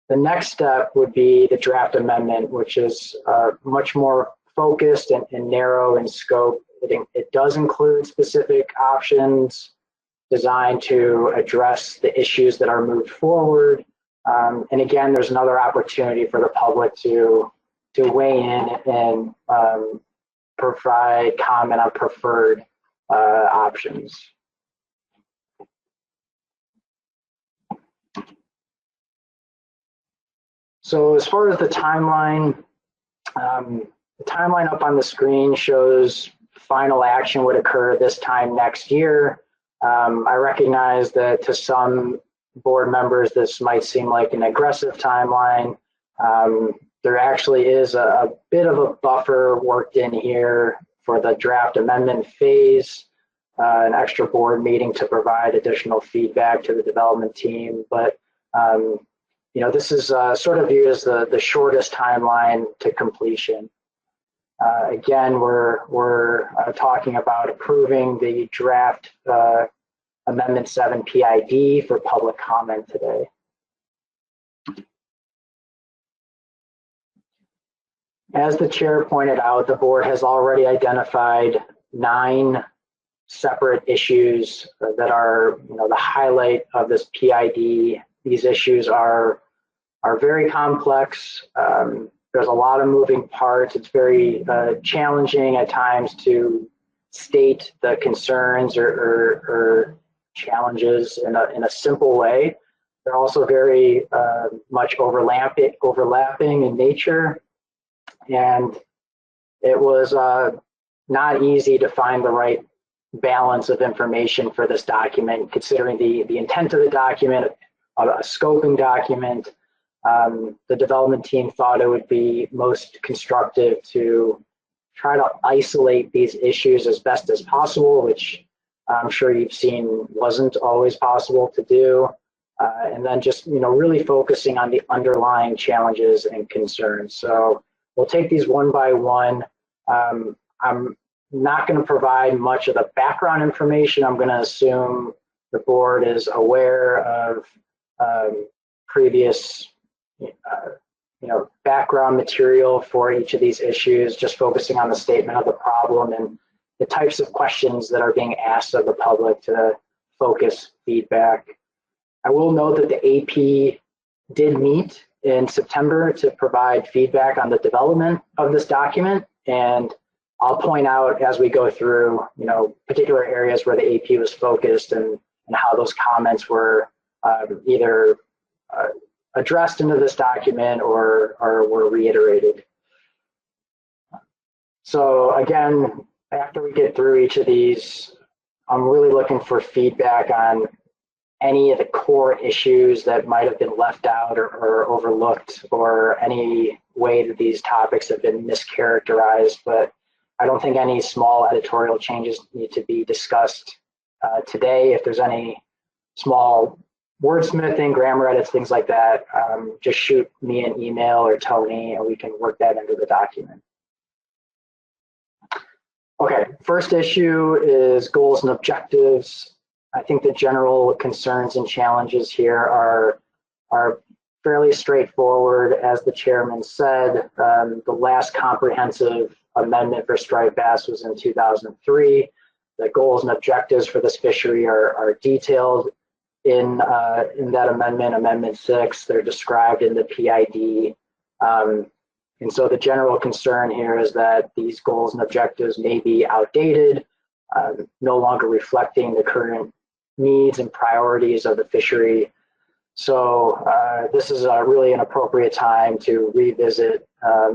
The next step would be the draft amendment, which is much more focused and narrow in scope. It does include specific options designed to address the issues that are moved forward. And again, there's another opportunity for the public to weigh in and provide comment on preferred options. So as far as the timeline up on the screen shows final action would occur this time next year. I recognize that to some board members, this might seem like an aggressive timeline. There actually is a bit of a buffer worked in here for the draft amendment phase. an extra board meeting to provide additional feedback to the development team. But this is sort of viewed as the shortest timeline to completion. Again, we're talking about approving the draft Amendment 7 PID for public comment today. As the chair pointed out, the board has already identified 9 separate issues that are the highlight of this PID. These issues are very complex. There's a lot of moving parts. It's very challenging at times to state the concerns or challenges in a simple way. They're also very much overlapping in nature, and it was not easy to find the right balance of information for this document, considering the intent of the document, a scoping document. The development team thought it would be most constructive to try to isolate these issues as best as possible, which I'm sure you've seen wasn't always possible to do. And then just really focusing on the underlying challenges and concerns. So we'll take these one by one. I'm not going to provide much of the background information. I'm going to assume the board is aware of previous background material for each of these issues, just focusing on the statement of the problem and the types of questions that are being asked of the public to focus feedback. I will note that the AP did meet in September to provide feedback on the development of this document, and I'll point out as we go through, particular areas where the AP was focused and how those comments were either addressed into this document or were reiterated. So again, after we get through each of these, I'm really looking for feedback on any of the core issues that might have been left out or overlooked, or any way that these topics have been mischaracterized. But I don't think any small editorial changes need to be discussed today. If there's any small wordsmithing, grammar edits, things like that, just shoot me an email or Tony, and we can work that into the document. Okay, first issue is goals and objectives. I think the general concerns and challenges here are fairly straightforward. As the chairman said, the last comprehensive amendment for striped bass was in 2003. The goals and objectives for this fishery are detailed in that amendment, Amendment 6. They're described in the PID. And so the general concern here is that these goals and objectives may be outdated, no longer reflecting the current needs and priorities of the fishery. So this is really an appropriate time to revisit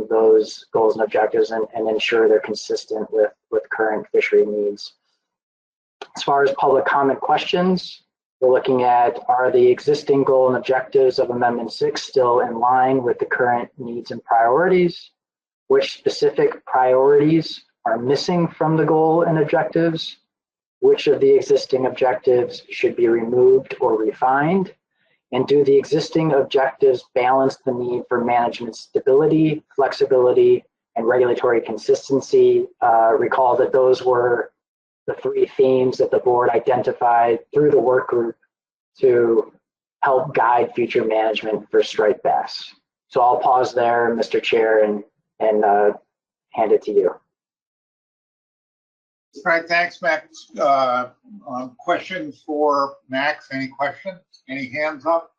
those goals and objectives and ensure they're consistent with current fishery needs. As far as public comment questions, we're looking at, are the existing goal and objectives of Amendment 6 still in line with the current needs and priorities? Which specific priorities are missing from the goal and objectives? Which of the existing objectives should be removed or refined? And do the existing objectives balance the need for management stability, flexibility, and regulatory consistency? Recall that those were the 3 themes that the board identified through the work group to help guide future management for striped bass. So I'll pause there, Mr. Chair, and hand it to you. All right, thanks, Max. Questions for Max? Any questions? Any hands up?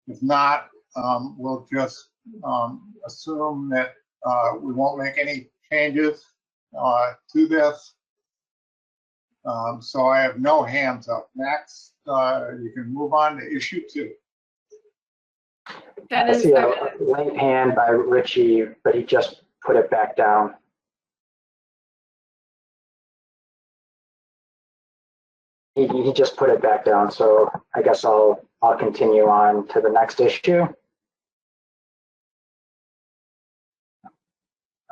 If not, we'll just assume that we won't make any changes to this. So I have no hands up. Max, you can move on to issue 2. I see a light hand by Richie, but he just put it back down. He just put it back down, so I guess I'll continue on to the next issue.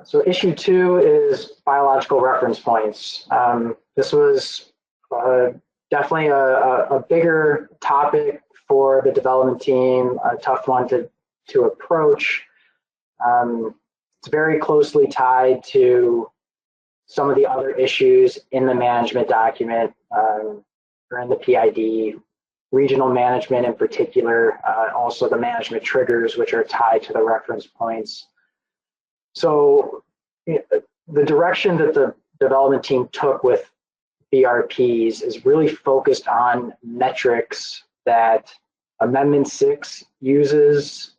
So issue 2 is biological reference points. This was definitely a bigger topic for the development team, a tough one to approach. It's very closely tied to some of the other issues in the management document or in the PID, regional management in particular, also the management triggers, which are tied to the reference points. So the direction that the development team took with BRPs is really focused on metrics that Amendment 6 uses,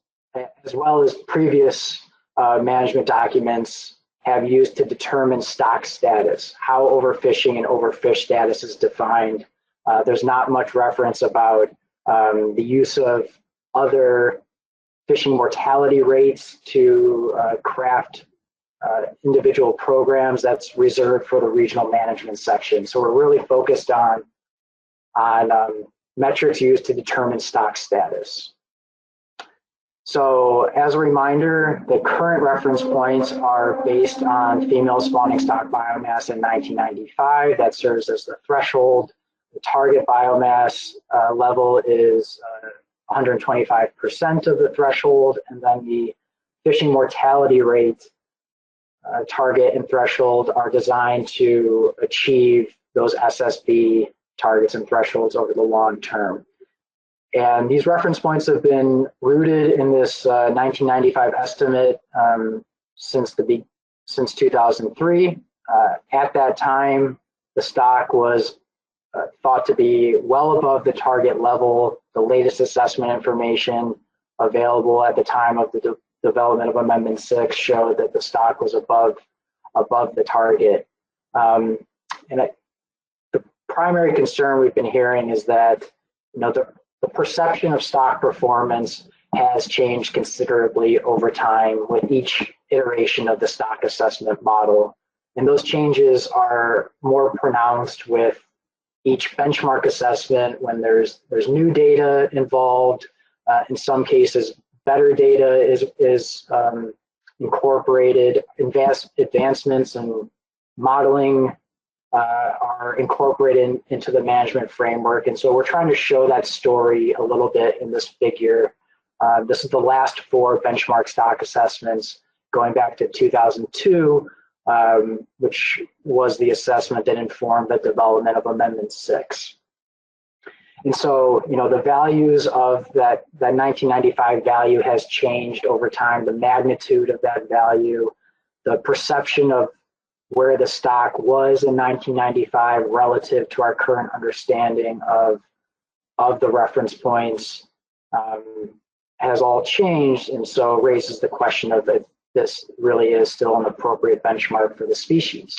as well as previous management documents have used to determine stock status, how overfishing and overfish status is defined. There's not much reference about the use of other fishing mortality rates to craft individual programs. That's reserved for the regional management section. So we're really focused on metrics used to determine stock status. So as a reminder, the current reference points are based on female spawning stock biomass in 1995. That serves as the threshold. The target biomass level is 125% of the threshold, and then the fishing mortality rate target and threshold are designed to achieve those SSB targets and thresholds over the long term. And these reference points have been rooted in this 1995 estimate since 2003. At that time, the stock was thought to be well above the target level. The latest assessment information available at the time of the development of Amendment 6 showed that the stock was above the target. And the primary concern we've been hearing is that the perception of stock performance has changed considerably over time with each iteration of the stock assessment model. And those changes are more pronounced with each benchmark assessment when there's new data involved. In some cases, better data is incorporated. Advancements in modeling are incorporated into the management framework. And so we're trying to show that story a little bit in this figure. This is the last 4 benchmark stock assessments going back to 2002, which was the assessment that informed the development of Amendment 6. And so, the values of that 1995 value has changed over time, the magnitude of that value, the perception of where the stock was in 1995 relative to our current understanding of the reference points has all changed, and so raises the question of if this really is still an appropriate benchmark for the species.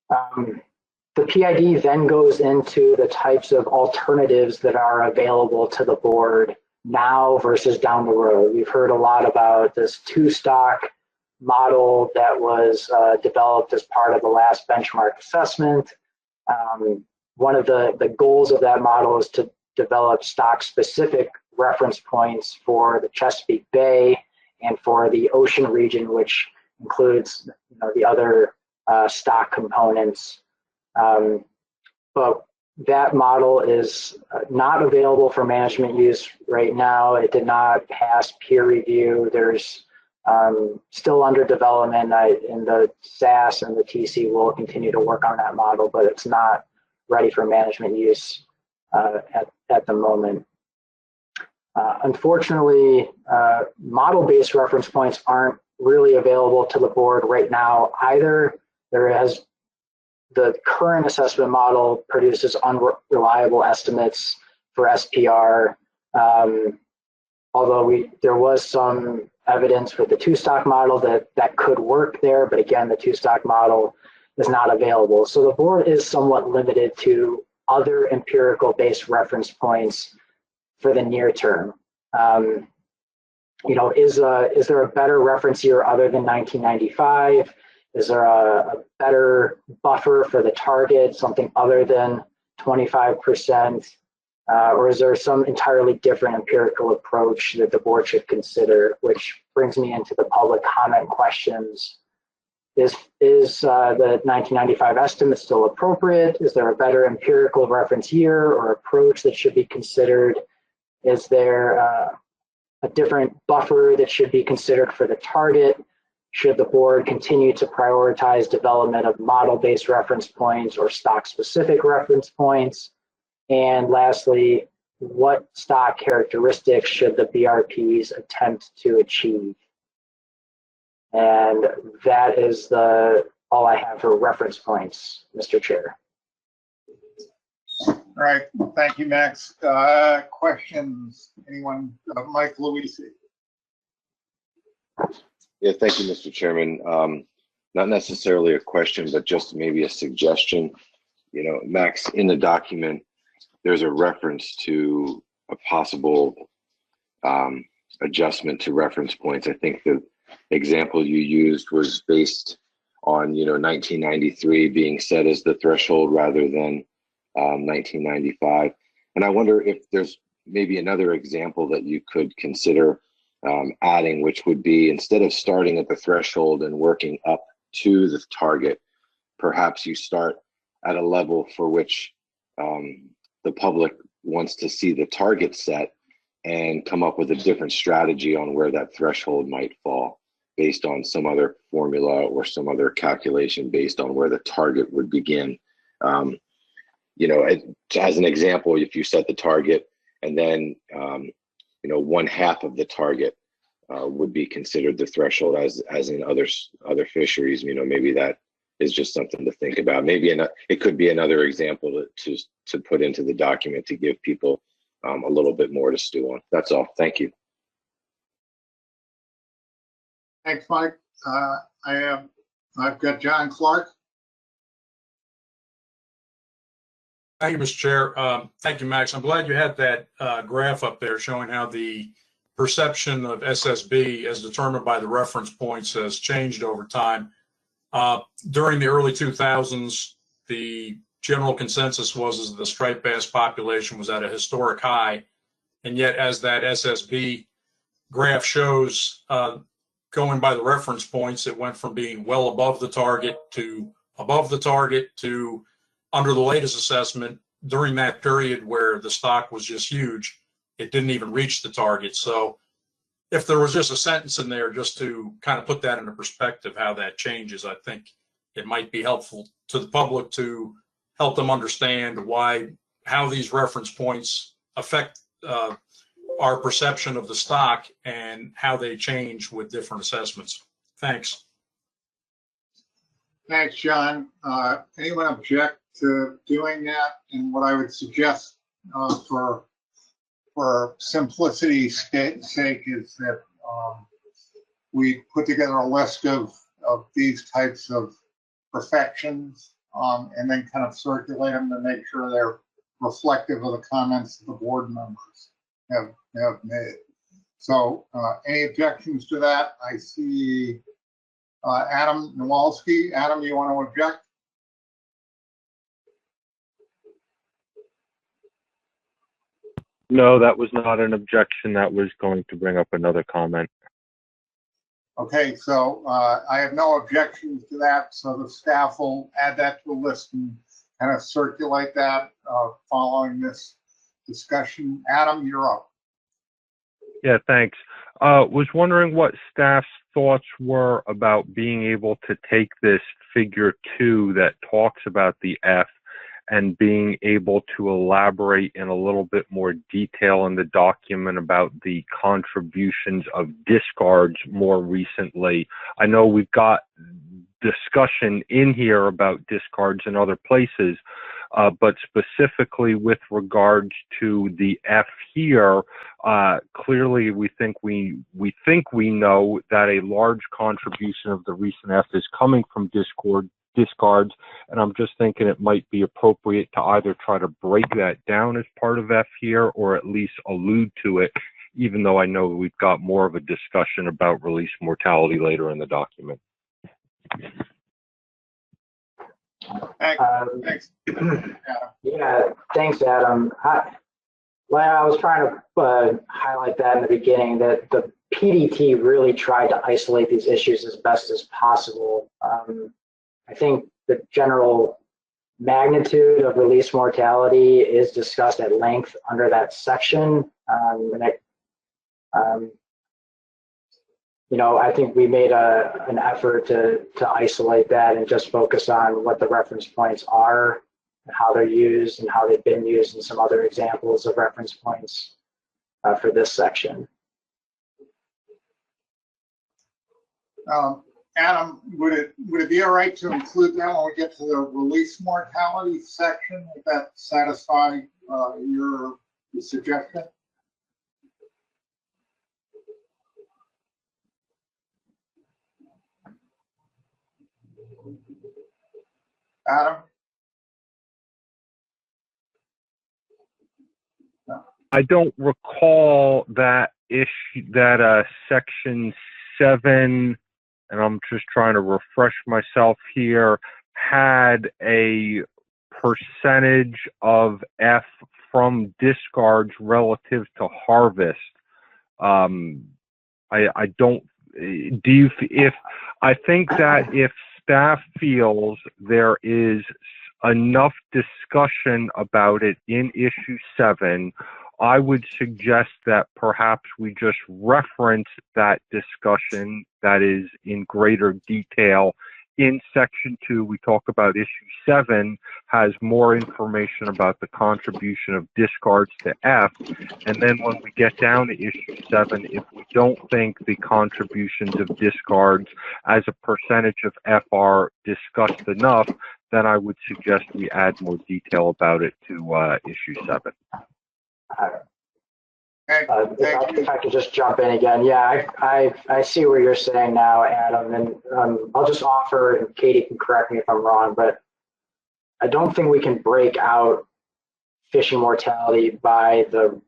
The PID then goes into the types of alternatives that are available to the board now versus down the road. We've heard a lot about this 2-stock model that was developed as part of the last benchmark assessment. One of the goals of that model is to develop stock-specific reference points for the Chesapeake Bay and for the ocean region, which includes the other stock components. But that model is not available for management use right now. It did not pass peer review. There's still under development, and the SAS and the TC will continue to work on that model, but it's not ready for management use at the moment. Unfortunately, model-based reference points aren't really available to the board right now either. The current assessment model produces unreliable estimates for SPR, although there was some evidence with the 2-stock model that could work there, but again, the 2-stock model is not available. So the board is somewhat limited to other empirical-based reference points for the near term. Is there a better reference year other than 1995? Is there a better buffer for the target, something other than 25%? Or is there some entirely different empirical approach that the board should consider, which brings me into the public comment questions. Is the 1995 estimate still appropriate? Is there a better empirical reference year or approach that should be considered? Is there a different buffer that should be considered for the target? Should the board continue to prioritize development of model-based reference points or stock-specific reference points? And lastly, what stock characteristics should the BRPs attempt to achieve? And that is all I have for reference points, Mr. Chair. All right, thank you, Max. Questions? Anyone? Mike Luisi. Yeah, thank you, Mr. Chairman. Not necessarily a question, but just maybe a suggestion. You know, Max, in the document, there's a reference to a possible adjustment to reference points. I think the example you used was based on, 1993 being set as the threshold rather than 1995. And I wonder if there's maybe another example that you could consider adding, which would be, instead of starting at the threshold and working up to the target, perhaps you start at a level for which the public wants to see the target set and come up with a different strategy on where that threshold might fall based on some other formula or some other calculation based on where the target would begin. As an example, if you set the target and then, one half of the target would be considered the threshold as in other fisheries, maybe that is just something to think about. Maybe it could be another example to put into the document to give people a little bit more to stew on. That's all. Thank you. Thanks, Mike. I've got John Clark. Thank you, Mr. Chair. Thank you, Max. I'm glad you had that graph up there showing how the perception of SSB as determined by the reference points has changed over time. During the early 2000s, the general consensus was that the striped bass population was at a historic high. And yet, as that SSB graph shows, going by the reference points, it went from being well above the target to above the target to under the latest assessment. During that period where the stock was just huge, it didn't even reach the target. So if there was just a sentence in there just to kind of put that into perspective, how that changes, I think it might be helpful to the public to help them understand how these reference points affect our perception of the stock and how they change with different assessments. Thanks. Thanks, John. Anyone object to doing that? And what I would suggest for simplicity's sake is that we put together a list of these types of perfections and then kind of circulate them to make sure they're reflective of the comments that the board members have made. So any objections to that? I see Adam Nowalski. Adam, you want to object? No, that was not an objection. That was going to bring up another comment. Okay, so I have no objections to that. So the staff will add that to the list and kind of circulate that following this discussion. Adam, you're up. Yeah, thanks. Was wondering what staff's thoughts were about being able to take this figure 2 that talks about the F and being able to elaborate in a little bit more detail in the document about the contributions of discards more recently. I know we've got discussion in here about discards in other places, but specifically with regards to the F here, clearly we think we know that a large contribution of the recent F is coming from discards, and I'm just thinking it might be appropriate to either try to break that down as part of F here or at least allude to it, even though I know we've got more of a discussion about release mortality later in the document. Thanks. Yeah, thanks, Adam. I was trying to highlight that in the beginning, that the PDT really tried to isolate these issues as best as possible. I think the general magnitude of release mortality is discussed at length under that section. I think we made an effort to isolate that and just focus on what the reference points are, and how they're used, and how they've been used, and some other examples of reference points for this section. Adam, would it be all right to include that when we get to the release mortality section? Would that satisfy your suggestion? Adam? I don't recall that section 7, and I'm just trying to refresh myself here, had a percentage of F from discards relative to harvest. I think that if staff feels there is enough discussion about it in issue 7, I would suggest that perhaps we just reference that discussion that is in greater detail. In section 2, we talk about issue 7 has more information about the contribution of discards to F. And then when we get down to issue 7, if we don't think the contributions of discards as a percentage of F are discussed enough, then I would suggest we add more detail about it to issue 7. If I could just jump in again. Yeah, I see what you're saying now, Adam, and I'll just offer, and Katie can correct me if I'm wrong, but I don't think we can break out fishing mortality by the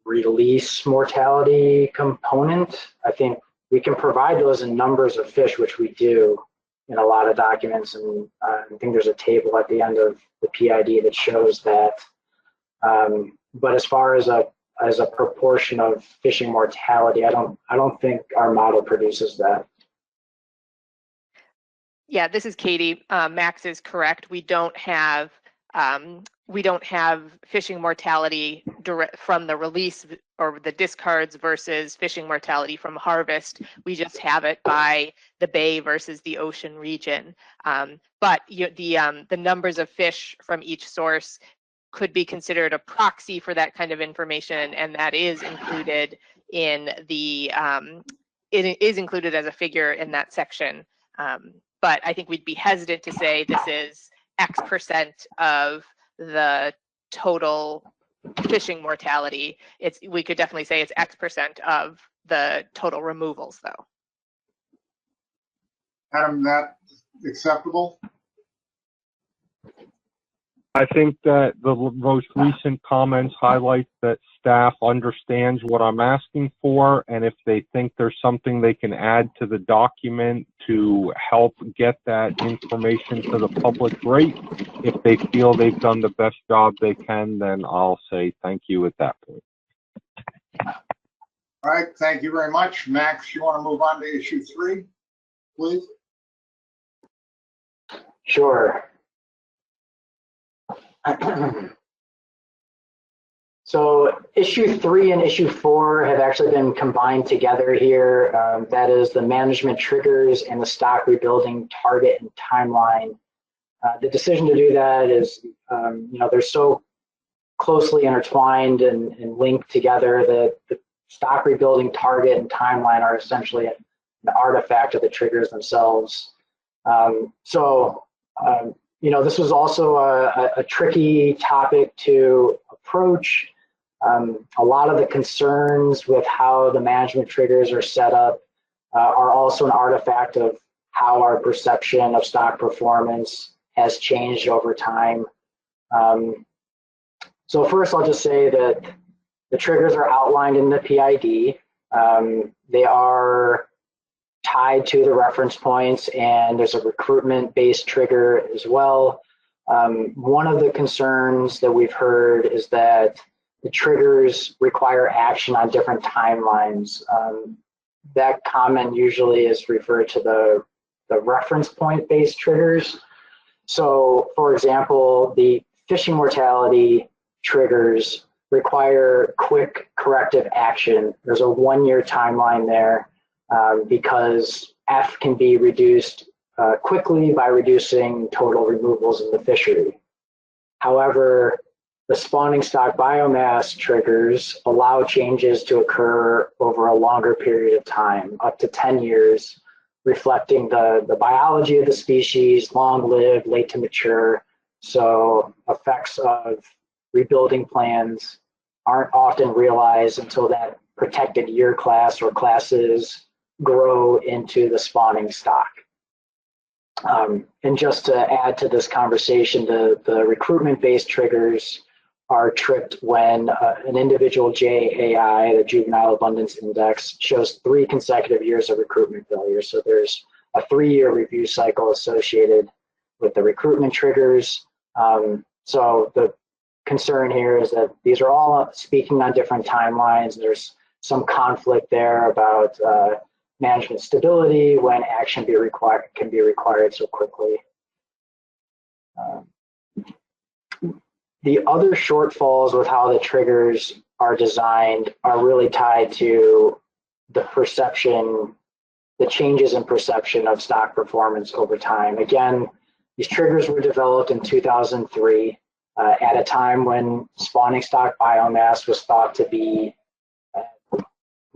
release mortality component. I think we can provide those in numbers of fish, which we do in a lot of documents, and I think there's a table at the end of the PID that shows that. But as far as a proportion of fishing mortality, I don't think our model produces that. Yeah, this is Katie. Max is correct. We don't have fishing mortality direct from the release or the discards versus fishing mortality from harvest. We just have it by the bay versus the ocean region. But the numbers of fish from each source could be considered a proxy for that kind of information, and that is included in the it is included as a figure in that section. But I think we'd be hesitant to say this is X% of the total fishing mortality. We could definitely say it's X% of the total removals, though. Adam, that acceptable? I think that the most recent comments highlight that staff understands what I'm asking for, and if they think there's something they can add to the document to help get that information to the public, great. If they feel they've done the best job they can, then I'll say thank you at that point. All right, thank you very much. Max, you want to move on to issue 3, please? Sure. So issue 3 and issue 4 have actually been combined together here. That is the management triggers and the stock rebuilding target and timeline. The decision to do that is, they're so closely intertwined and linked together that the stock rebuilding target and timeline are essentially an artifact of the triggers themselves. This was also a tricky topic to approach. A lot of the concerns with how the management triggers are set up are also an artifact of how our perception of stock performance has changed over time. So first, I'll just say that the triggers are outlined in the PID. They are tied to the reference points, and there's a recruitment-based trigger as well. One of the concerns that we've heard is that the triggers require action on different timelines. that comment usually is referred to the reference point based triggers. So for example, the fishing mortality triggers require quick corrective action. There's a 1-year timeline there because F can be reduced quickly by reducing total removals in the fishery. However, the spawning stock biomass triggers allow changes to occur over a longer period of time, up to 10 years, reflecting the biology of the species, long-lived, late to mature. So effects of rebuilding plans aren't often realized until that protected year class or classes grow into the spawning stock. And just to add to this conversation, the recruitment-based triggers are tripped when an individual JAI, the Juvenile Abundance Index, shows 3 consecutive years of recruitment failure. So there's a 3-year review cycle associated with the recruitment triggers. So the concern here is that these are all speaking on different timelines. There's some conflict there about management stability when action can be required so quickly. The other shortfalls with how the triggers are designed are really tied to the perception, the changes in perception of stock performance over time. Again, these triggers were developed in 2003 at a time when spawning stock biomass was thought to be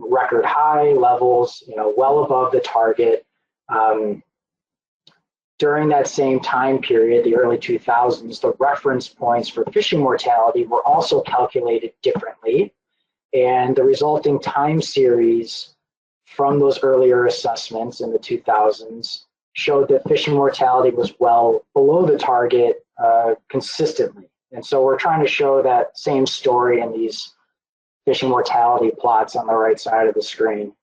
record high levels, well above the target. During that same time period, the early 2000s, the reference points for fishing mortality were also calculated differently. And the resulting time series from those earlier assessments in the 2000s showed that fishing mortality was well below the target consistently. And so we're trying to show that same story in these fishing mortality plots on the right side of the screen.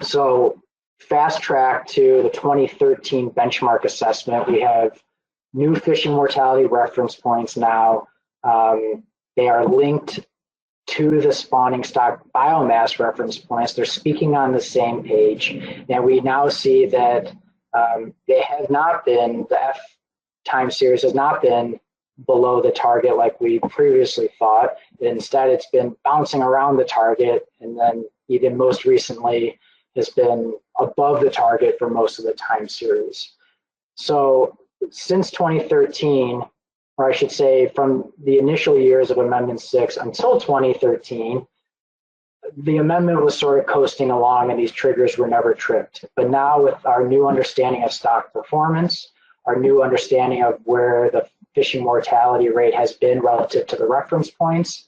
So fast track to the 2013 benchmark assessment, we have new fishing mortality reference points now. They are linked to the spawning stock biomass reference points. They're speaking on the same page. And we now see that they have not been, the F time series has not been below the target like we previously thought. Instead, it's been bouncing around the target, and then even most recently has been above the target for most of the time series. So since 2013, or I should say from the initial years of Amendment 6 until 2013, the amendment was sort of coasting along and these triggers were never tripped. But now with our new understanding of stock performance, our new understanding of where the fishing mortality rate has been relative to the reference points,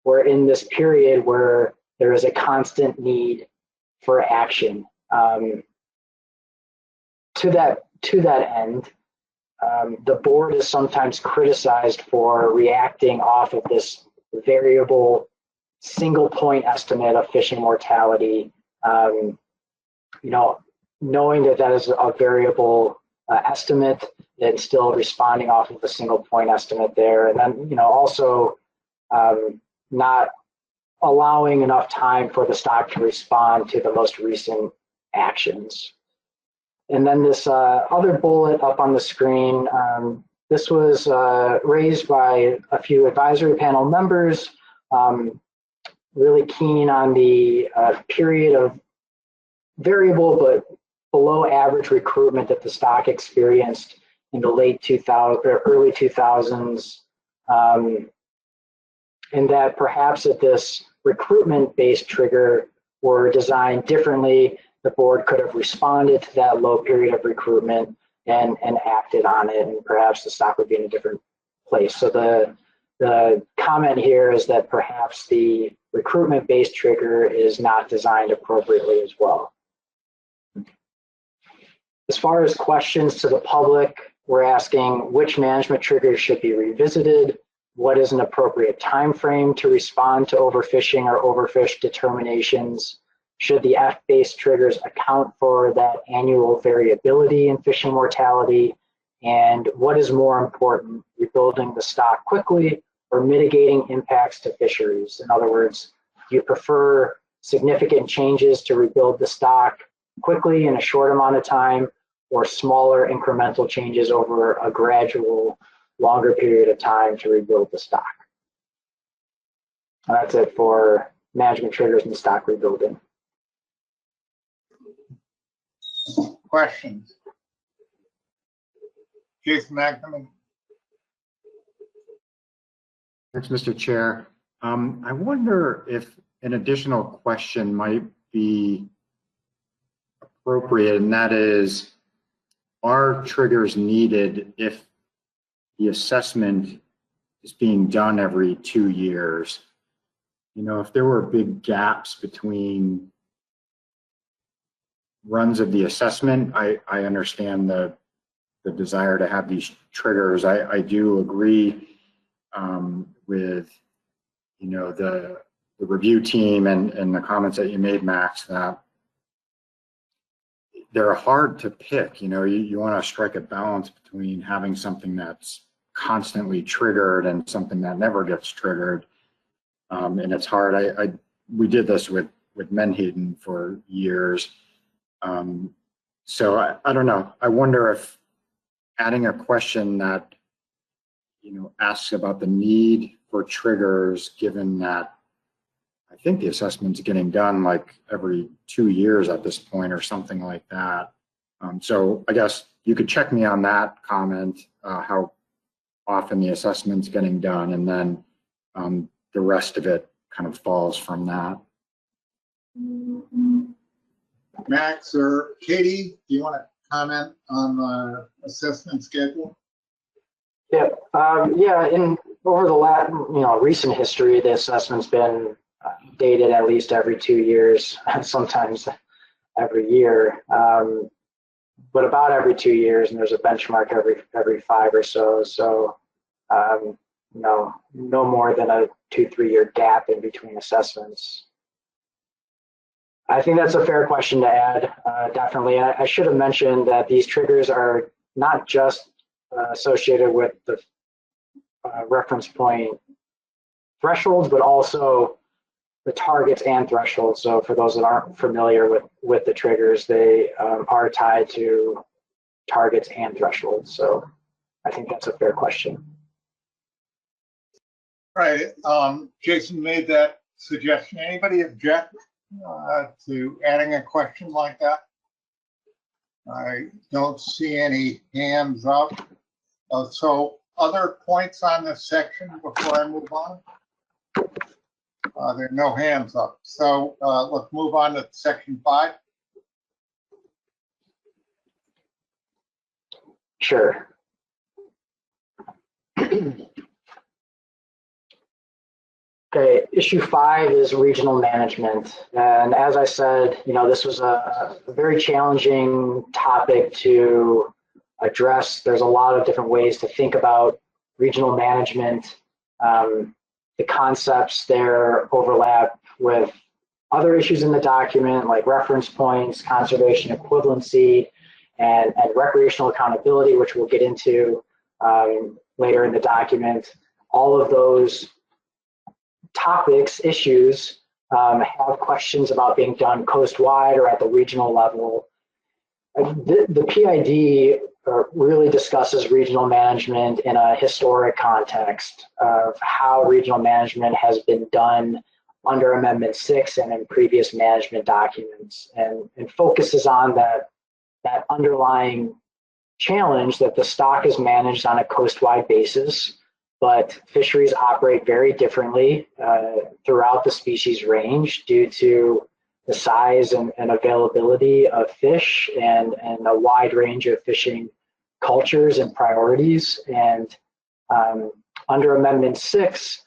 we're in this period where there is a constant need for action. To that end, the board is sometimes criticized for reacting off of this variable single point estimate of fishing mortality, knowing that that is a variable estimate and still responding off of a single point estimate there. And then, also not allowing enough time for the stock to respond to the most recent actions. And then this other bullet up on the screen, this was raised by a few advisory panel members, really keen on the period of variable but below average recruitment that the stock experienced in the late 2000s or early 2000s, and that perhaps if this recruitment-based trigger were designed differently, the board could have responded to that low period of recruitment and acted on it, and perhaps the stock would be in a different place. So the comment here is that perhaps the recruitment-based trigger is not designed appropriately as well. As far as questions to the public, we're asking which management triggers should be revisited, what is an appropriate time frame to respond to overfishing or overfish determinations, should the F-based triggers account for that annual variability in fishing mortality, and what is more important, rebuilding the stock quickly or mitigating impacts to fisheries? In other words, do you prefer significant changes to rebuild the stock quickly in a short amount of time, or smaller incremental changes over a gradual, longer period of time to rebuild the stock. That's it for management triggers and stock rebuilding. Questions? Jason McNamee. Thanks, Mr. Chair. I wonder if an additional question might be appropriate, and that is, are triggers needed if the assessment is being done every 2 years? You know, if there were big gaps between runs of the assessment, I understand the desire to have these triggers. I do agree with, you know, the review team and the comments that you made, Max, that they're hard to pick. You know, you want to strike a balance between having something that's constantly triggered and something that never gets triggered. And it's hard. We did this with Menhaden for years. So I don't know. I wonder if adding a question that, you know, asks about the need for triggers, given that I think the assessment's getting done like every 2 years at this point or something like that. So I guess you could check me on that comment, how often the assessment's getting done, and then the rest of it kind of falls from that. Max or Katie, do you want to comment on the assessment schedule? Yeah, in over the recent history, the assessment's been dated at least every 2 years, sometimes every year, but about every 2 years, and there's a benchmark every 5 or so. So, no more than a 2-3 year gap in between assessments. I think that's a fair question to add, definitely. I should have mentioned that these triggers are not just associated with the reference point thresholds, but also the targets and thresholds. So for those that aren't familiar with the triggers, they are tied to targets and thresholds. So I think that's a fair question. Right. Jason made that suggestion. Anybody object to adding a question like that? I don't see any hands up. So other points on this section before I move on? There are no hands up. So let's move on to section 5. Sure. Okay, issue 5 is regional management. And as I said, this was a very challenging topic to address. There's a lot of different ways to think about regional management. The concepts there overlap with other issues in the document, like reference points, conservation equivalency, and recreational accountability, which we'll get into later in the document. All of those topics, issues, have questions about being done coastwide or at the regional level. The PID really discusses regional management in a historic context of how regional management has been done under Amendment 6 and in previous management documents, and focuses on that underlying challenge that the stock is managed on a coastwide basis, but fisheries operate very differently throughout the species range due to the size and availability of fish and a wide range of fishing cultures and priorities. And under Amendment 6,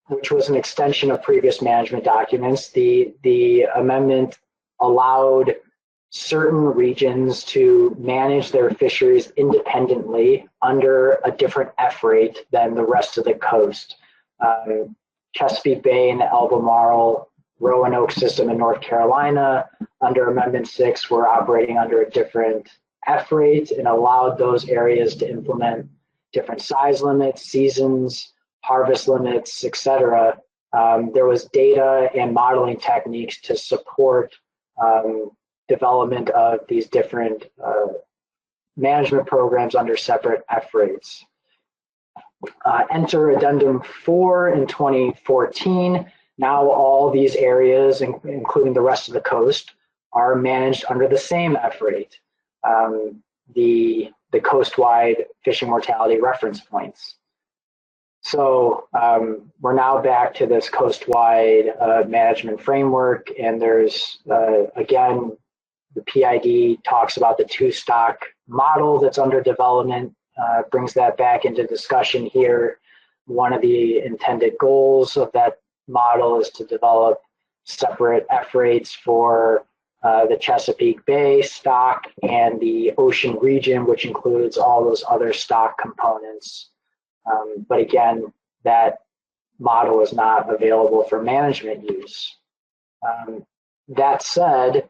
which was an extension of previous management documents, the amendment allowed certain regions to manage their fisheries independently under a different F rate than the rest of the coast. Chesapeake Bay and the Albemarle Roanoke system in North Carolina, under Amendment 6, were operating under a different F rate and allowed those areas to implement different size limits, seasons, harvest limits, etc., there was data and modeling techniques to support development of these different management programs under separate F rates. Enter Addendum 4 in 2014. Now all these areas, including the rest of the coast, are managed under the same F rate, the coast-wide fishing mortality reference points. So we're now back to this coast-wide management framework, and there's, again, the PID talks about the two-stock model that's under development, brings that back into discussion here. One of the intended goals of that model is to develop separate F rates for the Chesapeake Bay stock and the ocean region, which includes all those other stock components. But again, that model is not available for management use. That said,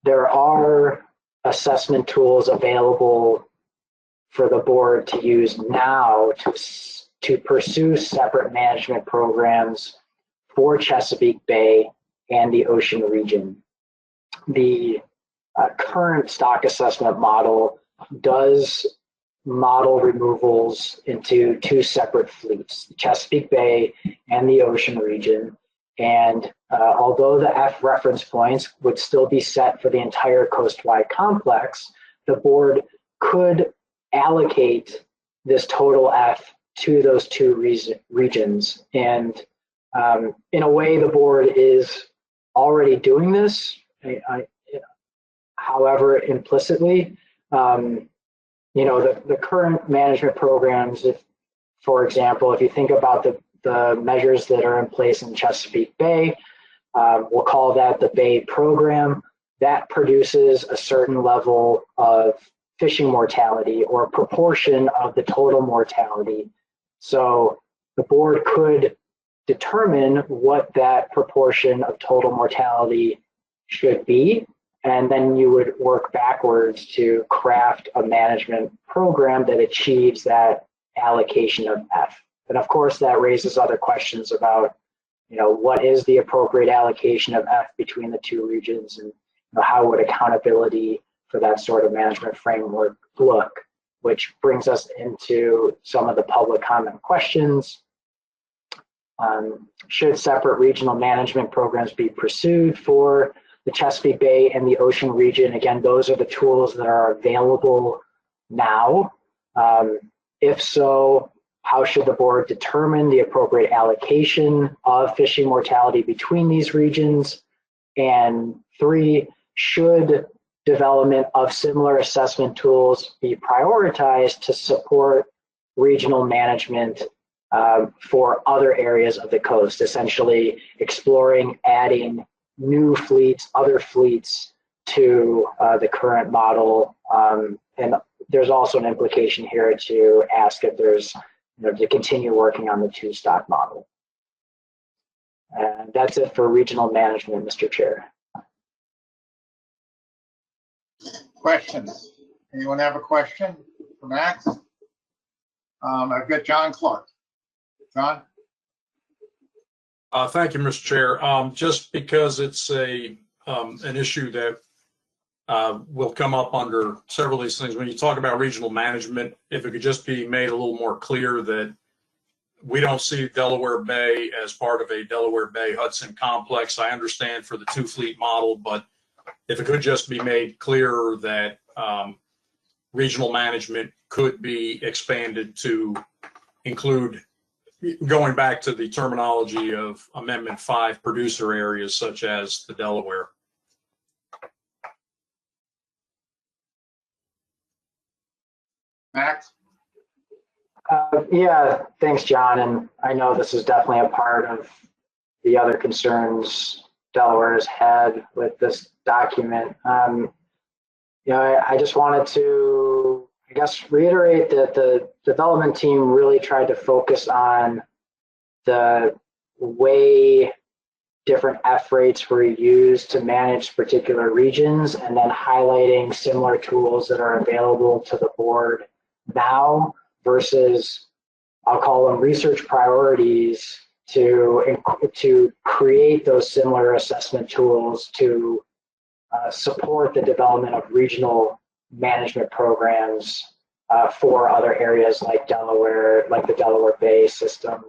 there are assessment tools available for the board to use now to pursue separate management programs for Chesapeake Bay and the ocean region. The current stock assessment model does model removals into two separate fleets, the Chesapeake Bay and the ocean region. And although the F reference points would still be set for the entire coast-wide complex, the board could allocate this total F to those two regions. And in a way, the board is already doing this, however, implicitly. The current management programs, if, for example, if you think about the measures that are in place in Chesapeake Bay, we'll call that the Bay program. That produces a certain level of fishing mortality or proportion of the total mortality. So the board could determine what that proportion of total mortality should be, and then you would work backwards to craft a management program that achieves that allocation of F. And of course, that raises other questions about, what is the appropriate allocation of F between the two regions, and how would accountability for that sort of management framework look, which brings us into some of the public comment questions. Should separate regional management programs be pursued for the Chesapeake Bay and the ocean region? Again, those are the tools that are available now. If so, how should the board determine the appropriate allocation of fishing mortality between these regions? And 3, should development of similar assessment tools be prioritized to support regional management for other areas of the coast, essentially exploring adding new fleets, other fleets to the current model. And there's also an implication here to ask if there's, to continue working on the two-stock model. And that's it for regional management, Mr. Chair. Questions? Anyone have a question for Max? I've got John Clark. John? Thank you, Mr. Chair. Just because it's an issue that will come up under several of these things. When you talk about regional management, if it could just be made a little more clear that we don't see Delaware Bay as part of a Delaware Bay Hudson complex. I understand for the two fleet model, but if it could just be made clearer that regional management could be expanded to include, going back to the terminology of Amendment 5, producer areas such as the Delaware. Max? Yeah, thanks, John. And I know this is definitely a part of the other concerns Delaware's had with this document. I just wanted to, reiterate that the development team really tried to focus on the way different F rates were used to manage particular regions, and then highlighting similar tools that are available to the board now versus, I'll call them research priorities to create those similar assessment tools to support the development of regional management programs for other areas like Delaware, like the Delaware Bay system,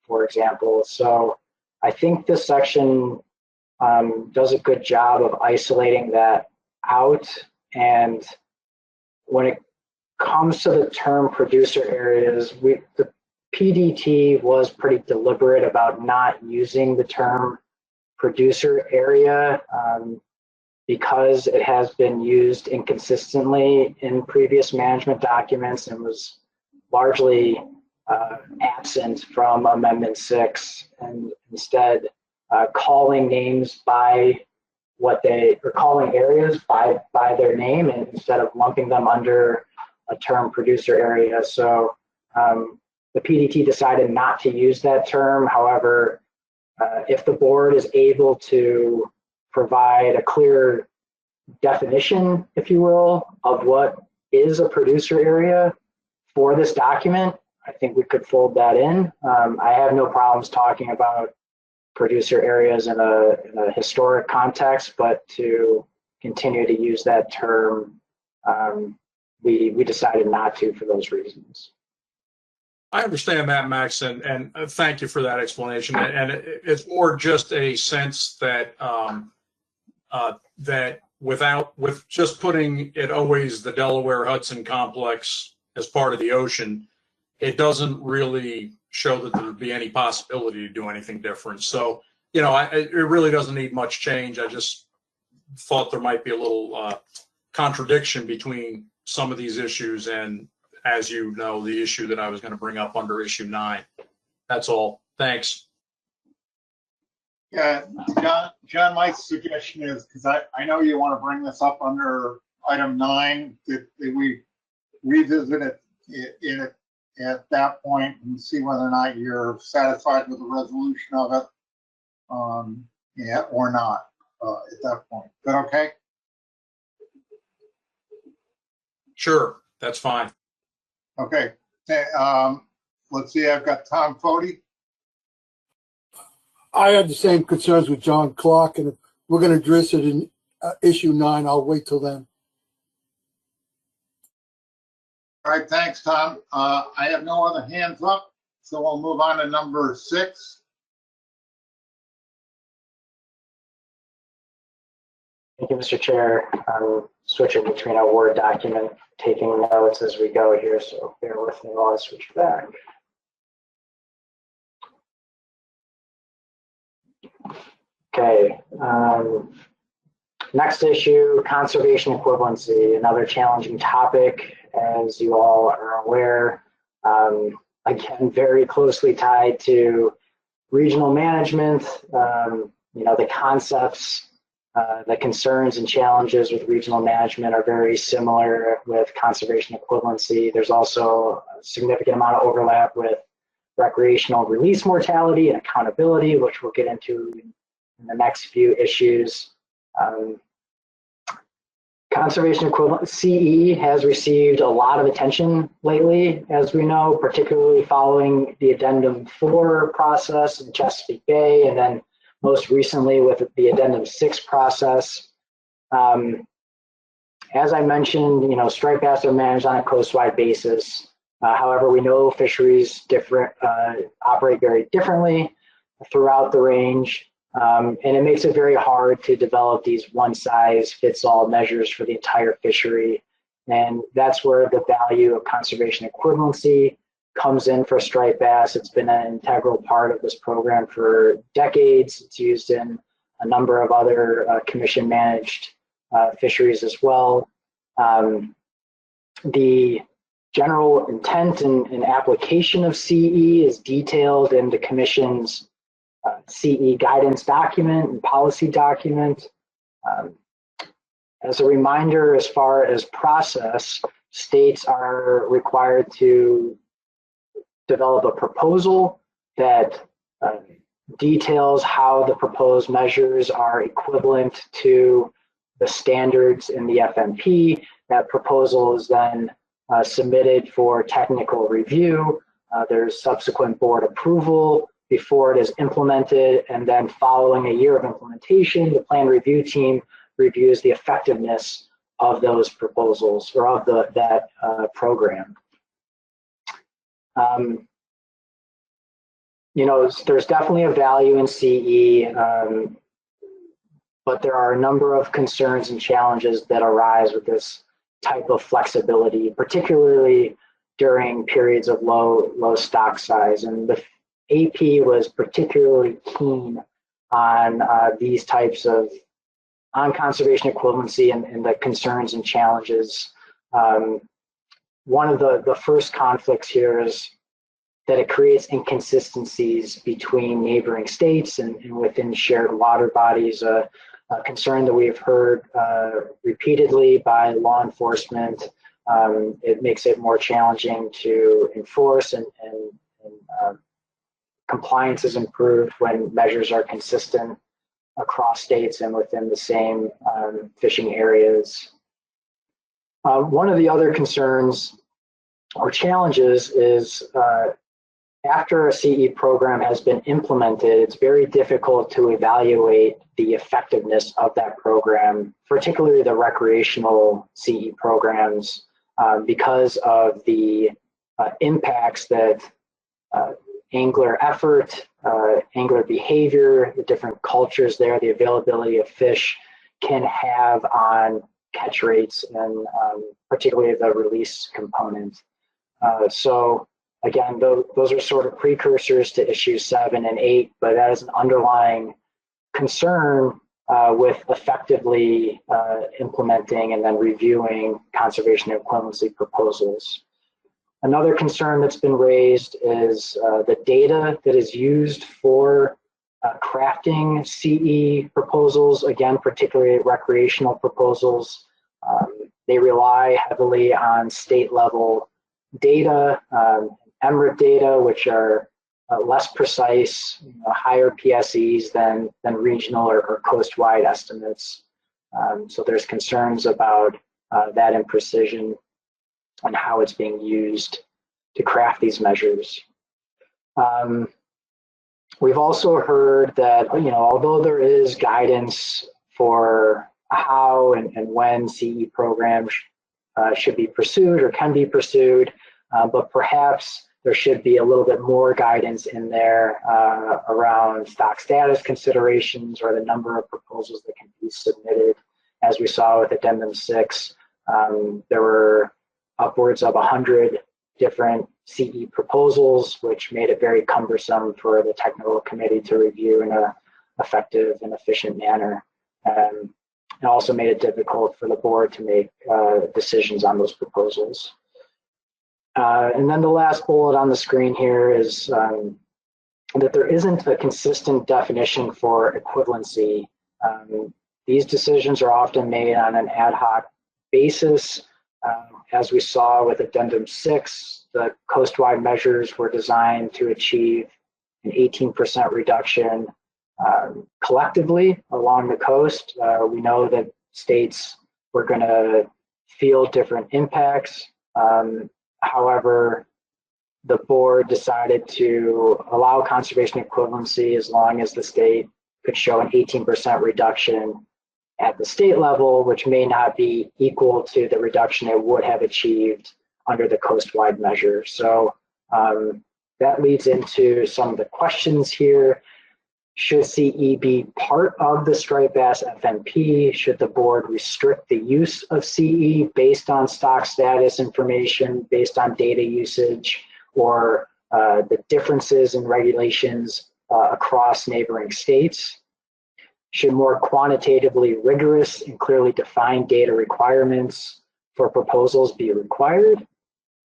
for example. So I think this section does a good job of isolating that out. And when it comes to the term producer areas, the PDT was pretty deliberate about not using the term producer area because it has been used inconsistently in previous management documents and was largely absent from Amendment 6, and instead calling names by calling areas by their name, and instead of lumping them under a term producer area. So the PDT decided not to use that term. However, if the board is able to provide a clear definition, if you will, of what is a producer area for this document, I think we could fold that in. I have no problems talking about producer areas in a historic context, but to continue to use that term, we decided not to for those reasons. I understand that, Max, and thank you for that explanation. And it's more just a sense that that with just putting it always the Delaware Hudson complex as part of the ocean, it doesn't really show that there would be any possibility to do anything different. So, you know, it really doesn't need much change. I just thought there might be a little contradiction between some of these issues and, as you know, the issue that I was going to bring up under issue 9. That's all. Thanks. Yeah, John, my suggestion is, because I know you want to bring this up under item 9, that we revisit it at that point and see whether or not you're satisfied with the resolution of it, yeah, or not at that point. Is that okay? Sure, that's fine. Okay. Let's see, I've got Tom Fody. I had the same concerns with John Clark, and if we're going to address it in issue 9, I'll wait till then. All right, thanks, Tom. I have no other hands up, so we'll move on to number 6. Thank you, Mr. Chair. I'm switching between a Word document, taking notes as we go here, so bear with me while I switch back. Okay. Next issue, conservation equivalency, another challenging topic, as you all are aware. Again, very closely tied to regional management. You know, the concepts, the concerns and challenges with regional management are very similar with conservation equivalency. There's also a significant amount of overlap with recreational release mortality and accountability, which we'll get into in the next few issues. Conservation equivalent CE has received a lot of attention lately, as we know, particularly following the Addendum 4 process in Chesapeake Bay, and then most recently with the Addendum 6 process. As I mentioned, you know, striped bass are managed on a coast-wide basis. However, we know fisheries operate very differently throughout the range. And it makes it very hard to develop these one-size-fits-all measures for the entire fishery. And that's where the value of conservation equivalency comes in for striped bass. It's been an integral part of this program for decades. It's used in a number of other commission-managed fisheries as well. The general intent and application of CE is detailed in the Commission's CE guidance document and policy document. As a reminder, as far as process, states are required to develop a proposal that details how the proposed measures are equivalent to the standards in the FMP. That proposal is then submitted for technical review. There's subsequent board approval before it is implemented, and then following a year of implementation, the plan review team reviews the effectiveness of those proposals or of that program. You know, there's definitely a value in CE, but there are a number of concerns and challenges that arise with this type of flexibility, particularly during periods of low stock size. And the AP was particularly keen on these types of conservation equivalency and the concerns and challenges. One of the first conflicts here is that it creates inconsistencies between neighboring states and within shared water bodies, a concern that we've heard repeatedly by law enforcement. It makes it more challenging to enforce, and compliance is improved when measures are consistent across states and within the same fishing areas. One of the other concerns or challenges is after a CE program has been implemented, it's very difficult to evaluate the effectiveness of that program, particularly the recreational CE programs, because of the impacts that angler effort, angler behavior, the different cultures there, the availability of fish can have on catch rates and particularly the release component. So again, those are sort of precursors to issues 7 and 8, but that is an underlying concern with effectively implementing and then reviewing conservation equivalency proposals. Another concern that's been raised is the data that is used for crafting CE proposals, again, particularly recreational proposals. They rely heavily on state level data, MRIP data, which are less precise, higher PSEs than regional or coast-wide estimates. So there's concerns about that imprecision and how it's being used to craft these measures. We've also heard that, although there is guidance for how and when CE programs should be pursued or can be pursued, but perhaps there should be a little bit more guidance in there around stock status considerations or the number of proposals that can be submitted. As we saw with Addendum 6, there were upwards of 100 different CE proposals, which made it very cumbersome for the technical committee to review in an effective and efficient manner. It also made it difficult for the board to make decisions on those proposals. And then the last bullet on the screen here is that there isn't a consistent definition for equivalency. These decisions are often made on an ad hoc basis. As we saw with Addendum 6, the coast-wide measures were designed to achieve an 18% reduction collectively along the coast. We know that states were going to feel different impacts. However, the board decided to allow conservation equivalency as long as the state could show an 18% reduction at the state level, which may not be equal to the reduction it would have achieved under the coast-wide measure. So that leads into some of the questions here. Should CE be part of the striped bass FMP? Should the board restrict the use of CE based on stock status information, based on data usage, or the differences in regulations across neighboring states? Should more quantitatively rigorous and clearly defined data requirements for proposals be required?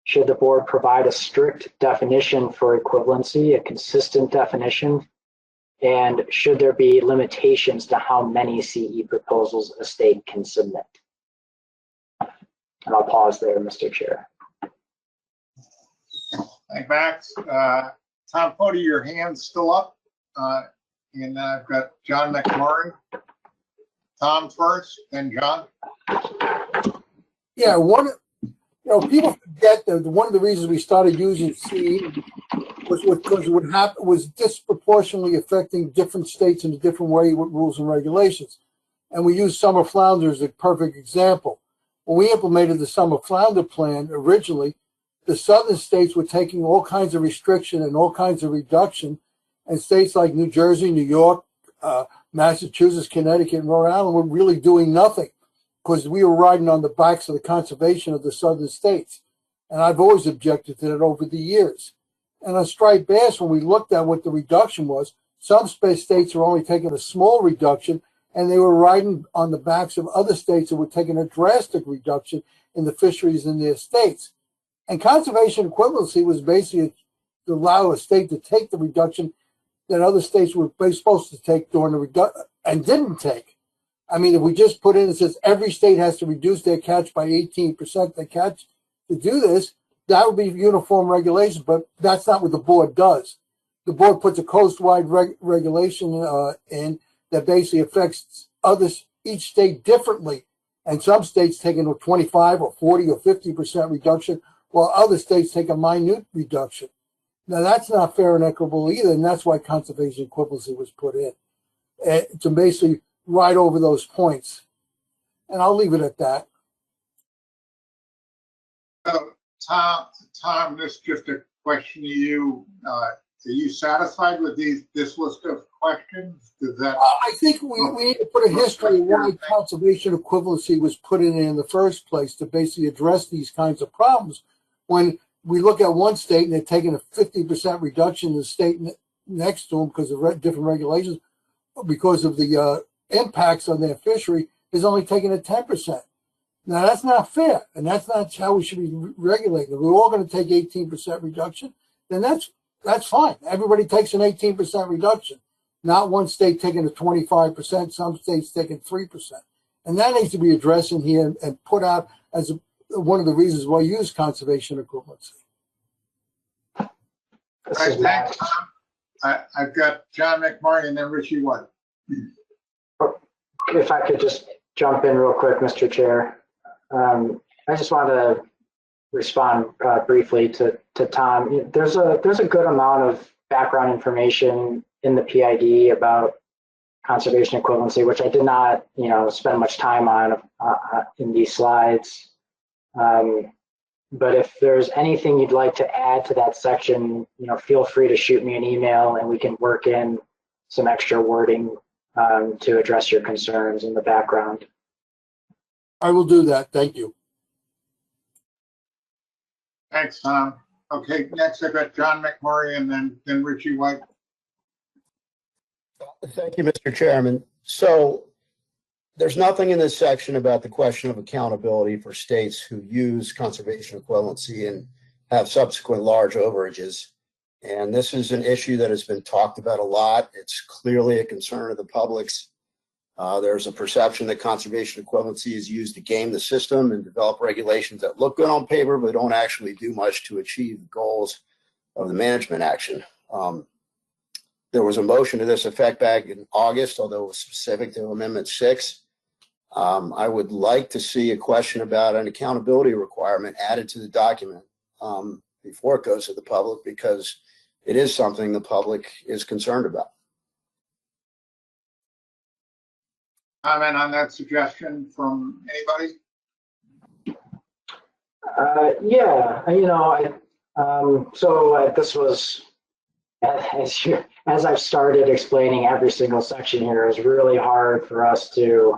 Should the board provide a strict definition for equivalency, a consistent definition? And should there be limitations to how many CE proposals a state can submit? And I'll pause there, Mr. Chair. Thanks, Max. Tom Foti, your hand's still up. And I've got John McMurray. Tom first, then John. Yeah, people forget that one of the reasons we started using CE because what happened was disproportionately affecting different states in a different way with rules and regulations. And we used summer flounder as a perfect example. When we implemented the summer flounder plan originally, the southern states were taking all kinds of restriction and all kinds of reduction, and states like New Jersey, New York, Massachusetts, Connecticut, and Rhode Island were really doing nothing because we were riding on the backs of the conservation of the southern states. And I've always objected to that over the years. And on striped bass, when we looked at what the reduction was, some states were only taking a small reduction, and they were riding on the backs of other states that were taking a drastic reduction in the fisheries in their states. And conservation equivalency was basically to allow a state to take the reduction that other states were supposed to take during the reduction and didn't take. I mean, if we just put in, it says every state has to reduce their catch by 18%, they catch to do this, that would be uniform regulation, but that's not what the board does. The board puts a coast-wide regulation in that basically affects each state differently. And some states taking a 25 or 40 or 50% reduction, while other states take a minute reduction. Now, that's not fair and equitable either, and that's why conservation equivalency was put in, to basically ride over those points. And I'll leave it at that. Tom, this is just a question to you. Are you satisfied with this list of questions? Does that? I think we need to put a history of why conservation equivalency was put in the first place to basically address these kinds of problems. When we look at one state and they're taking a 50% reduction in the state next to them because of different regulations, because of the impacts on their fishery, is only taking a 10%. Now, that's not fair, and that's not how we should be regulating. If we're all going to take 18% reduction, then that's fine. Everybody takes an 18% reduction, not one state taking a 25%, some states taking 3%. And that needs to be addressed in here and put out as one of the reasons why you use conservation equivalency. Right, thanks, Tom. I've got John McMurray and then Richie White. If I could just jump in real quick, Mr. Chair. I just want to respond briefly to Tom. There's a good amount of background information in the PID about conservation equivalency, which I did not, spend much time on in these slides. But if there's anything you'd like to add to that section, feel free to shoot me an email and we can work in some extra wording to address your concerns in the background. I will do that. Thank you. Thanks, Tom. Okay, next I've got John McMurray and then Richie White. Thank you, Mr. Chairman. So there's nothing in this section about the question of accountability for states who use conservation equivalency and have subsequent large overages. And this is an issue that has been talked about a lot. It's clearly a concern of the public's. There's a perception that conservation equivalency is used to game the system and develop regulations that look good on paper, but don't actually do much to achieve the goals of the management action. There was a motion to this effect back in August, although it was specific to Amendment 6. I would like to see a question about an accountability requirement added to the document before it goes to the public, because it is something the public is concerned about. Comment on that suggestion from anybody? Yeah, this was, as I've started explaining every single section here, is really hard for us to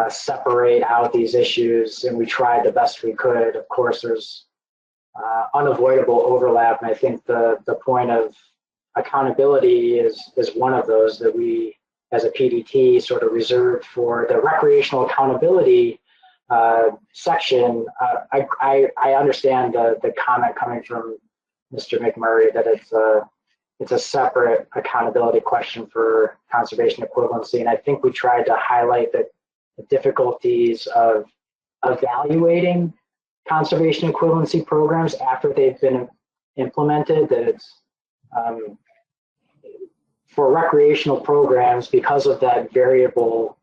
separate out these issues, and we tried the best we could. Of course, there's unavoidable overlap, and I think the point of accountability is one of those that we, as a PDT, sort of reserved for the recreational accountability section. I understand the comment coming from Mr. McMurray that it's a separate accountability question for conservation equivalency, and I think we tried to highlight the difficulties of evaluating conservation equivalency programs after they've been implemented. That it's for recreational programs, because of that variable,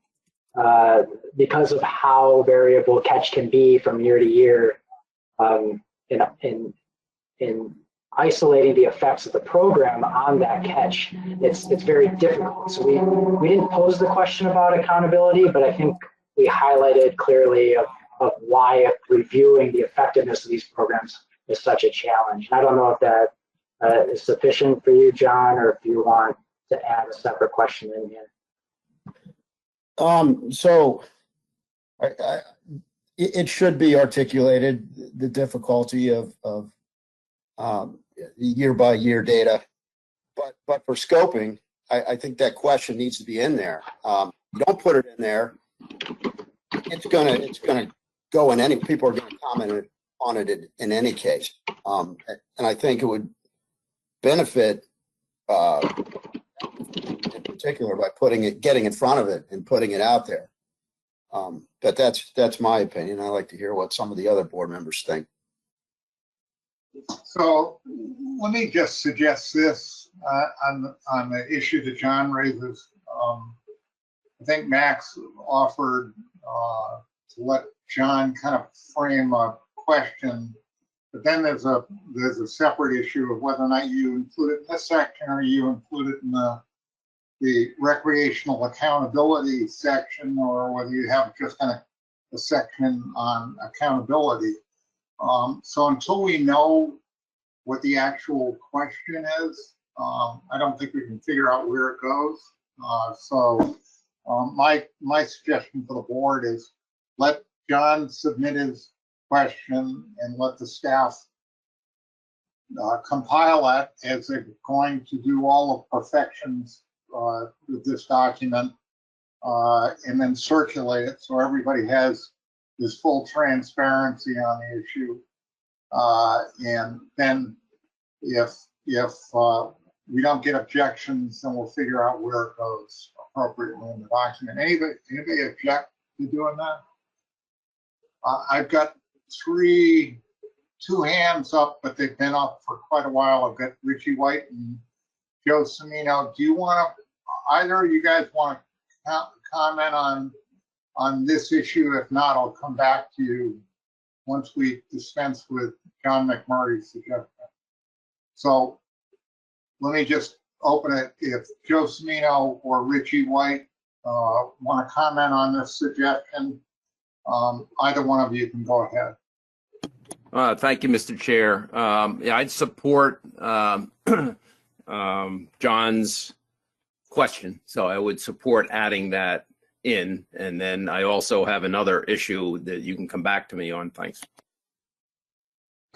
because of how variable catch can be from year to year, in isolating the effects of the program on that catch, it's very difficult. So we didn't pose the question about accountability, but I think we highlighted clearly of why reviewing the effectiveness of these programs is such a challenge. And I don't know if that is sufficient for you, John, or if you want to add a separate question in here. So it should be articulated, the difficulty of year by year data, but for scoping, I think that question needs to be in there. You don't put it in there, it's gonna go in any, people are gonna comment on it in any case. And I think it would benefit in particular by getting in front of it and putting it out there. But that's my opinion. I like to hear what some of the other board members think. So let me just suggest this on the issue that John raises. I think Max offered to let John kind of frame a question, but then there's a separate issue of whether or not you include it in this section or you include it in the recreational accountability section, or whether you have just kind of a section on accountability. So until we know what the actual question is, I don't think we can figure out where it goes. So my suggestion for the board is let John submit his question and let the staff compile it as they're going to do all the perfections with this document, and then circulate it so everybody has this full transparency on the issue. And then if we don't get objections, then we'll figure out where it goes appropriately in the document. Anybody object to doing that? I've got two hands up, but they've been up for quite a while. I've got Richie White and Joe Semino. Do you want to, either of you guys want to comment on this issue? If not, I'll come back to you once we dispense with John McMurray's suggestion. So let me just open it. If Joe Semino or Richie White want to comment on this suggestion, either one of you can go ahead. Thank you, Mr. Chair. Yeah, I'd support John's question. So I would support adding that in. And then I also have another issue that you can come back to me on. Thanks.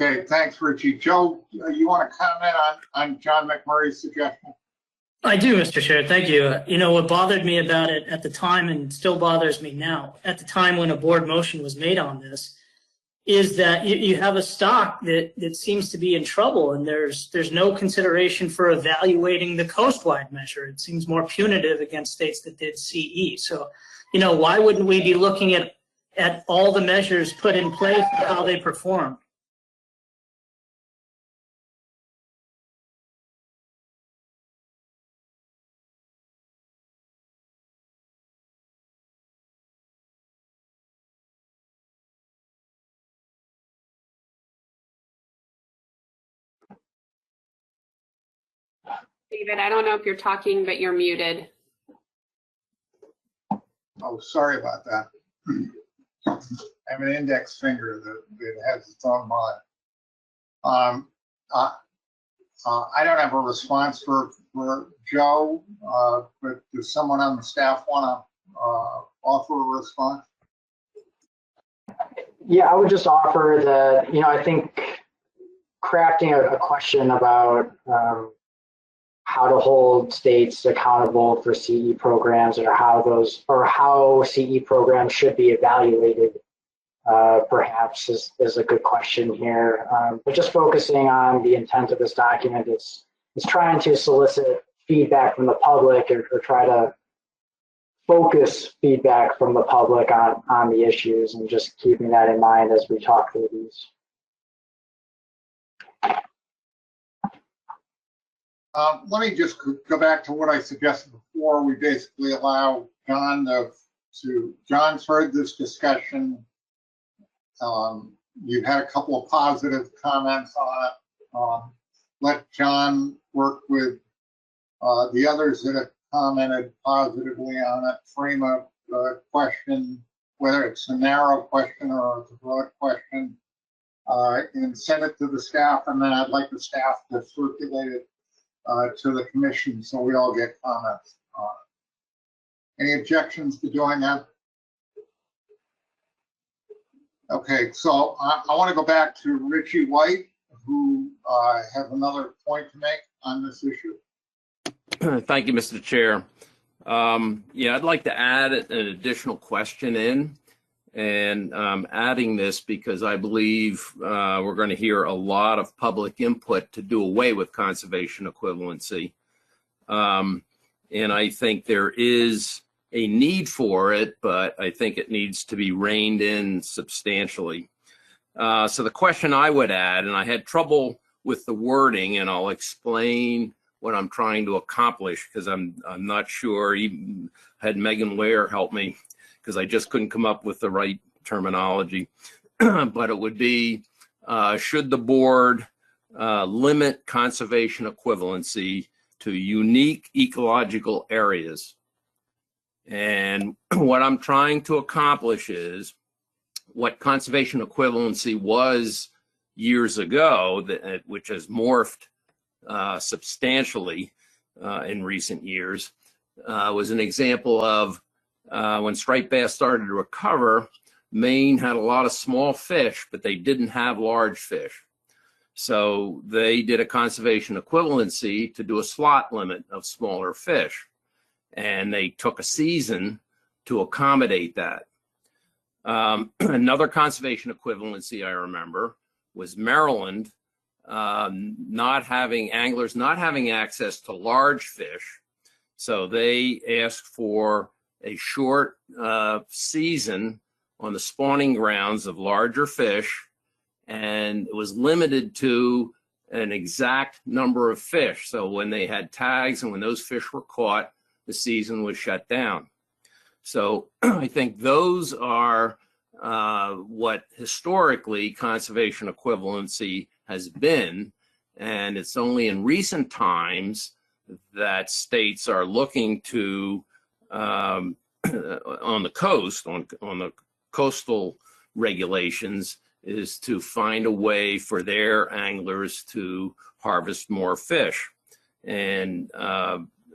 Okay, thanks, Richie. Joe, you want to comment on John McMurray's suggestion? I do, Mr. Chair. Thank you. You know, what bothered me about it at the time, and still bothers me now, at the time when a board motion was made on this, is that you have a stock that seems to be in trouble, and there's no consideration for evaluating the coastwide measure. It seems more punitive against states that did CE. So, you know, why wouldn't we be looking at all the measures put in place and how they perform? David, I don't know if you're talking, but you're muted. Oh, sorry about that. I have an index finger that has its own mind. I don't have a response for Joe, but does someone on the staff want to offer a response? Yeah, I would just offer that, you know, I think crafting a question about how to hold states accountable for CE programs, or how CE programs should be evaluated, perhaps is a good question here. But just focusing on the intent of this document is trying to solicit feedback from the public, or try to focus feedback from the public on the issues, and just keeping that in mind as we talk through these. Let me just go back to what I suggested before. We basically allow John John's heard this discussion. You've had a couple of positive comments on it. let John work with the others that have commented positively on it, frame a question, whether it's a narrow question or a broad question, and send it to the staff, and then I'd like the staff to circulate it to the commission so we all get comments on it. Any objections to doing that? Okay, so I want to go back to Richie White, who has another point to make on this issue. Thank you, Mr. Chair. Yeah, I'd like to add an additional question in, and adding this because I believe we're going to hear a lot of public input to do away with conservation equivalency. And I think there is a need for it, but I think it needs to be reined in substantially. So the question I would add, and I had trouble with the wording, and I'll explain what I'm trying to accomplish because I'm not sure. Even had Megan Ware help me because I just couldn't come up with the right terminology. But it would be, should the board limit conservation equivalency to unique ecological areas? And what I'm trying to accomplish is what conservation equivalency was years ago, which has morphed substantially in recent years, was an example of when striped bass started to recover. Maine had a lot of small fish, but they didn't have large fish. So they did a conservation equivalency to do a slot limit of smaller fish. And they took a season to accommodate that. Another conservation equivalency I remember was Maryland anglers not having access to large fish. So they asked for a short season on the spawning grounds of larger fish, and it was limited to an exact number of fish. So when they had tags and when those fish were caught, the season was shut down. So I think those are what historically conservation equivalency has been, and it's only in recent times that states are looking to on the coast, on the coastal regulations, is to find a way for their anglers to harvest more fish. And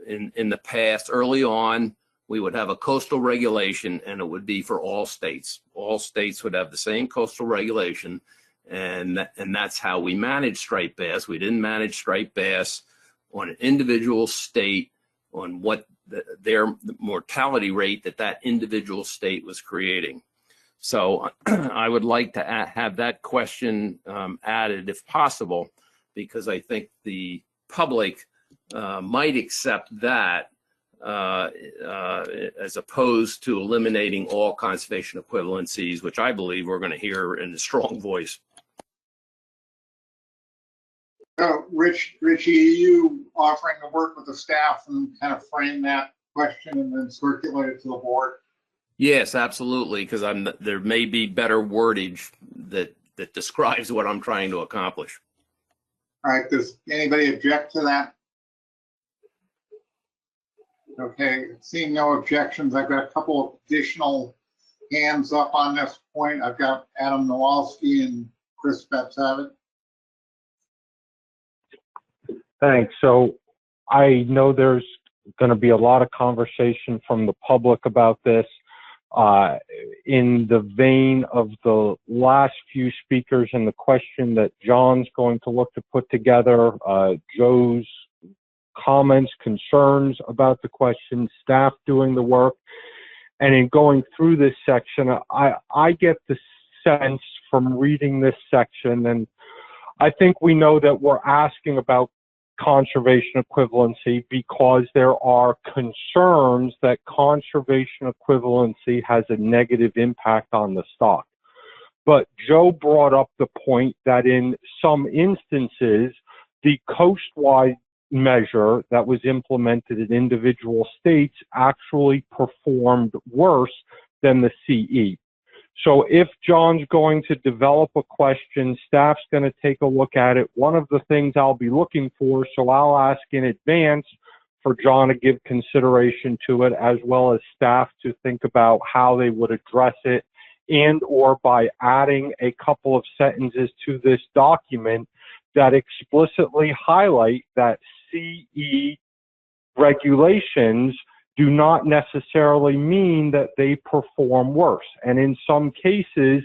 in the past, early on, we would have a coastal regulation, and it would be for all states. All states would have the same coastal regulation, and that's how we manage striped bass. We didn't manage striped bass on an individual state, on what their mortality rate that individual state was creating. So I would like to have that question added if possible, because I think the public might accept that as opposed to eliminating all conservation equivalencies, which I believe we're going to hear in a strong voice. Richie, are you offering to work with the staff and kind of frame that question and then circulate it to the board? Yes, absolutely, because there may be better wordage that describes what I'm trying to accomplish. All right, does anybody object to that? Okay, seeing no objections, I've got a couple of additional hands up on this point. I've got Adam Nowalski and Chris Betsavit. Thanks. So I know there's going to be a lot of conversation from the public about this. In the vein of the last few speakers and the question that John's going to look to put together, Joe's comments, concerns about the question, staff doing the work, and in going through this section, I get the sense from reading this section, and I think we know that we're asking about conservation equivalency because there are concerns that conservation equivalency has a negative impact on the stock. But Joe brought up the point that in some instances, the coastwide measure that was implemented in individual states actually performed worse than the CE. So if John's going to develop a question, staff's going to take a look at it. One of the things I'll be looking for, so I'll ask in advance for John to give consideration to it, as well as staff to think about how they would address it, and or by adding a couple of sentences to this document that explicitly highlight that CE regulations do not necessarily mean that they perform worse. And in some cases,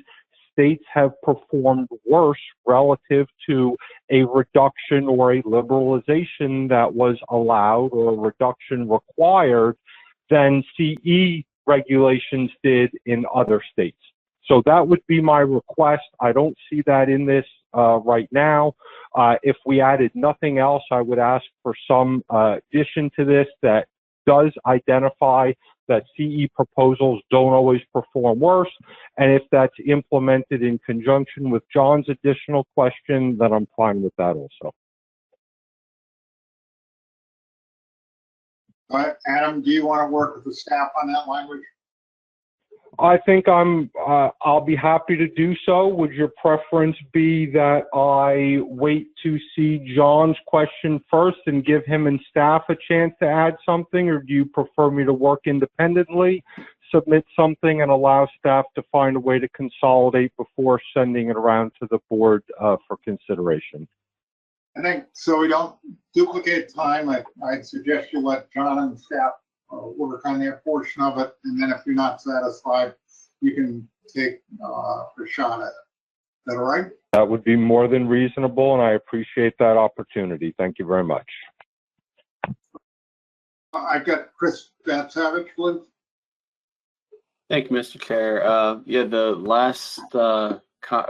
states have performed worse relative to a reduction or a liberalization that was allowed or a reduction required than CE regulations did in other states. So that would be my request. I don't see that in this right now. If we added nothing else, I would ask for some addition to this that does identify that CE proposals don't always perform worse. And if that's implemented in conjunction with John's additional question, then I'm fine with that also. Adam, do you want to work with the staff on that language? I think I'll be happy to do so. Would your preference be that I wait to see John's question first and give him and staff a chance to add something, or do you prefer me to work independently, submit something, and allow staff to find a way to consolidate before sending it around to the board for consideration? I think so we don't duplicate time. I'd suggest you let John and staff work on their portion of it, and then if you're not satisfied, you can take a shot at it. Is that all right? That would be more than reasonable, and I appreciate that opportunity. Thank you very much. I've got Chris Savage, please. Thank you, Mr. Chair. Yeah, the last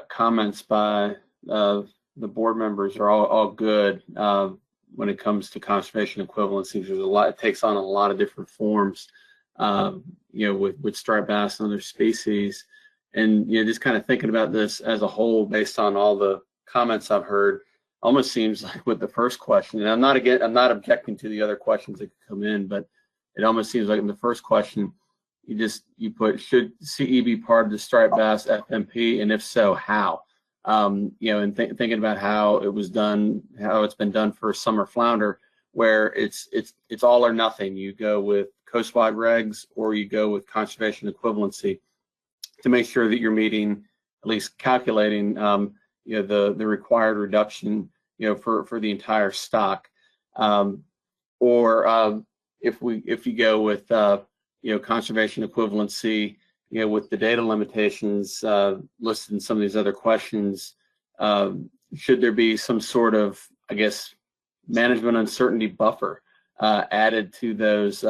comments by the board members are all good. When it comes to conservation equivalency, there's a lot, it takes on a lot of different forms, with striped bass and other species. And, just kind of thinking about this as a whole, based on all the comments I've heard, almost seems like with the first question, and I'm not objecting to the other questions that could come in, but it almost seems like in the first question, you put, should CE be part of the striped bass FMP, and if so, how? And thinking about how it was done, how it's been done for summer flounder, where it's all or nothing. You go with coastwide regs or you go with conservation equivalency to make sure that you're meeting, at least calculating, the required reduction, for the entire stock. Or if you go with conservation equivalency, with the data limitations listed in some of these other questions, should there be some sort of, I guess, management uncertainty buffer added to those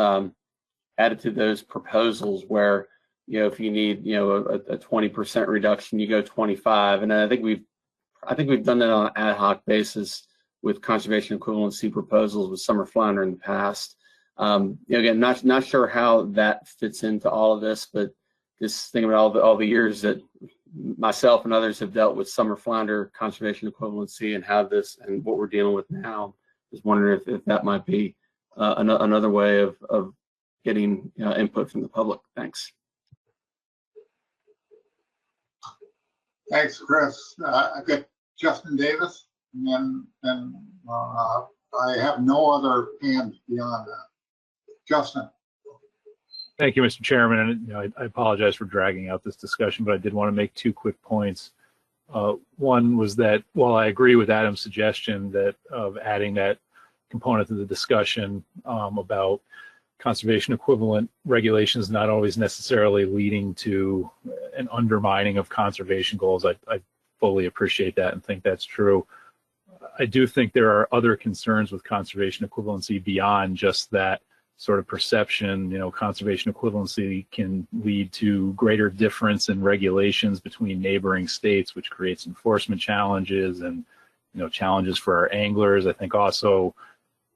proposals, where if you need a 20% reduction, you go 25, and I think we've done that on an ad hoc basis with conservation equivalency proposals with summer flounder in the past. Again, not sure how that fits into all of this, but just thinking about all the years that myself and others have dealt with summer flounder conservation equivalency and how this and what we're dealing with now, just wondering if that might be another way of getting input from the public. Thanks. Thanks, Chris. I've got Justin Davis, and then I have no other hands beyond that. Justin. Thank you, Mr. Chairman. And I apologize for dragging out this discussion, but I did want to make 2 quick points. One was that while I agree with Adam's suggestion of adding that component to the discussion about conservation equivalent regulations not always necessarily leading to an undermining of conservation goals, I fully appreciate that and think that's true. I do think there are other concerns with conservation equivalency beyond just that sort of perception. Conservation equivalency can lead to greater difference in regulations between neighboring states, which creates enforcement challenges and, challenges for our anglers. I think also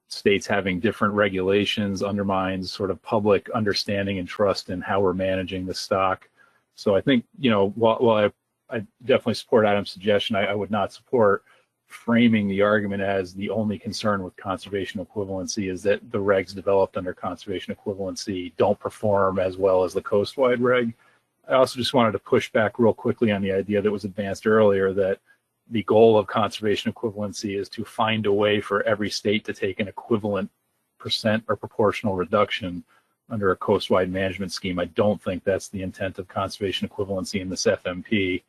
states having different regulations undermines sort of public understanding and trust in how we're managing the stock. So I think, while I definitely support Adam's suggestion, I would not support framing the argument as the only concern with conservation equivalency is that the regs developed under conservation equivalency don't perform as well as the coastwide reg. I also just wanted to push back real quickly on the idea that was advanced earlier that the goal of conservation equivalency is to find a way for every state to take an equivalent percent or proportional reduction under a coastwide management scheme. I don't think that's the intent of conservation equivalency in this FMP.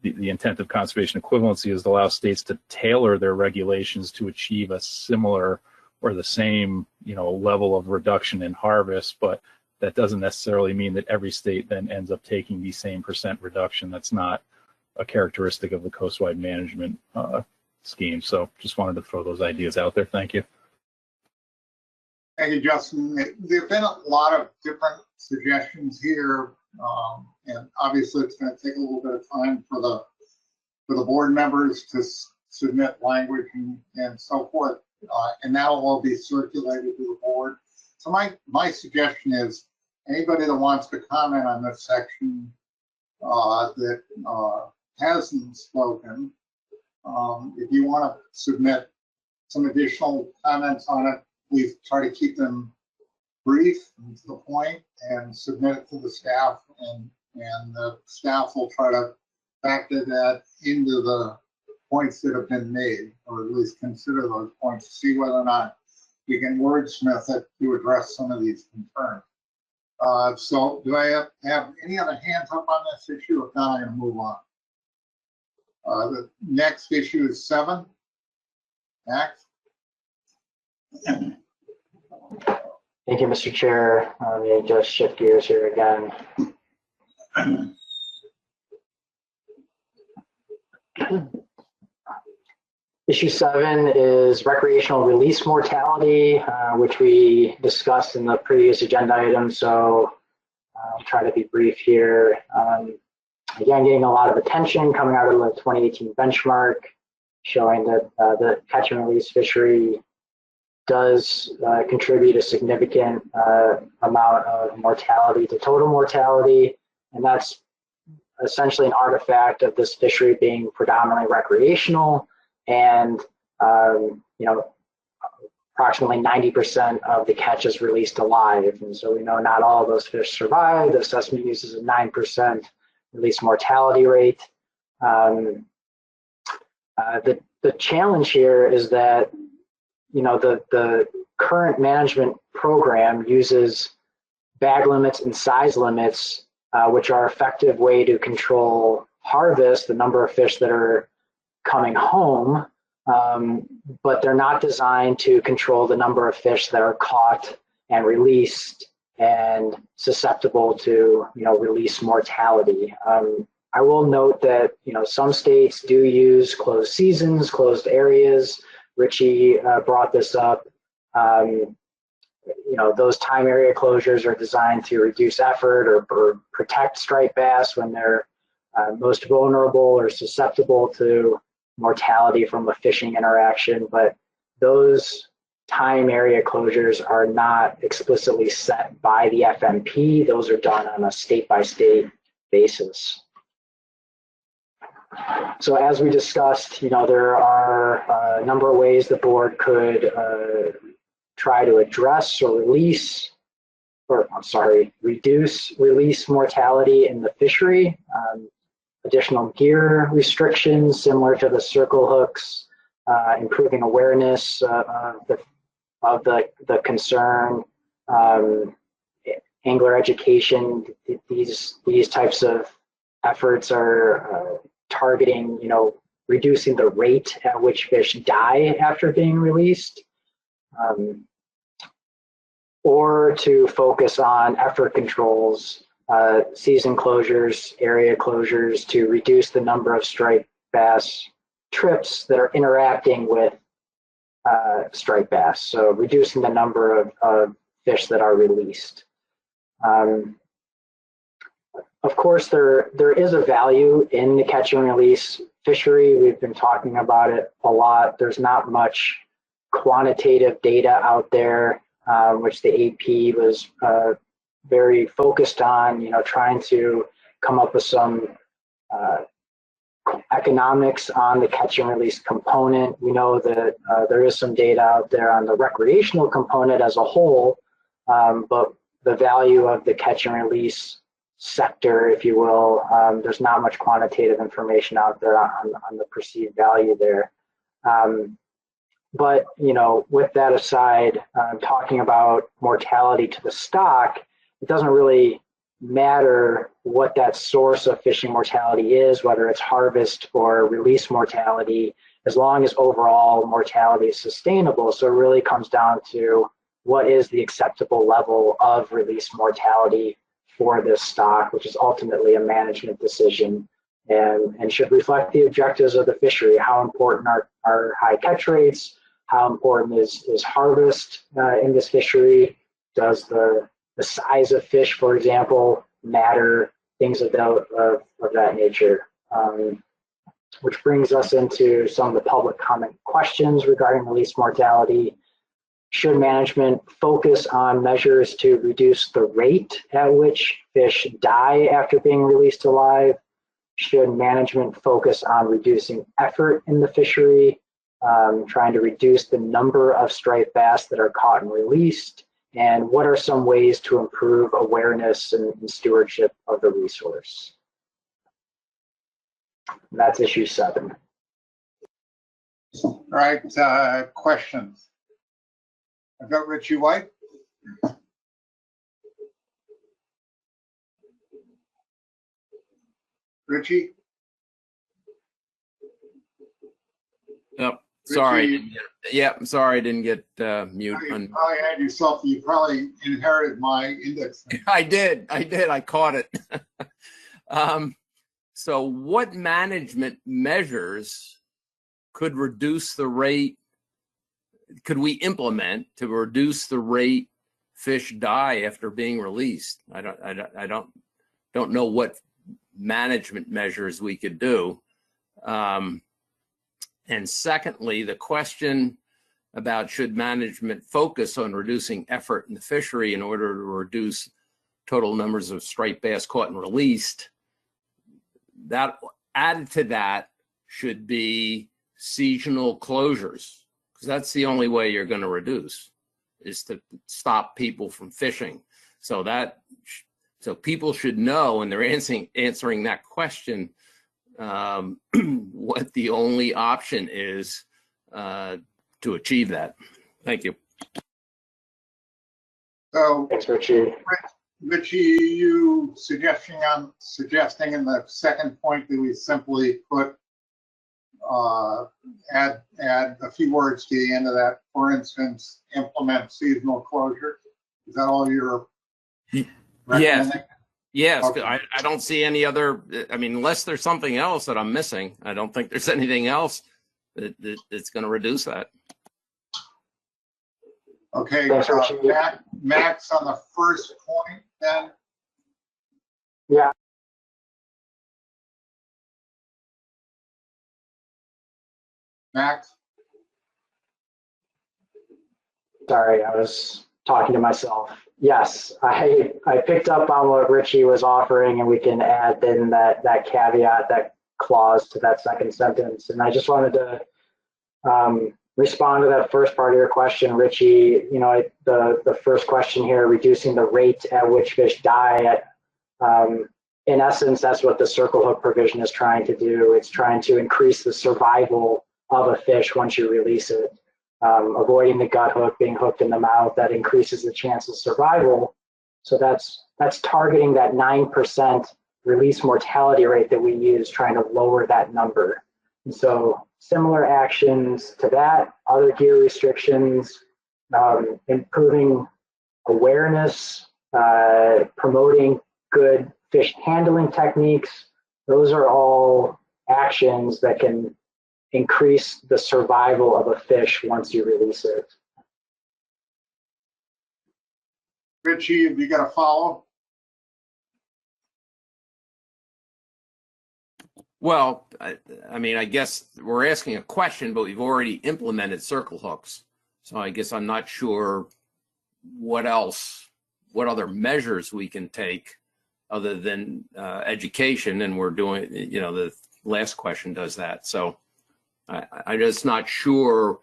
The intent of conservation equivalency is to allow states to tailor their regulations to achieve a similar or the same, level of reduction in harvest, but that doesn't necessarily mean that every state then ends up taking the same percent reduction. That's not a characteristic of the coastwide management scheme. So just wanted to throw those ideas out there. Thank you. Thank you, Justin. There have been a lot of different suggestions here, and obviously it's going to take a little bit of time for the board members to submit language and so forth, and that'll all be circulated to the board. So my suggestion is anybody that wants to comment on this section that hasn't spoken, if you want to submit some additional comments on it, please try to keep them brief and to the point and submit it to the staff, and the staff will try to factor that into the points that have been made, or at least consider those points to see whether or not we can wordsmith it to address some of these concerns. So do I have any other hands up on this issue? If not, I'm going to move on. The next issue is 7. Max? Thank you, Mr. Chair. Let me just shift gears here again. Issue 7 is recreational release mortality, which we discussed in the previous agenda item. So I'll try to be brief here. Again, getting a lot of attention coming out of the 2018 benchmark, showing that the catch and release fishery does contribute a significant amount of mortality to total mortality, and that's essentially an artifact of this fishery being predominantly recreational, and approximately 90% of the catch is released alive, and so we know not all of those fish survive. The assessment uses a 9% release mortality rate. The challenge here is that the current management program uses bag limits and size limits, which are an effective way to control harvest, the number of fish that are coming home, but they're not designed to control the number of fish that are caught and released and susceptible to release mortality. I will note that some states do use closed seasons, closed areas. Richie brought this up. Those time area closures are designed to reduce effort or protect striped bass when they're most vulnerable or susceptible to mortality from a fishing interaction. But those time area closures are not explicitly set by the FMP. Those are done on a state-by-state basis. So as we discussed, there are a number of ways the board could try to address or reduce release mortality in the fishery. Additional gear restrictions similar to the circle hooks, improving awareness of the concern, angler education. These types of efforts are targeting, reducing the rate at which fish die after being released, or to focus on effort controls, season closures, area closures to reduce the number of striped bass trips that are interacting with striped bass. So reducing the number of fish that are released. Of course, there is a value in the catch and release fishery. We've been talking about it a lot. There's not much quantitative data out there, which the AP was very focused on, trying to come up with some economics on the catch and release component. We know that there is some data out there on the recreational component as a whole, but the value of the catch and release sector, if you will. There's not much quantitative information out there on the perceived value there. But, with that aside, talking about mortality to the stock, it doesn't really matter what that source of fishing mortality is, whether it's harvest or release mortality, as long as overall mortality is sustainable. So it really comes down to what is the acceptable level of release mortality for this stock, which is ultimately a management decision and should reflect the objectives of the fishery. How important are high catch rates? How important is harvest in this fishery? Does the size of fish, for example, matter? Things of that nature. Which brings us into some of the public comment questions regarding release mortality. Should management focus on measures to reduce the rate at which fish die after being released alive? Should management focus on reducing effort in the fishery, trying to reduce the number of striped bass that are caught and released? And what are some ways to improve awareness and stewardship of the resource? And that's issue 7. All right, questions. I've got Richie White. Richie? Yep. Sorry. Yeah, I'm sorry I didn't get mute. You probably had yourself, you probably inherited my index. I did. I caught it. So what management measures could reduce the rate, could we implement to reduce the rate fish die after being released? I don't know what management measures we could do. And secondly, the question about should management focus on reducing effort in the fishery in order to reduce total numbers of striped bass caught and released, that added to that should be seasonal closures, because that's the only way you're going to reduce, is to stop people from fishing. So people should know, and they're answering that question, what the only option is to achieve that. Thank you. So, thanks, Richie. Richie, you suggesting in the second point that we simply put add a few words to the end of that. For instance, implement seasonal closure. Is that all you're recommending? Yes, Okay. I don't see any other, I mean, unless there's something else that I'm missing, I don't think there's anything else that's going to reduce that. Okay, Max, on the first point then? Yeah. Max? Sorry, I was talking to myself. Yes, I picked up on what Richie was offering, and we can add in that caveat, that clause to that second sentence. And I just wanted to respond to that first part of your question, Richie. The first question here, reducing the rate at which fish die. In essence, that's what the circle hook provision is trying to do. It's trying to increase the survival of a fish once you release it. Avoiding the gut hook, being hooked in the mouth, that increases the chance of survival. So that's targeting that 9% release mortality rate that we use, trying to lower that number. And so similar actions to that, other gear restrictions, improving awareness, promoting good fish handling techniques. Those are all actions that can increase the survival of a fish once you release it. Richie, have you got a follow? Well, I mean, I guess we're asking a question, but we've already implemented circle hooks. So I guess I'm not sure what other measures we can take other than education. And we're doing, the last question does that. So I'm just not sure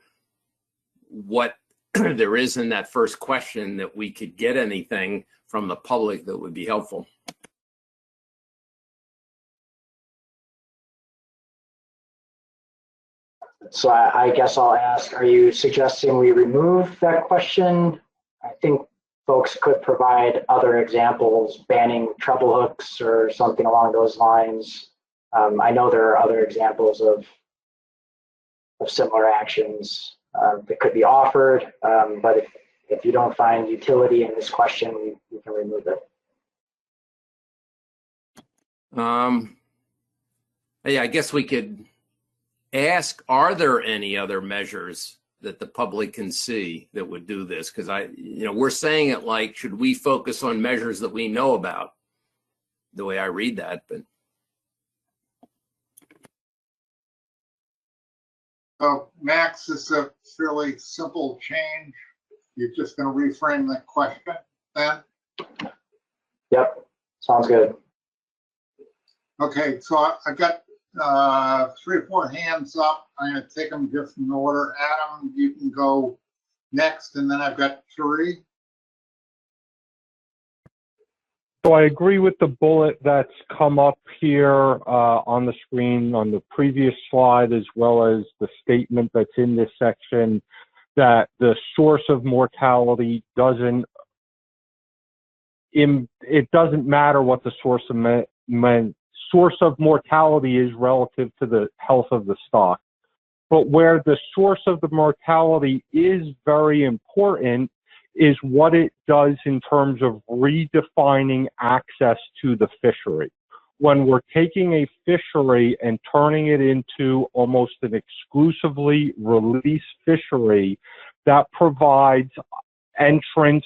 what there is in that first question that we could get anything from the public that would be helpful. So I guess I'll ask, are you suggesting we remove that question? I think folks could provide other examples, banning treble hooks or something along those lines. I know there are other examples of similar actions that could be offered, but if you don't find utility in this question, we can remove it. Yeah, I guess we could ask, are there any other measures that the public can see that would do this? Because we're saying it like, should we focus on measures that we know about? The way I read that, but. So Max, this is a fairly simple change. You're just going to reframe the question then? Yep, sounds good. Okay, so I've got 3 or 4 hands up. I'm going to take them just in order. Adam, you can go next, and then I've got 3. So I agree with the bullet that's come up here on the screen on the previous slide, as well as the statement that's in this section, that the source of mortality doesn't matter what the source of mortality is relative to the health of the stock. But where the source of the mortality is very important is what it does in terms of redefining access to the fishery. When we're taking a fishery and turning it into almost an exclusively release fishery that provides entrance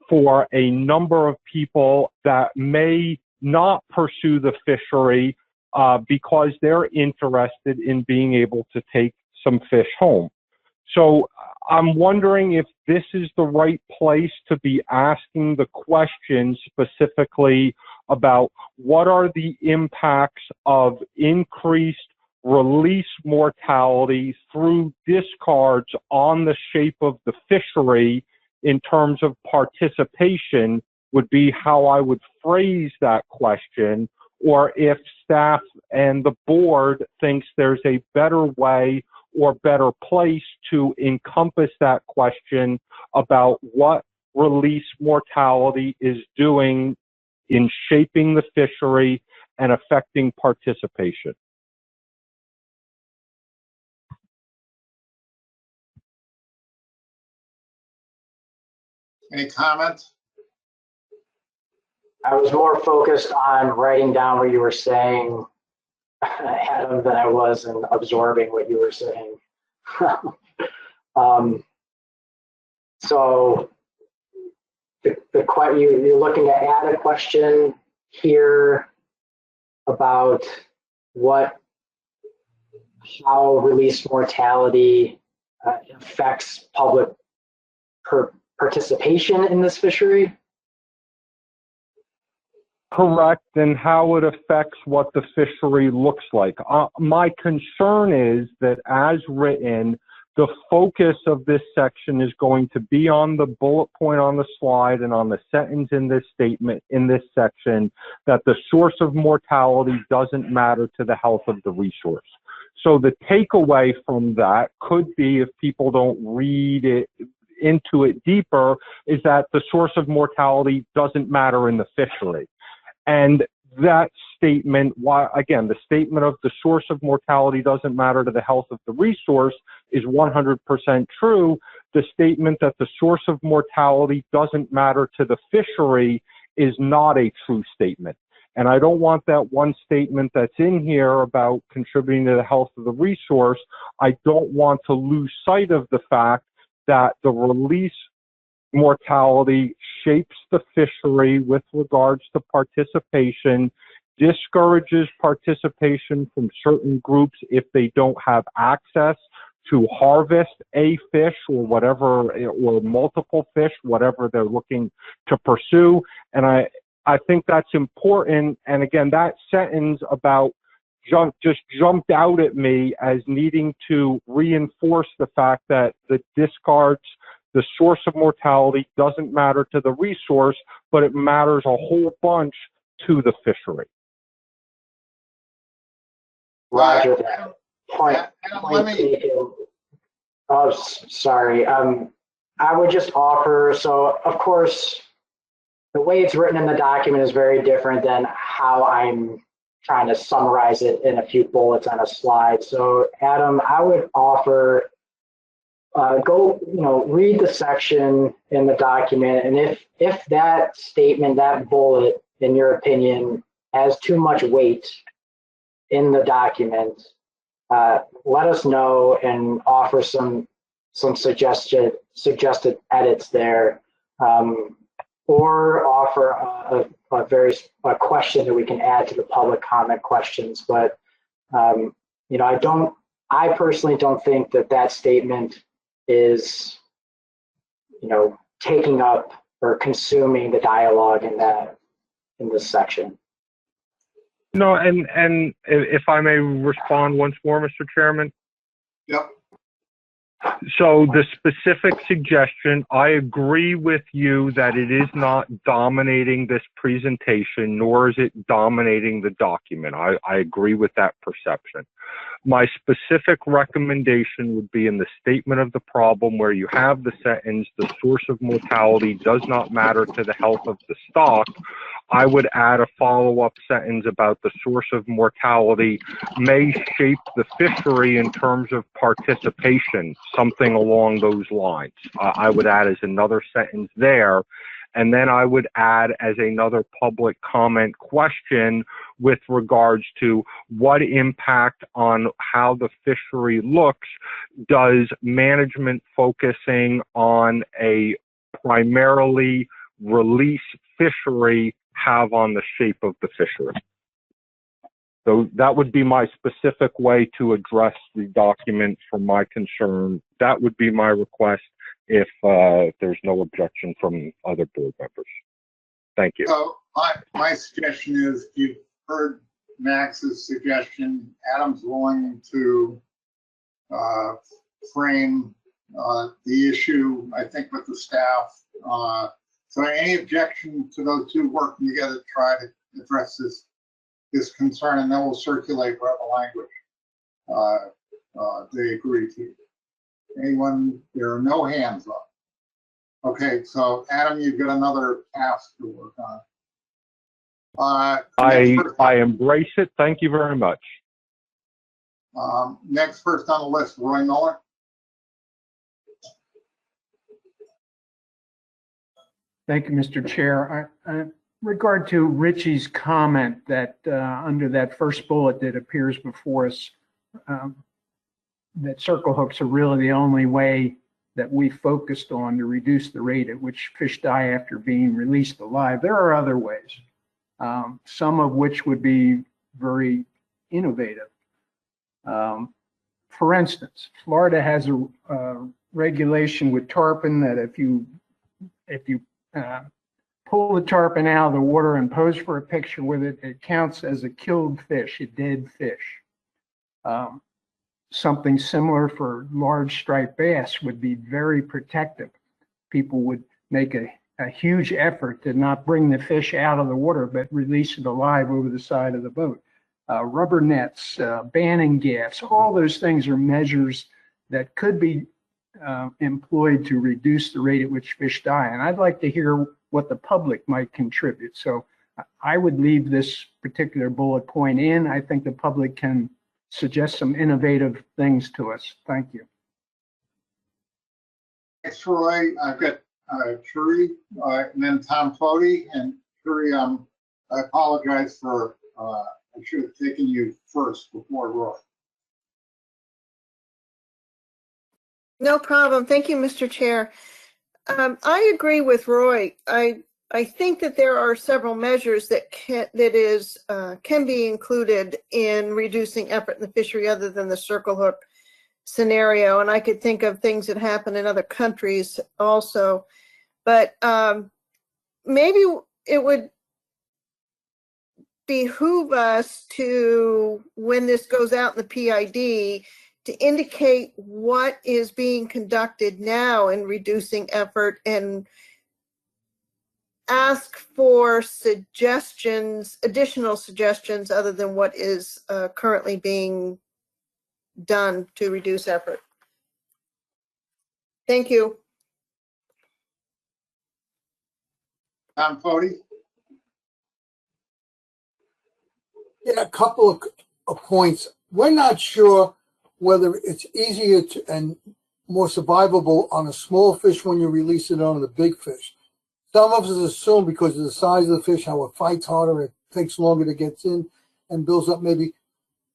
for a number of people that may not pursue the fishery because they're interested in being able to take some fish home. So I'm wondering if this is the right place to be asking the question specifically about what are the impacts of increased release mortality through discards on the shape of the fishery in terms of participation would be how I would phrase that question, or if staff and the board thinks there's a better way or better place to encompass that question about what release mortality is doing in shaping the fishery and affecting participation. Any comments? I was more focused on writing down what you were saying, Adam, than I was in absorbing what you were saying. So you're looking to add a question here about how release mortality affects public participation in this fishery? Correct, and how it affects what the fishery looks like. My concern is that as written, the focus of this section is going to be on the bullet point on the slide and on the sentence in this statement, in this section, that the source of mortality doesn't matter to the health of the resource. So the takeaway from that could be, if people don't read it into it deeper, is that the source of mortality doesn't matter in the fishery. And that statement, again, the statement of the source of mortality doesn't matter to the health of the resource is 100% true. The statement that the source of mortality doesn't matter to the fishery is not a true statement. And I don't want that one statement that's in here about contributing to the health of the resource. I don't want to lose sight of the fact that the release mortality shapes the fishery with regards to participation, discourages participation from certain groups if they don't have access to harvest a fish or whatever, or multiple fish, whatever they're looking to pursue. And I think that's important. And again, that sentence about just jumped out at me as needing to reinforce the fact that the discards, the source of mortality doesn't matter to the resource, but it matters a whole bunch to the fishery. Roger that. Point let me, taken. Oh, sorry. I would just offer, so of course, the way it's written in the document is very different than how I'm trying to summarize it in a few bullets on a slide. So Adam, I would offer, go, read the section in the document. And if that statement, that bullet, in your opinion, has too much weight in the document, let us know and offer some suggested edits there, or offer a question that we can add to the public comment questions. But I personally don't think that statement is taking up or consuming the dialogue in this section. No, and if I may respond once more, Mr. Chairman. Yep. So the specific suggestion, I agree with you that it is not dominating this presentation, nor is it dominating the document. I agree with that perception. My specific recommendation would be in the statement of the problem where you have the sentence, the source of mortality does not matter to the health of the stock. I would add a follow-up sentence about the source of mortality may shape the fishery in terms of participation, something along those lines. I would add as another sentence there. And then I would add as another public comment question with regards to what impact on how the fishery looks does management focusing on a primarily release fishery have on the shape of the fishery. So that would be my specific way to address the document from my concern. That would be my request if there's no objection from other board members. Thank you. So my suggestion is, you've heard Max's suggestion. Adam's willing to frame the issue, I think, with the staff. So any objection to those two working together to try to address this concern, and then we'll circulate whatever language they agree to. Anyone? There are no hands up. Okay, so Adam, you've got another task to work on. I embrace it. Thank you very much. Next first on the list, Roy Miller. Thank you, Mr. Chair. In regard to Richie's comment that under that first bullet that appears before us, that circle hooks are really the only way that we focused on to reduce the rate at which fish die after being released alive. There are other ways, some of which would be very innovative. For instance, Florida has a regulation with tarpon that if you pull the tarpon out of the water and pose for a picture with it, it counts as a killed fish, a dead fish. Something similar for large striped bass would be very protective. People would make a huge effort to not bring the fish out of the water, but release it alive over the side of the boat. Rubber nets, banning gaffs, all those things are measures that could be employed to reduce the rate at which fish die. And I'd like to hear what the public might contribute. So I would leave this particular bullet point in. I think the public can suggest some innovative things to us. Thank you. Thanks, Roy. I've got Shuri, and then Tom Fody. And Shuri, I apologize for, I should have taken you first before Roy. No problem. Thank you, Mr. Chair. I agree with Roy. I think that there are several measures that can be included in reducing effort in the fishery other than the circle hook scenario. And I could think of things that happen in other countries also. But maybe it would behoove us to, when this goes out in the PID, to indicate what is being conducted now in reducing effort and ask for suggestions, additional suggestions other than what is currently being done to reduce effort. Thank you. Tom Foti? Yeah, a couple of points. We're not sure whether it's easier to, and more survivable on a small fish when you release it on the big fish. Some of us assume because of the size of the fish, how it fights harder, it takes longer to get in and builds up maybe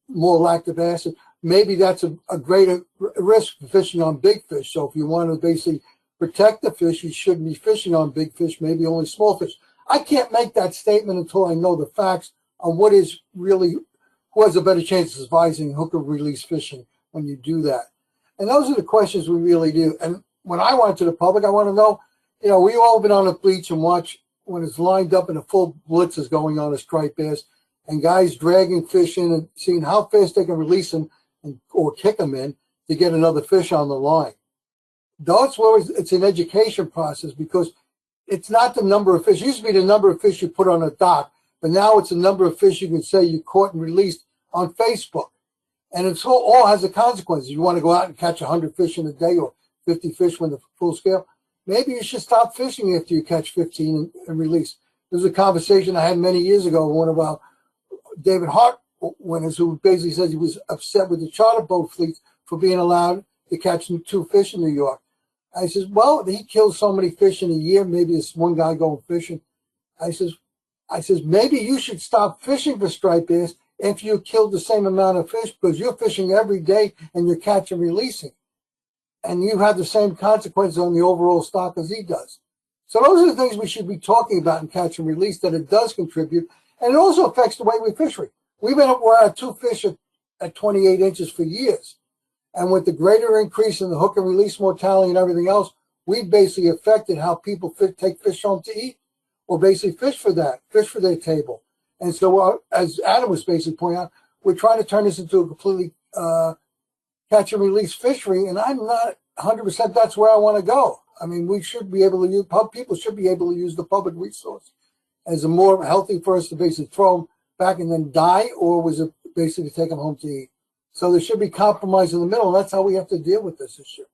more lactic acid. Maybe that's a greater risk for fishing on big fish. So if you want to basically protect the fish, you shouldn't be fishing on big fish, maybe only small fish. I can't make that statement until I know the facts on what is really, who has a better chance of surviving hooker release fishing when you do that. And those are the questions we really do. And when I want to the public, I want to know, you know, we've all been on the beach and watch when it's lined up and a full blitz is going on a striped bass and guys dragging fish in and seeing how fast they can release them or kick them in to get another fish on the line. That's where it's an education process because it's not the number of fish. It used to be the number of fish you put on a dock, but now it's the number of fish you can say you caught and released on Facebook. And it all has a consequence. You want to go out and catch 100 fish in a day or 50 fish when the full scale. Maybe you should stop fishing after you catch 15 and release. There's a conversation I had many years ago with one of our David Hart winners who basically says he was upset with the charter boat fleet for being allowed to catch 2 fish in New York. I says, well, he kills so many fish in a year. Maybe it's one guy going fishing. I says, maybe you should stop fishing for striped bass if you killed the same amount of fish because you're fishing every day and you're catching and releasing. And you have the same consequences on the overall stock as he does. So those are the things we should be talking about in catch and release, that it does contribute. And it also affects the way we fish. We're at 2 fish at 28 inches for years. And with the greater increase in the hook and release mortality and everything else, we basically affected how people take fish home to eat or basically fish for their table. And so as Adam was basically pointing out, we're trying to turn this into a completely catch and release fishery. And I'm not 100% that's where I want to go. I mean, we should be able to use, people should be able to use the public resource as a more healthy for us to basically throw them back and then die, or was it basically take them home to eat? So there should be compromise in the middle. And that's how we have to deal with this issue.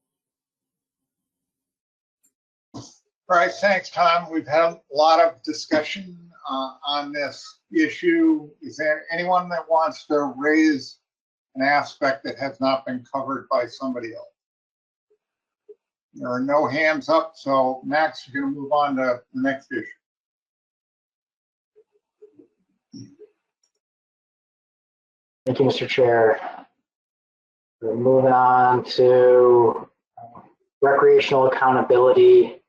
All right, thanks, Tom. We've had a lot of discussion on this issue. Is there anyone that wants to raise an aspect that has not been covered by somebody else? There are no hands up, so Max, you're going to move on to the next issue. Thank you, Mr. Chair. We're moving on to recreational accountability.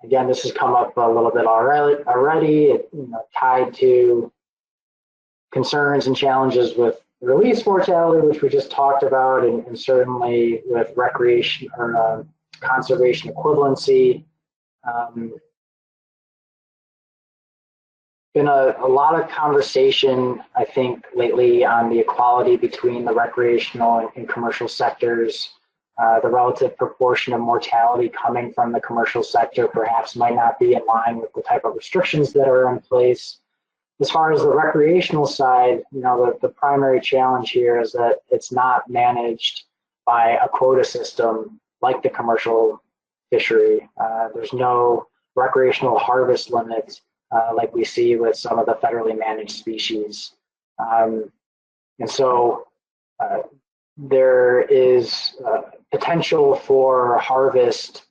Again, this has come up a little bit already, tied to concerns and challenges with release mortality, which we just talked about, and certainly with recreation or conservation equivalency. Been a lot of conversation, I think, lately on the equality between the recreational and commercial sectors. The relative proportion of mortality coming from the commercial sector perhaps might not be in line with the type of restrictions that are in place. As far as the recreational side, the primary challenge here is that it's not managed by a quota system like the commercial fishery. There's no recreational harvest limit like we see with some of the federally managed species. And so there is potential for harvest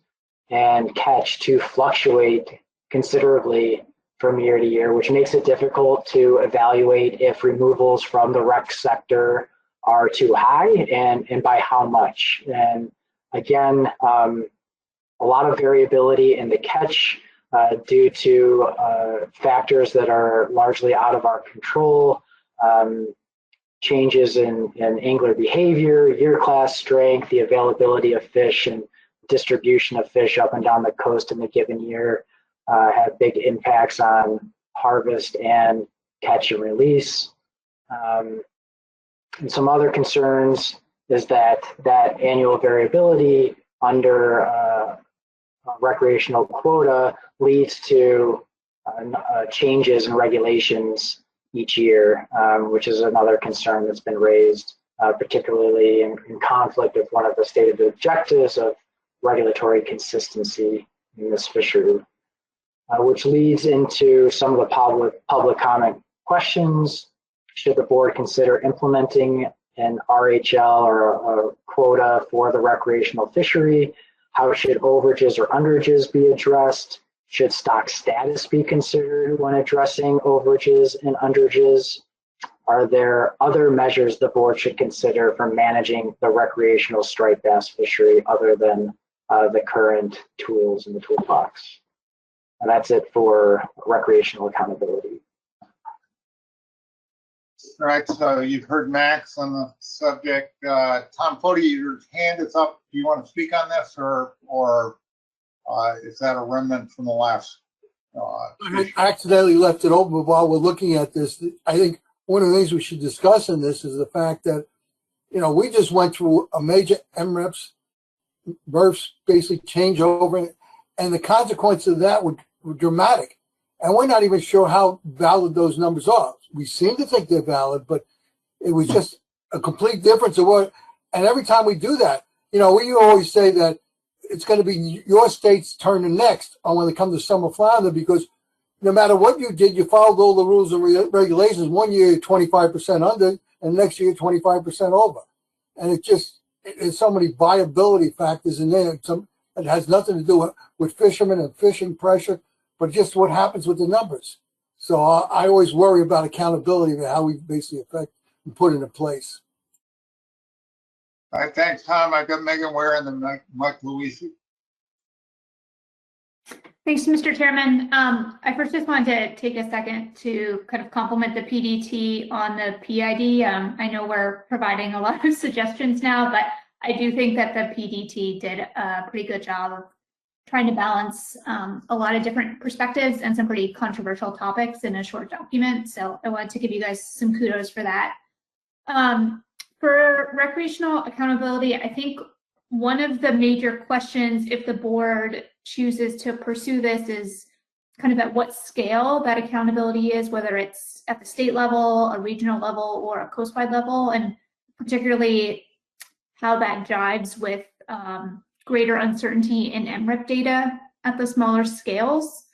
and catch to fluctuate considerably from year to year, which makes it difficult to evaluate if removals from the rec sector are too high and by how much. And again, a lot of variability in the catch due to factors that are largely out of our control, changes in angler behavior, year class strength, the availability of fish and distribution of fish up and down the coast in a given year have big impacts on harvest and catch and release. And some other concerns is that annual variability under a recreational quota leads to changes in regulations each year, which is another concern that's been raised, particularly in conflict with one of the stated objectives of regulatory consistency in this fishery, which leads into some of the public comment questions. Should the board consider implementing an RHL or a quota for the recreational fishery? How should overages or underages be addressed? Should stock status be considered when addressing overages and underages? Are there other measures the board should consider for managing the recreational striped bass fishery other than the current tools in the toolbox? And that's it for recreational accountability. All right, so you've heard Max on the subject. Tom Foti, your hand is up. Do you want to speak on this, or is that a remnant from the last? I accidentally left it open while we're looking at this. I think one of the things we should discuss in this is the fact that, you know, we just went through a major MREPs, BRFs basically changeover, and the consequences of that were dramatic. And we're not even sure how valid those numbers are. We seem to think they're valid, but it was just a complete difference of what. And every time we do that, you know, we always say that it's going to be your state's turn to next on when it comes to summer flounder, because no matter what you did, you followed all the rules and regulations. One year, you're 25% under, and next year, 25% over. And it just, there's so many viability factors in there. It has nothing to do with fishermen and fishing pressure, but just what happens with the numbers. So I always worry about accountability and how we basically affect and put into place. All right, thanks, Tom. I've got Megan Ware and then Mike Luisi. Thanks, Mr. Chairman. I first just wanted to take a second to kind of compliment the PDT on the PID. I know we're providing a lot of suggestions now, but I do think that the PDT did a pretty good job of trying to balance a lot of different perspectives and some pretty controversial topics in a short document. So I wanted to give you guys some kudos for that. For recreational accountability, I think one of the major questions, if the board chooses to pursue this, is kind of at what scale that accountability is, whether it's at the state level, a regional level, or a coastwide level, and particularly how that jives with greater uncertainty in MREP data at the smaller scales.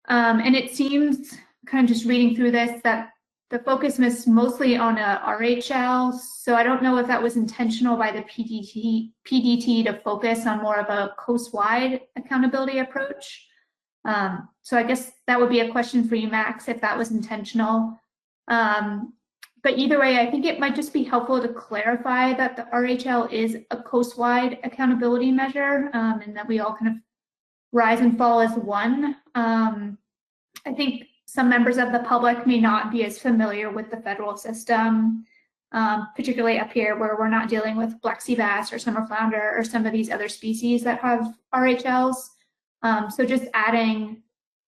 And it seems, kind of just reading through this, that the focus is mostly on a RHL, so I don't know if that was intentional by the PDT to focus on more of a coast-wide accountability approach. So I guess that would be a question for you, Max, if that was intentional. But either way, I think it might just be helpful to clarify that the RHL is a coast-wide accountability measure, and that we all kind of rise and fall as one. I think some members of the public may not be as familiar with the federal system, particularly up here where we're not dealing with black sea bass or summer flounder or some of these other species that have RHLs. So just adding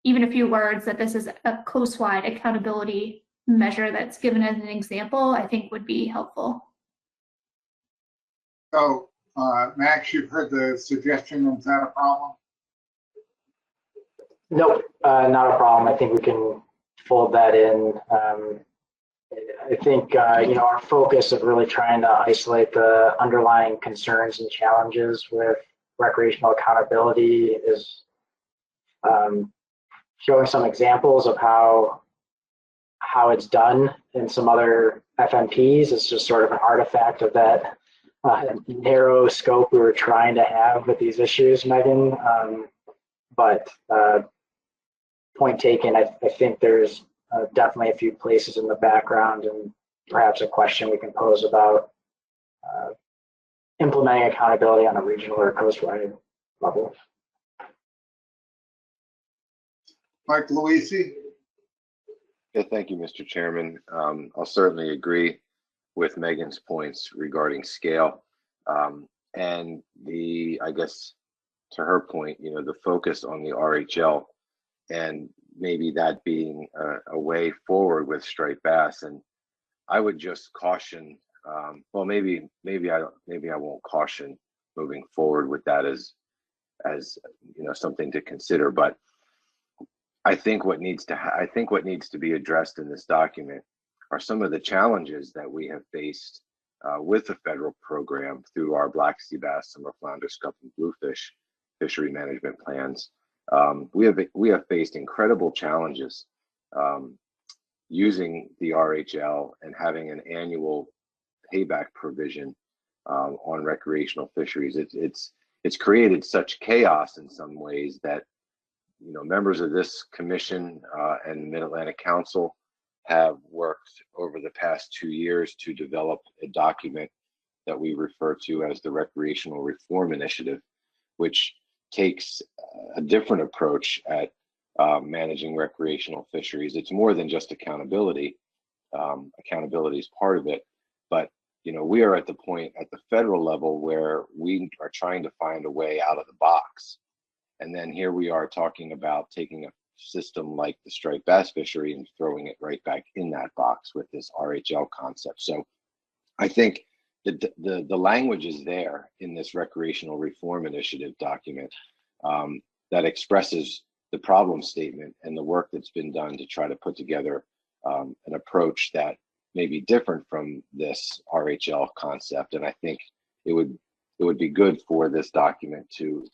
even a few words that this is a coast-wide accountability measure that's given as an example, I think would be helpful. So, Max, you've heard the suggestion. Is that a problem? Nope, not a problem. I think we can fold that in. I think, you know, our focus of really trying to isolate the underlying concerns and challenges with recreational accountability is showing some examples of how it's done in some other FMPs. It's just sort of an artifact of that narrow scope we were trying to have with these issues, Megan. But point taken, I think there's definitely a few places in the background and perhaps a question we can pose about implementing accountability on a regional or coastwide level. Mike Luisi. Yeah, thank you, Mr. Chairman. I'll certainly agree with Megan's points regarding scale. And I guess to her point, you know, the focus on the RHL and maybe that being a way forward with striped bass. And I would just caution, well, maybe I won't caution moving forward with that as you know, something to consider. But I think what needs to be addressed in this document are some of the challenges that we have faced with the federal program through our black sea bass, summer flounder, scup, and bluefish fishery management plans. We have faced incredible challenges using the RHL and having an annual payback provision on recreational fisheries. It's created such chaos in some ways that, you know, members of this commission and Mid-Atlantic Council have worked over the past 2 years to develop a document that we refer to as the Recreational Reform Initiative, which takes a different approach at managing recreational fisheries. It's more than just accountability. Accountability is part of it, but you know, we are at the point at the federal level where we are trying to find a way out of the box. And then here we are talking about taking a system like the striped bass fishery and throwing it right back in that box with this RHL concept. So I think the language is there in this Recreational Reform Initiative document that expresses the problem statement and the work that's been done to try to put together an approach that may be different from this RHL concept. And I think it would be good for this document to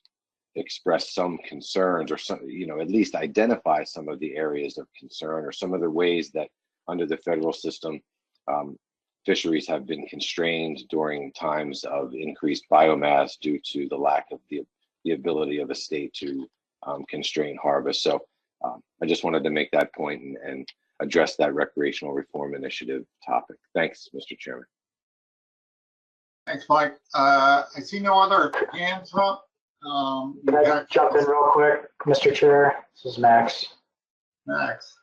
express some concerns, or some, you know, at least identify some of the areas of concern or some of the ways that under the federal system fisheries have been constrained during times of increased biomass due to the lack of the ability of a state to constrain harvest. So I just wanted to make that point and address that Recreational Reform Initiative topic. Thanks, Mr. Chairman. Thanks, Mike. I see no other hands up. Can I jump in real quick, Mr. Chair? This is Max. Max.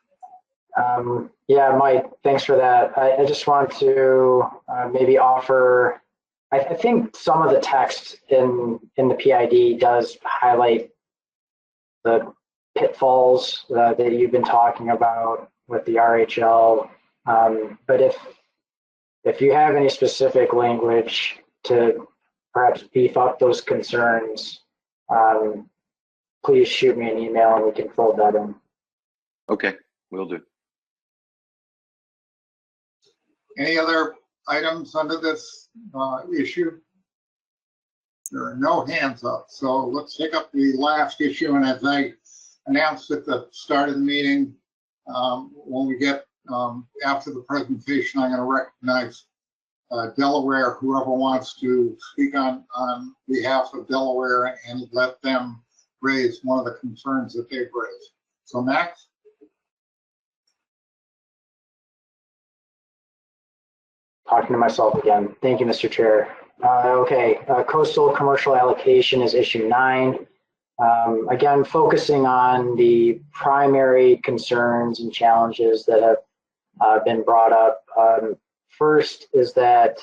Yeah, Mike, thanks for that. I just want to maybe offer, I think some of the text in the PID does highlight the pitfalls that you've been talking about with the RHL. But if you have any specific language to perhaps beef up those concerns, please shoot me an email and we can fold that in. Okay, will do. Any other items under this issue? There are no hands up, so let's take up the last issue. And as I announced at the start of the meeting, when we get after the presentation, I'm going to recognize Delaware, whoever wants to speak on behalf of Delaware, and let them raise one of the concerns that they've raised. So Max? Talking to myself again. Thank you, Mr. Chair. Okay, coastal commercial allocation is issue 9. Again, focusing on the primary concerns and challenges that have been brought up. First is that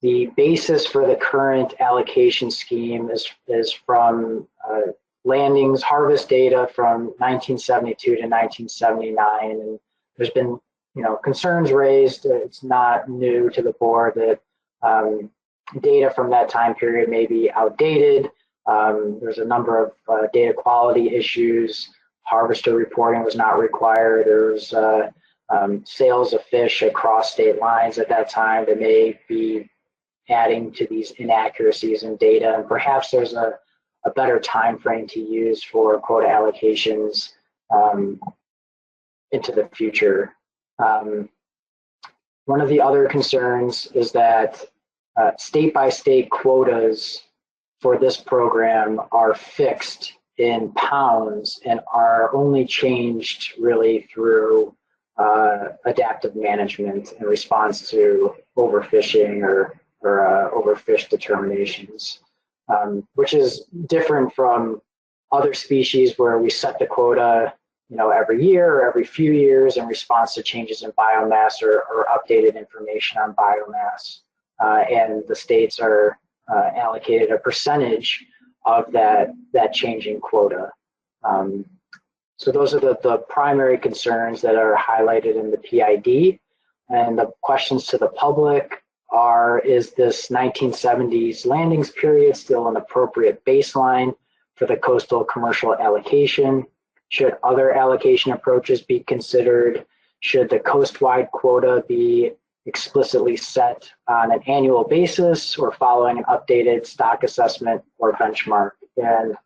the basis for the current allocation scheme is from landings harvest data from 1972 to 1979, and there's been concerns raised. It's not new to the board that data from that time period may be outdated. There's a number of data quality issues. Harvester reporting was not required. There's sales of fish across state lines at that time that may be adding to these inaccuracies in data. And perhaps there's a better time frame to use for quota allocations into the future. One of the other concerns is that state-by-state quotas for this program are fixed in pounds and are only changed really through adaptive management in response to overfishing or overfish determinations, which is different from other species where we set the quota every year or every few years in response to changes in biomass or updated information on biomass. And the states are allocated a percentage of that changing quota. So those are the primary concerns that are highlighted in the PID. And the questions to the public are, is this 1970s landings period still an appropriate baseline for the coastal commercial allocation? Should other allocation approaches be considered? Should the coastwide quota be explicitly set on an annual basis or following an updated stock assessment or benchmark? And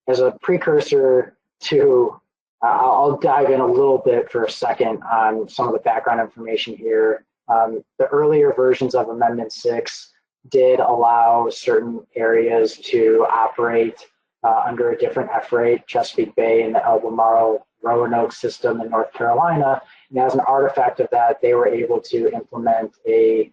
as a precursor to, I'll dive in a little bit for a second on some of the background information here. The earlier versions of Amendment 6 did allow certain areas to operate under a different F rate, Chesapeake Bay and the Albemarle Roanoke system in North Carolina. And as an artifact of that, they were able to implement a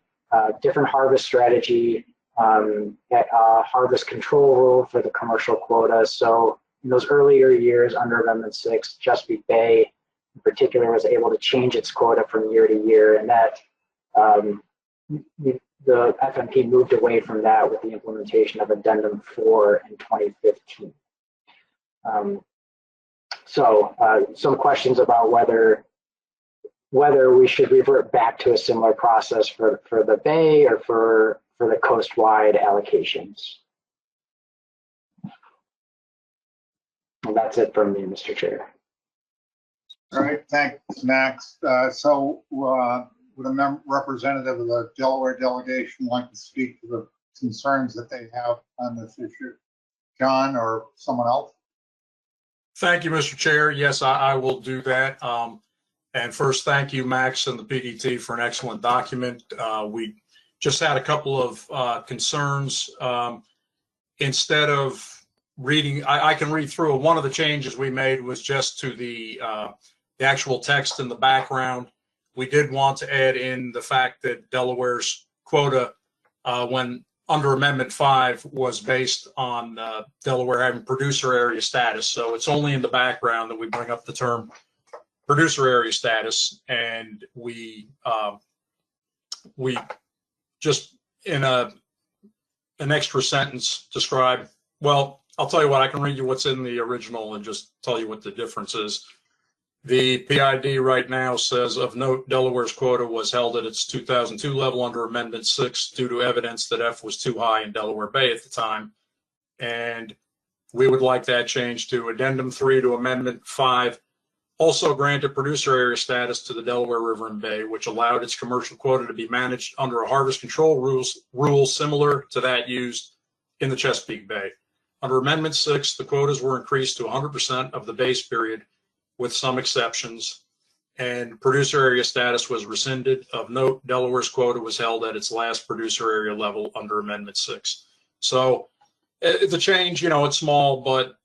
different harvest strategy, harvest control rule for the commercial quota. So in those earlier years under Amendment 6, Chesapeake Bay in particular was able to change its quota from year to year, and that the FMP moved away from that with the implementation of Addendum 4 in 2015. Some questions about whether we should revert back to a similar process for the Bay or for the coast-wide allocations. And that's it from me, Mr. Chair. All right, thanks, Max. Would a representative of the Delaware delegation like to speak to the concerns that they have on this issue? John or someone else? Thank you, Mr. Chair. Yes, I will do that. And first, thank you, Max and the PDT, for an excellent document. We just had a couple of concerns. Instead of reading, I can read through it. One of the changes we made was just to the actual text in the background. We did want to add in the fact that Delaware's quota, when under Amendment 5, was based on Delaware having producer area status. So it's only in the background that we bring up the term producer area status, and we just in an extra sentence describe. Well, I'll tell you what. I can read you what's in the original and just tell you what the difference is. The PID right now says, of note, Delaware's quota was held at its 2002 level under Amendment 6 due to evidence that F was too high in Delaware Bay at the time. And we would like that changed to Addendum 3 to Amendment 5. Also granted producer area status to the Delaware River and Bay, which allowed its commercial quota to be managed under a harvest control rule similar to that used in the Chesapeake Bay. Under Amendment 6, the quotas were increased to 100% of the base period, with some exceptions, and producer area status was rescinded. Of note, Delaware's quota was held at its last producer area level under Amendment 6. So the change, it's small, but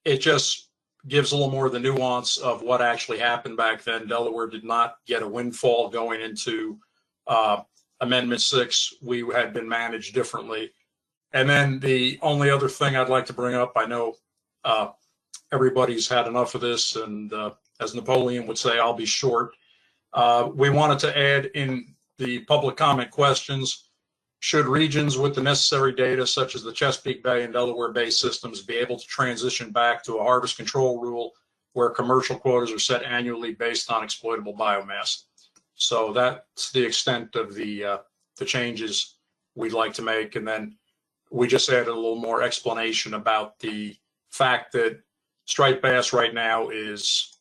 it just gives a little more of the nuance of what actually happened back then. Delaware did not get a windfall going into Amendment 6. We had been managed differently. And then the only other thing I'd like to bring up, I know everybody's had enough of this, and as Napoleon would say, I'll be short. We wanted to add in the public comment questions, should regions with the necessary data, such as the Chesapeake Bay and Delaware Bay systems, be able to transition back to a harvest control rule where commercial quotas are set annually based on exploitable biomass? So that's the extent of the changes we'd like to make. And then we just added a little more explanation about the fact that striped bass right now is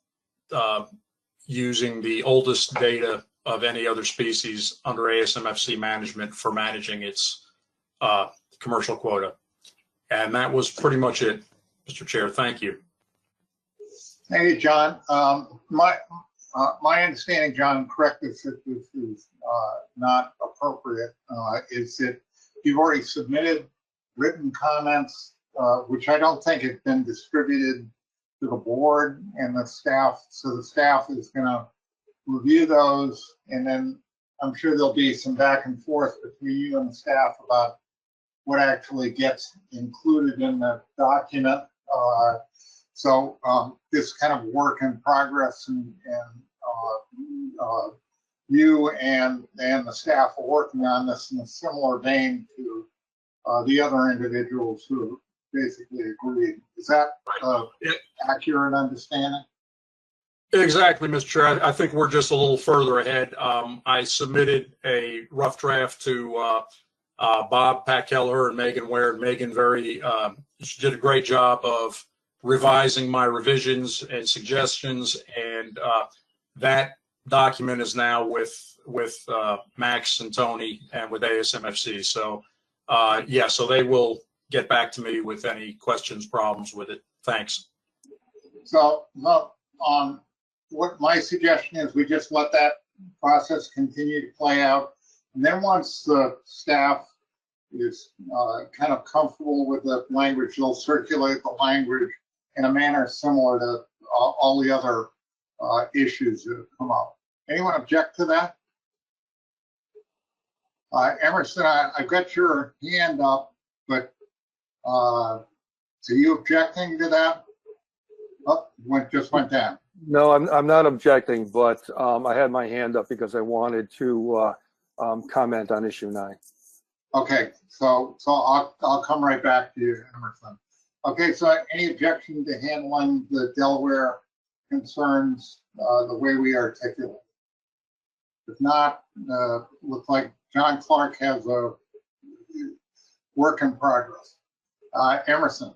using the oldest data of any other species under ASMFC management for managing its commercial quota. And that was pretty much it, Mr. Chair. Thank you. Thank you, John. My understanding, John, correct if this is not appropriate, is that you've already submitted written comments, which I don't think have been distributed to the board and the staff. So the staff is going to review those, and then I'm sure there'll be some back and forth between you and the staff about what actually gets included in the document. So this kind of work in progress, and you and the staff are working on this in a similar vein to the other individuals who basically agreed. Is that accurate understanding? Exactly, Mr. Chair. I think we're just a little further ahead. I submitted a rough draft to Bob, Pat Keller, and Megan Ware. And Megan she did a great job of revising my revisions and suggestions, and that document is now with Max and Tony and with ASMFC. So yeah, so they will get back to me with any questions, problems with it. Thanks. So, what my suggestion is, we just let that process continue to play out. And then once the staff is kind of comfortable with the language, they'll circulate the language in a manner similar to all the other issues that have come up. Anyone object to that? Emerson, I've got your hand up, but are you objecting to that? Oh, just went down. No, I'm not objecting, but I had my hand up because I wanted to comment on issue 9. Okay, so I'll come right back to you, Emerson. Okay, so any objection to handling the Delaware concerns the way we articulate? If not, looks like John Clark has a work in progress. Emerson.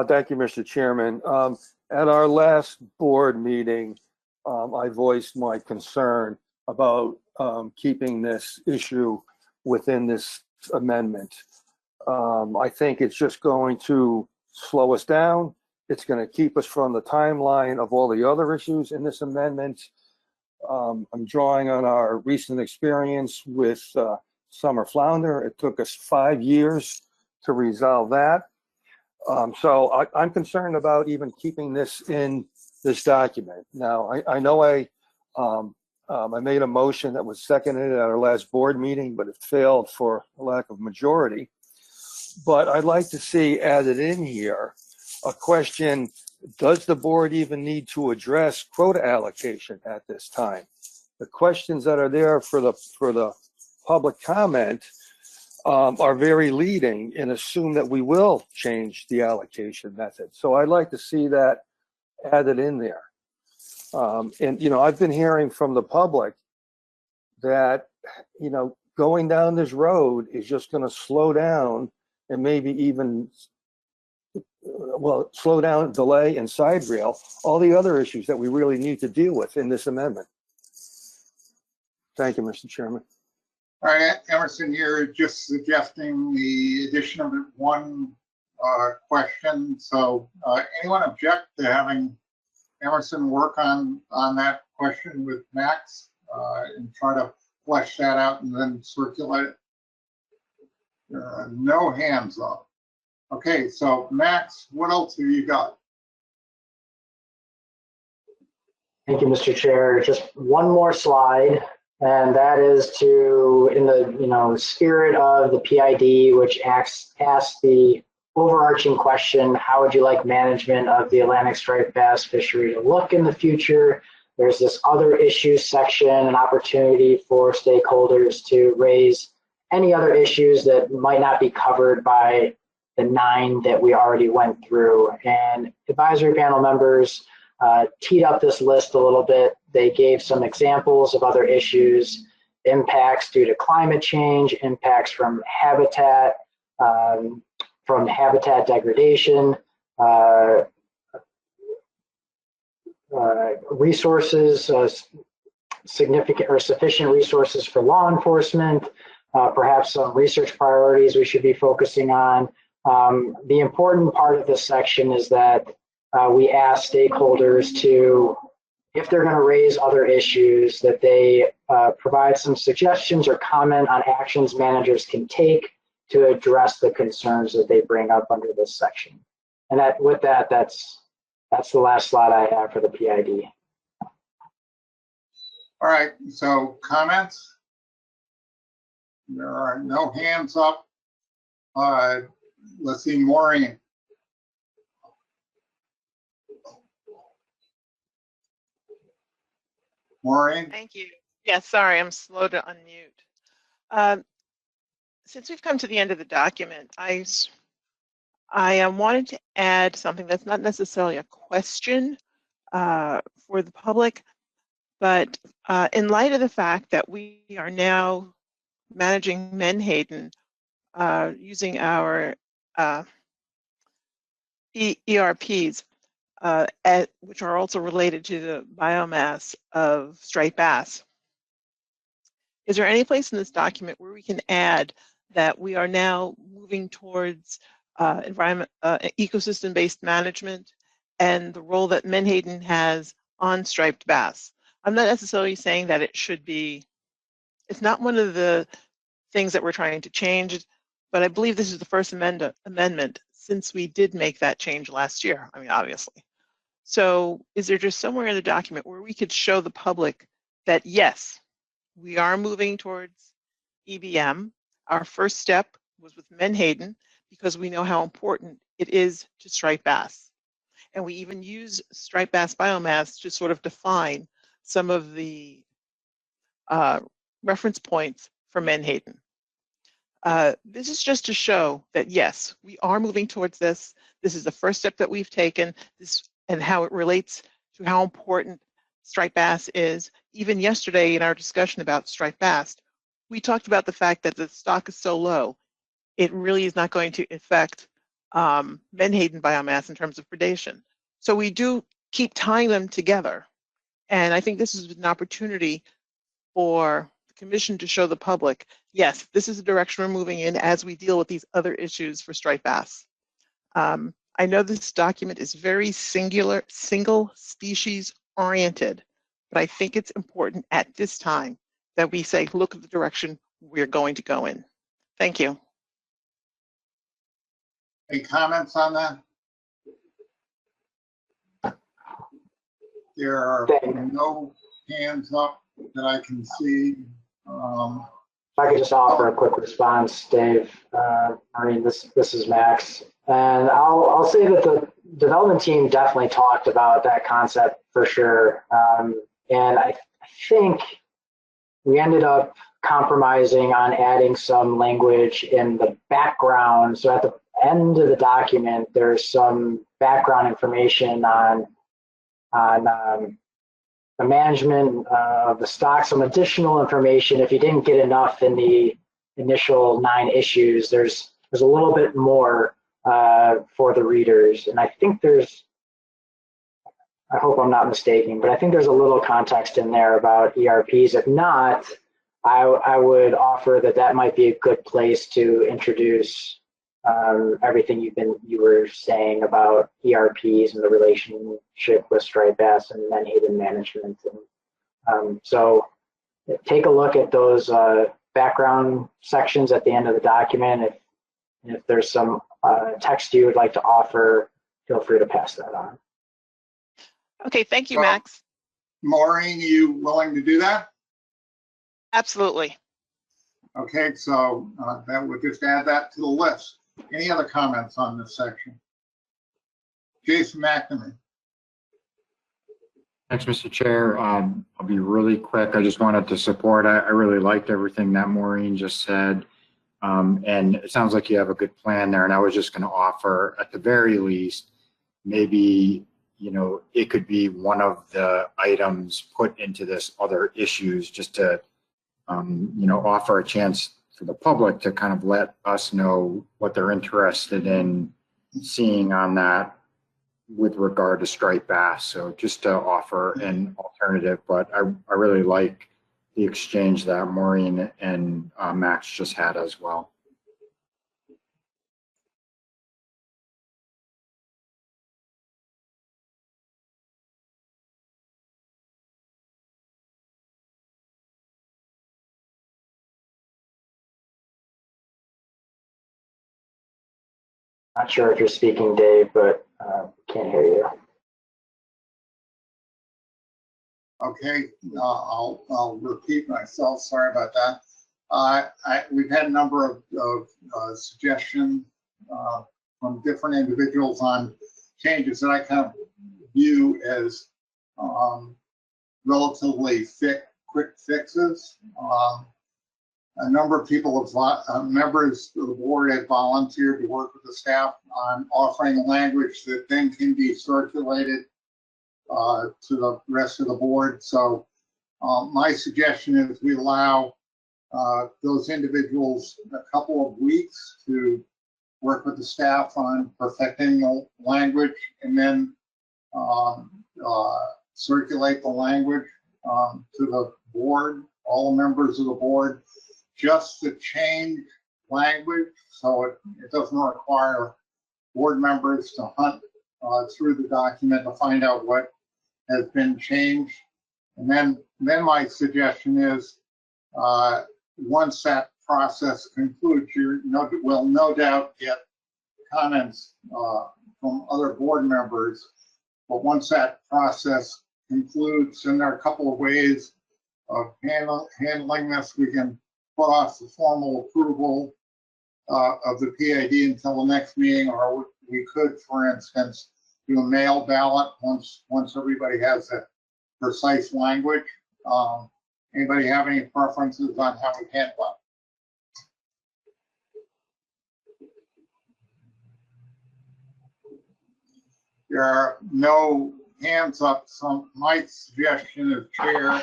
Thank you, Mr. Chairman. At our last board meeting, I voiced my concern about keeping this issue within this amendment. I think it's just going to slow us down. It's going to keep us from the timeline of all the other issues in this amendment. I'm drawing on our recent experience with summer flounder. It took us 5 years to resolve that. So I'm concerned about even keeping this in this document. Now, I know I made a motion that was seconded at our last board meeting, but it failed for a lack of majority. But I'd like to see added in here a question: does the board even need to address quota allocation at this time? The questions that are there for the public comment are very leading and assume that we will change the allocation method. So I'd like to see that added in there. And, you know, I've been hearing from the public that, you know, going down this road is just going to slow down and maybe even, well, slow down, delay, and side rail all the other issues that we really need to deal with in this amendment. Thank you, Mr. Chairman. All right, Emerson, you're just suggesting the addition of one question. So anyone object to having Emerson work on that question with Max and try to flesh that out and then circulate it? There are no hands up. Okay, so Max, what else have you got? Thank you, Mr. Chair. Just one more slide, and that is to, in the spirit of the PID, which asks the overarching question: how would you like management of the Atlantic striped bass fishery to look in the future? There's this other issues section, an opportunity for stakeholders to raise any other issues that might not be covered by the 9 that we already went through. And advisory panel members teed up this list a little bit. They gave some examples of other issues: impacts due to climate change, impacts from habitat degradation, resources, significant or sufficient resources for law enforcement, perhaps some research priorities we should be focusing on. The important part of this section is that we ask stakeholders to, if they're going to raise other issues, that they provide some suggestions or comment on actions managers can take to address the concerns that they bring up under this section. And with that, that's the last slide I have for the PID. All right, so comments? There are no hands up. Let's see, Maureen. Maureen? Thank you. Yeah, sorry, I'm slow to unmute. Since we've come to the end of the document, I wanted to add something that's not necessarily a question for the public, but in light of the fact that we are now managing Menhaden using our ERPs, which are also related to the biomass of striped bass. Is there any place in this document where we can add that we are now moving towards ecosystem-based management and the role that Menhaden has on striped bass? I'm not necessarily saying that it should be, it's not one of the things that we're trying to change, but I believe this is the first amendment since we did make that change last year, I mean, obviously. So is there just somewhere in the document where we could show the public that, yes, we are moving towards EBM. Our first step was with Menhaden because we know how important it is to striped bass. And we even use striped bass biomass to sort of define some of the reference points for Menhaden. This is just to show that, yes, we are moving towards this. This is the first step that we've taken, and how it relates to how important striped bass is. Even yesterday in our discussion about striped bass, we talked about the fact that the stock is so low, it really is not going to affect Menhaden biomass in terms of predation. So we do keep tying them together. And I think this is an opportunity for the Commission to show the public, yes, this is the direction we're moving in as we deal with these other issues for striped bass. I know this document is very single species oriented, but I think it's important at this time that we say, look at the direction we're going to go in. Thank you. Any comments on that? There are no hands up that I can see. If I could just offer a quick response, Dave. Maureen, this is Max. And I'll say that the development team definitely talked about that concept for sure. And I think we ended up compromising on adding some language in the background. So at the end of the document, there's some background information on the management of the stock, some additional information. If you didn't get enough in the initial 9 issues, there's a little bit more for the readers. And I think I hope I'm not mistaken, but I think there's a little context in there about ERPs. If not, I would offer that might be a good place to introduce everything you were saying about ERPs and the relationship with striped bass and Menhaden management. And, so take a look at those background sections at the end of the document. If there's some text you would like to offer, feel free to pass that on. Okay, thank you, Max. Maureen, you willing to do that? Absolutely. Okay, so that would just add that to the list. Any other comments on this section? Jason McNamee. Thanks, Mr. Chair. I'll be really quick. I just wanted to support. I really liked everything that Maureen just said. And it sounds like you have a good plan there. And I was just going to offer, at the very least, maybe, it could be one of the items put into this other issues, just to, offer a chance for the public to kind of let us know what they're interested in seeing on that with regard to striped bass. So just to offer an alternative, but I really like the exchange that Maureen and Max just had as well. Not sure if you're speaking, Dave, but can't hear you. Okay, I'll repeat myself. Sorry about that. We've had a number of suggestions from different individuals on changes that I kind of view as relatively quick fixes. A number of people, members of the board, have volunteered to work with the staff on offering language that then can be circulated to the rest of the board. So my suggestion is we allow those individuals a couple of weeks to work with the staff on perfecting the language, and then circulate the language to the board, all the members of the board, just to change language so it doesn't require board members to hunt through the document to find out what has been changed. And then my suggestion is, once that process concludes, you will no doubt get comments from other board members. But once that process concludes, and there are a couple of ways of handling this, we can put off the formal approval of the PID until the next meeting, or we could, for instance, do a mail ballot once everybody has that precise language. Anybody have any preferences on how we handle it? There are no hands up, so my suggestion as chair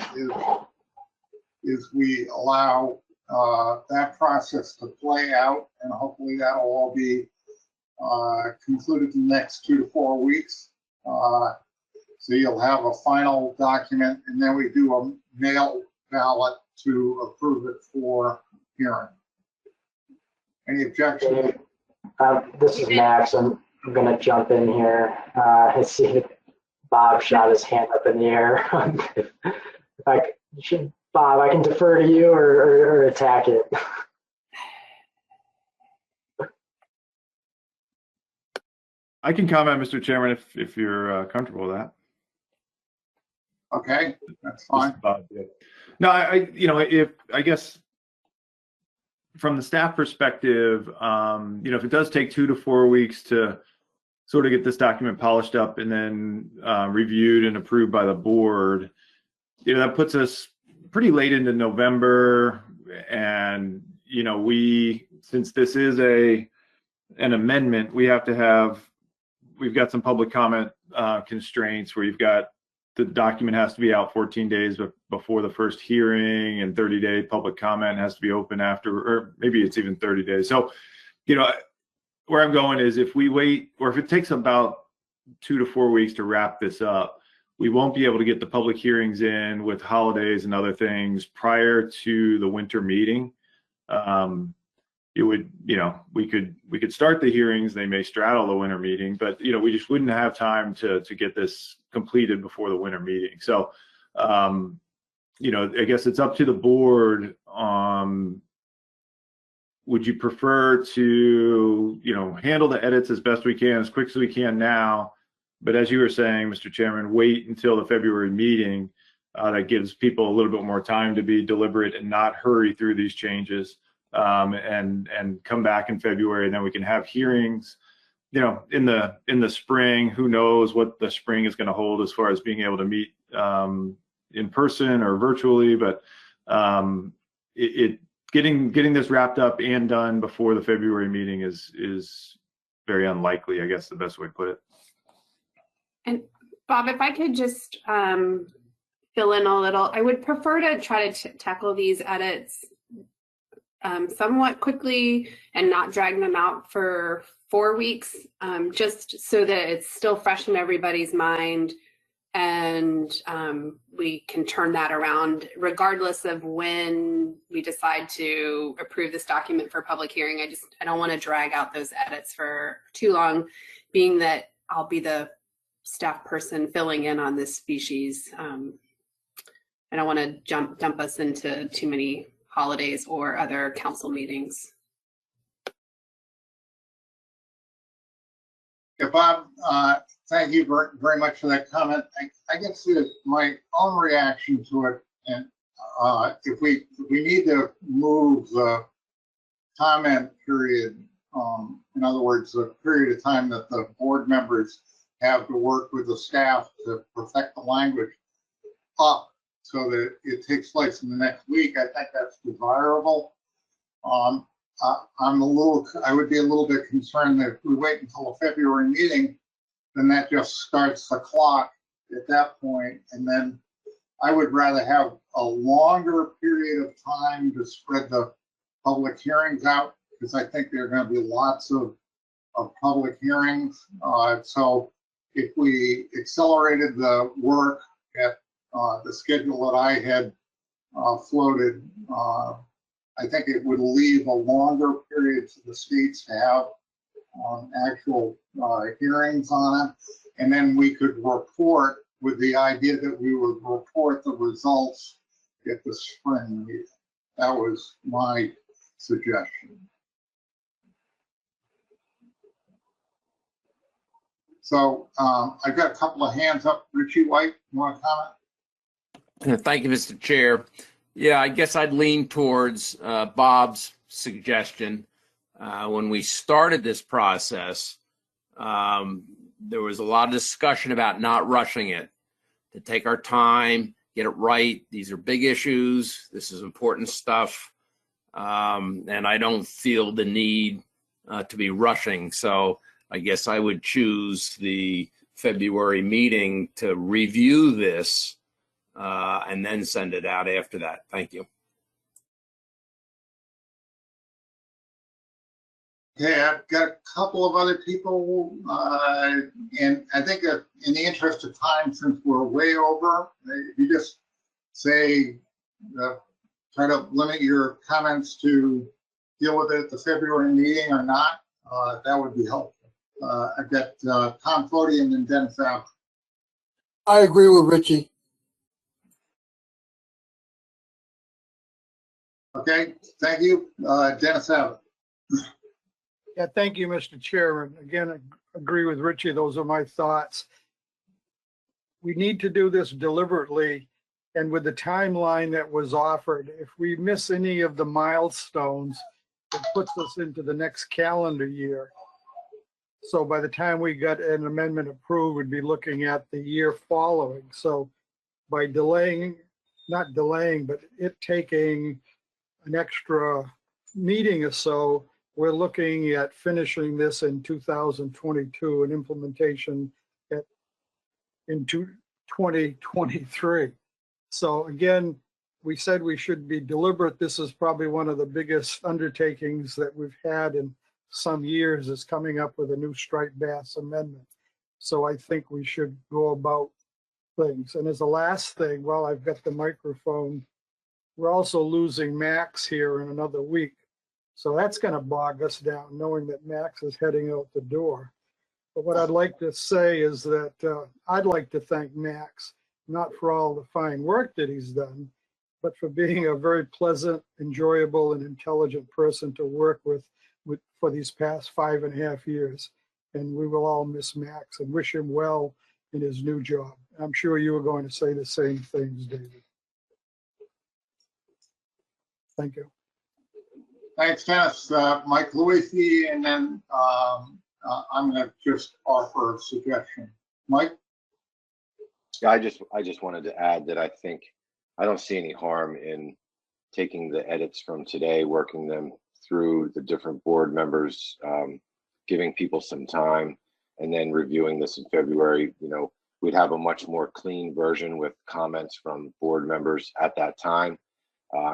is we allow that process to play out, and hopefully that'll all be concluded in the next 2 to 4 weeks. So you'll have a final document, and then we do a mail ballot to approve it for hearing. Any objections? This is Max. I'm going to jump in here. I see that Bob shot his hand up in the air. Bob, I can defer to you or attack it. I can comment, Mr. Chairman, if you're comfortable with that. Okay, that's fine. No, I guess from the staff perspective, if it does take 2 to 4 weeks to sort of get this document polished up and then reviewed and approved by the board, that puts us pretty late into November. And, since this is an amendment, we've got some public comment constraints where the document has to be out 14 days before the first hearing, and 30-day public comment has to be open after, or maybe it's even 30 days. So, where I'm going is, if we wait, or if it takes about 2 to 4 weeks to wrap this up, we won't be able to get the public hearings in with holidays and other things prior to the winter meeting. We could start the hearings, they may straddle the winter meeting, but we just wouldn't have time to get this completed before the winter meeting. So I guess it's up to the board. Would you prefer to handle the edits as best we can, as quick as we can now, but as you were saying, Mr. Chairman, wait until the February meeting? That gives people a little bit more time to be deliberate and not hurry through these changes. And come back in February, and then we can have hearings, in the spring. Who knows what the spring is going to hold as far as being able to meet in person or virtually, but getting this wrapped up and done before the February meeting is very unlikely, I guess the best way to put it. And Bob, if I could just fill in a little, I would prefer to try to tackle these edits somewhat quickly and not drag them out for 4 weeks, just so that it's still fresh in everybody's mind, and we can turn that around regardless of when we decide to approve this document for public hearing. I don't want to drag out those edits for too long, being that I'll be the staff person filling in on this species. I don't want to dump us into too many holidays or other council meetings. Yeah, Bob, thank you very much for that comment. I guess my own reaction to it, and if we need to move the comment period, in other words, the period of time that the board members have to work with the staff to perfect the language up so that it takes place in the next week, I think that's desirable. I would be a little bit concerned that if we wait until the February meeting, then that just starts the clock at that point. And then I would rather have a longer period of time to spread the public hearings out, because I think there are going to be lots of public hearings. So if we accelerated the work at the schedule that I had floated, I think it would leave a longer period for the states to have actual hearings on it. And then we could report with the idea that we would report the results at the spring meeting. That was my suggestion. So I've got a couple of hands up. Richie White, you want to comment? Thank you, Mr. Chair. Yeah, I guess I'd lean towards Bob's suggestion. When we started this process, there was a lot of discussion about not rushing it, to take our time, get it right. These are big issues. This is important stuff. And I don't feel the need to be rushing. So I guess I would choose the February meeting to review this and then send it out after that. Thank you. Okay, I've got a couple of other people, and I think that in the interest of time, since we're way over, if you just say, try to limit your comments to deal with it at the February meeting or not, that would be helpful. I've got Tom Foti and then Dennis Abbott. I agree with Richie. Okay, thank you. Dennis Abbott. Yeah, thank you, Mr. Chairman. Again, I agree with Richie. Those are my thoughts. We need to do this deliberately, and with the timeline that was offered, if we miss any of the milestones, it puts us into the next calendar year. So by the time we got an amendment approved, we'd be looking at the year following. So by delaying, not delaying, but it taking an extra meeting or so, we're looking at finishing this in 2022 and implementation in 2023. So again, we said we should be deliberate. This is probably one of the biggest undertakings that we've had in some years, is coming up with a new striped bass amendment. So I think we should go about things. And as a last thing, while I've got the microphone, we're also losing Max here in another week. So that's going to bog us down, knowing that Max is heading out the door. But what I'd like to say is that I'd like to thank Max, not for all the fine work that he's done, but for being a very pleasant, enjoyable, and intelligent person to work with for these past 5.5 years. And we will all miss Max and wish him well in his new job. I'm sure you were going to say the same things, David. Thank you. Thanks, Dennis. Mike Luisi, and then I'm going to just offer a suggestion. Mike? Yeah, I just wanted to add that I think I don't see any harm in taking the edits from today, working them through the different board members, giving people some time, and then reviewing this in February. You know, we'd have a much more clean version with comments from board members at that time.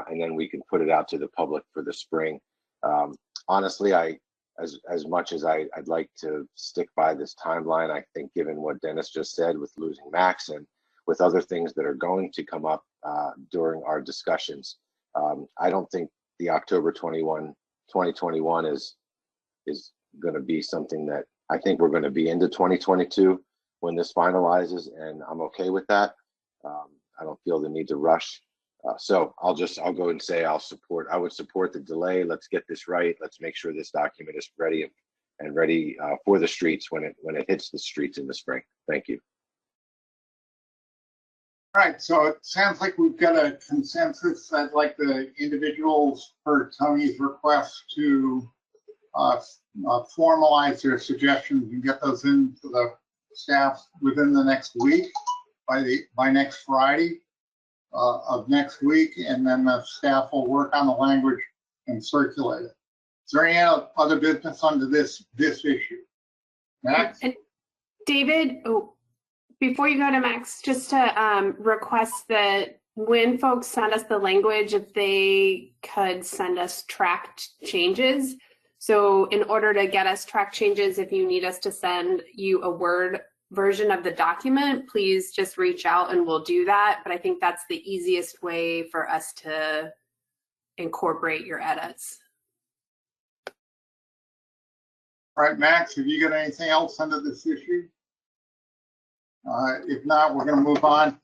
And then we can put it out to the public for the spring. Honestly, as much as I'd like to stick by this timeline, I think given what Dennis just said with losing Max and with other things that are going to come up during our discussions, I don't think the October 2021 is going to be something that I think we're going to be into 2022 when this finalizes, and I'm okay with that. I don't feel the need to rush. So I'll go and say I would support the delay. Let's get this right. Let's make sure this document is ready and ready for the streets when it hits the streets in the spring. Thank you. All right, so it sounds like we've got a consensus. I'd like the individuals, per Tony's request, to formalize their suggestions and get those into the staff within the next week, by next Friday of next week, and then the staff will work on the language and circulate it. Is there any other business under this issue? Max? And David, before you go to Max, just to request that when folks send us the language, if they could send us tracked changes So in order to get us track changes, if you need us to send you a Word version of the document, please just reach out and we'll do that. But I think that's the easiest way for us to incorporate your edits. All right, Max, have you got anything else under this issue? If not, we're going to move on.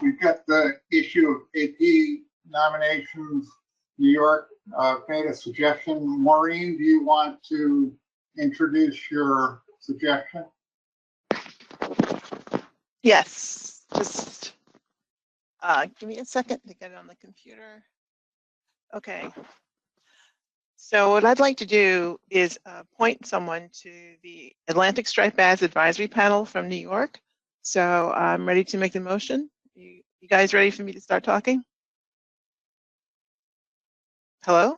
We've got the issue of AP nominations. New York made a suggestion. Maureen, do you want to introduce your suggestion? Yes, just give me a second to get it on the computer. Okay. So what I'd like to do is appoint someone to the Atlantic Striped Bass Advisory Panel from New York. So I'm ready to make the motion. You guys ready for me to start talking? Hello?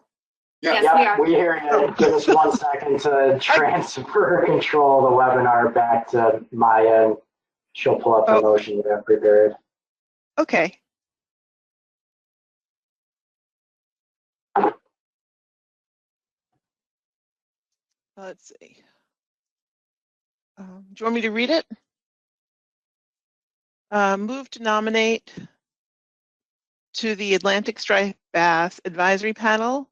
Yes, Yep, we hear you. Give us 1 second to transfer control of the webinar back to Maya. And she'll pull up the motion we have prepared. Okay. Let's see. Do you want me to read it? Move to nominate to the Atlantic Striped Bass Advisory Panel,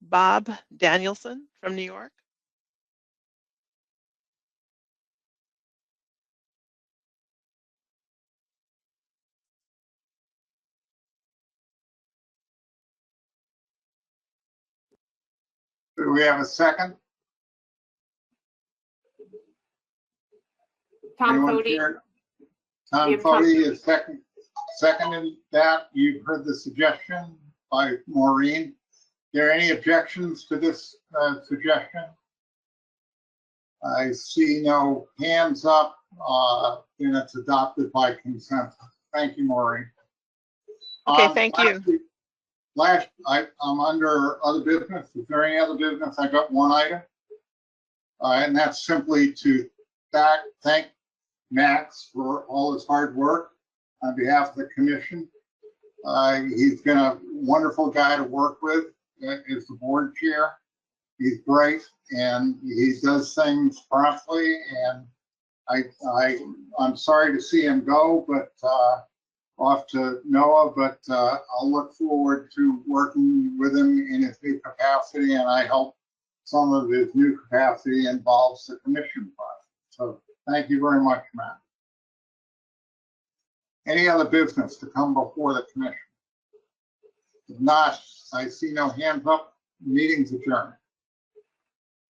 Bob Danielson from New York. Do we have a second? Tom Anyone Fody. care? Tom Fody is seconded that. You've heard the suggestion by Maureen. Are there any objections to this suggestion? I see no hands up, and it's adopted by consensus. Thank you, Maureen. Okay, thank you. I'm under other business. Is there any other business? I got one item, and that's simply to thank Max for all his hard work on behalf of the commission. He's been a wonderful guy to work with as the board chair. He's great and he does things promptly, and I'm sorry to see him go, but off to Noah, but I'll look forward to working with him in his new capacity, and I hope some of his new capacity involves the commission process. So thank you very much, Matt. Any other business to come before the commission? If not, I see no hands up. Meeting's adjourned.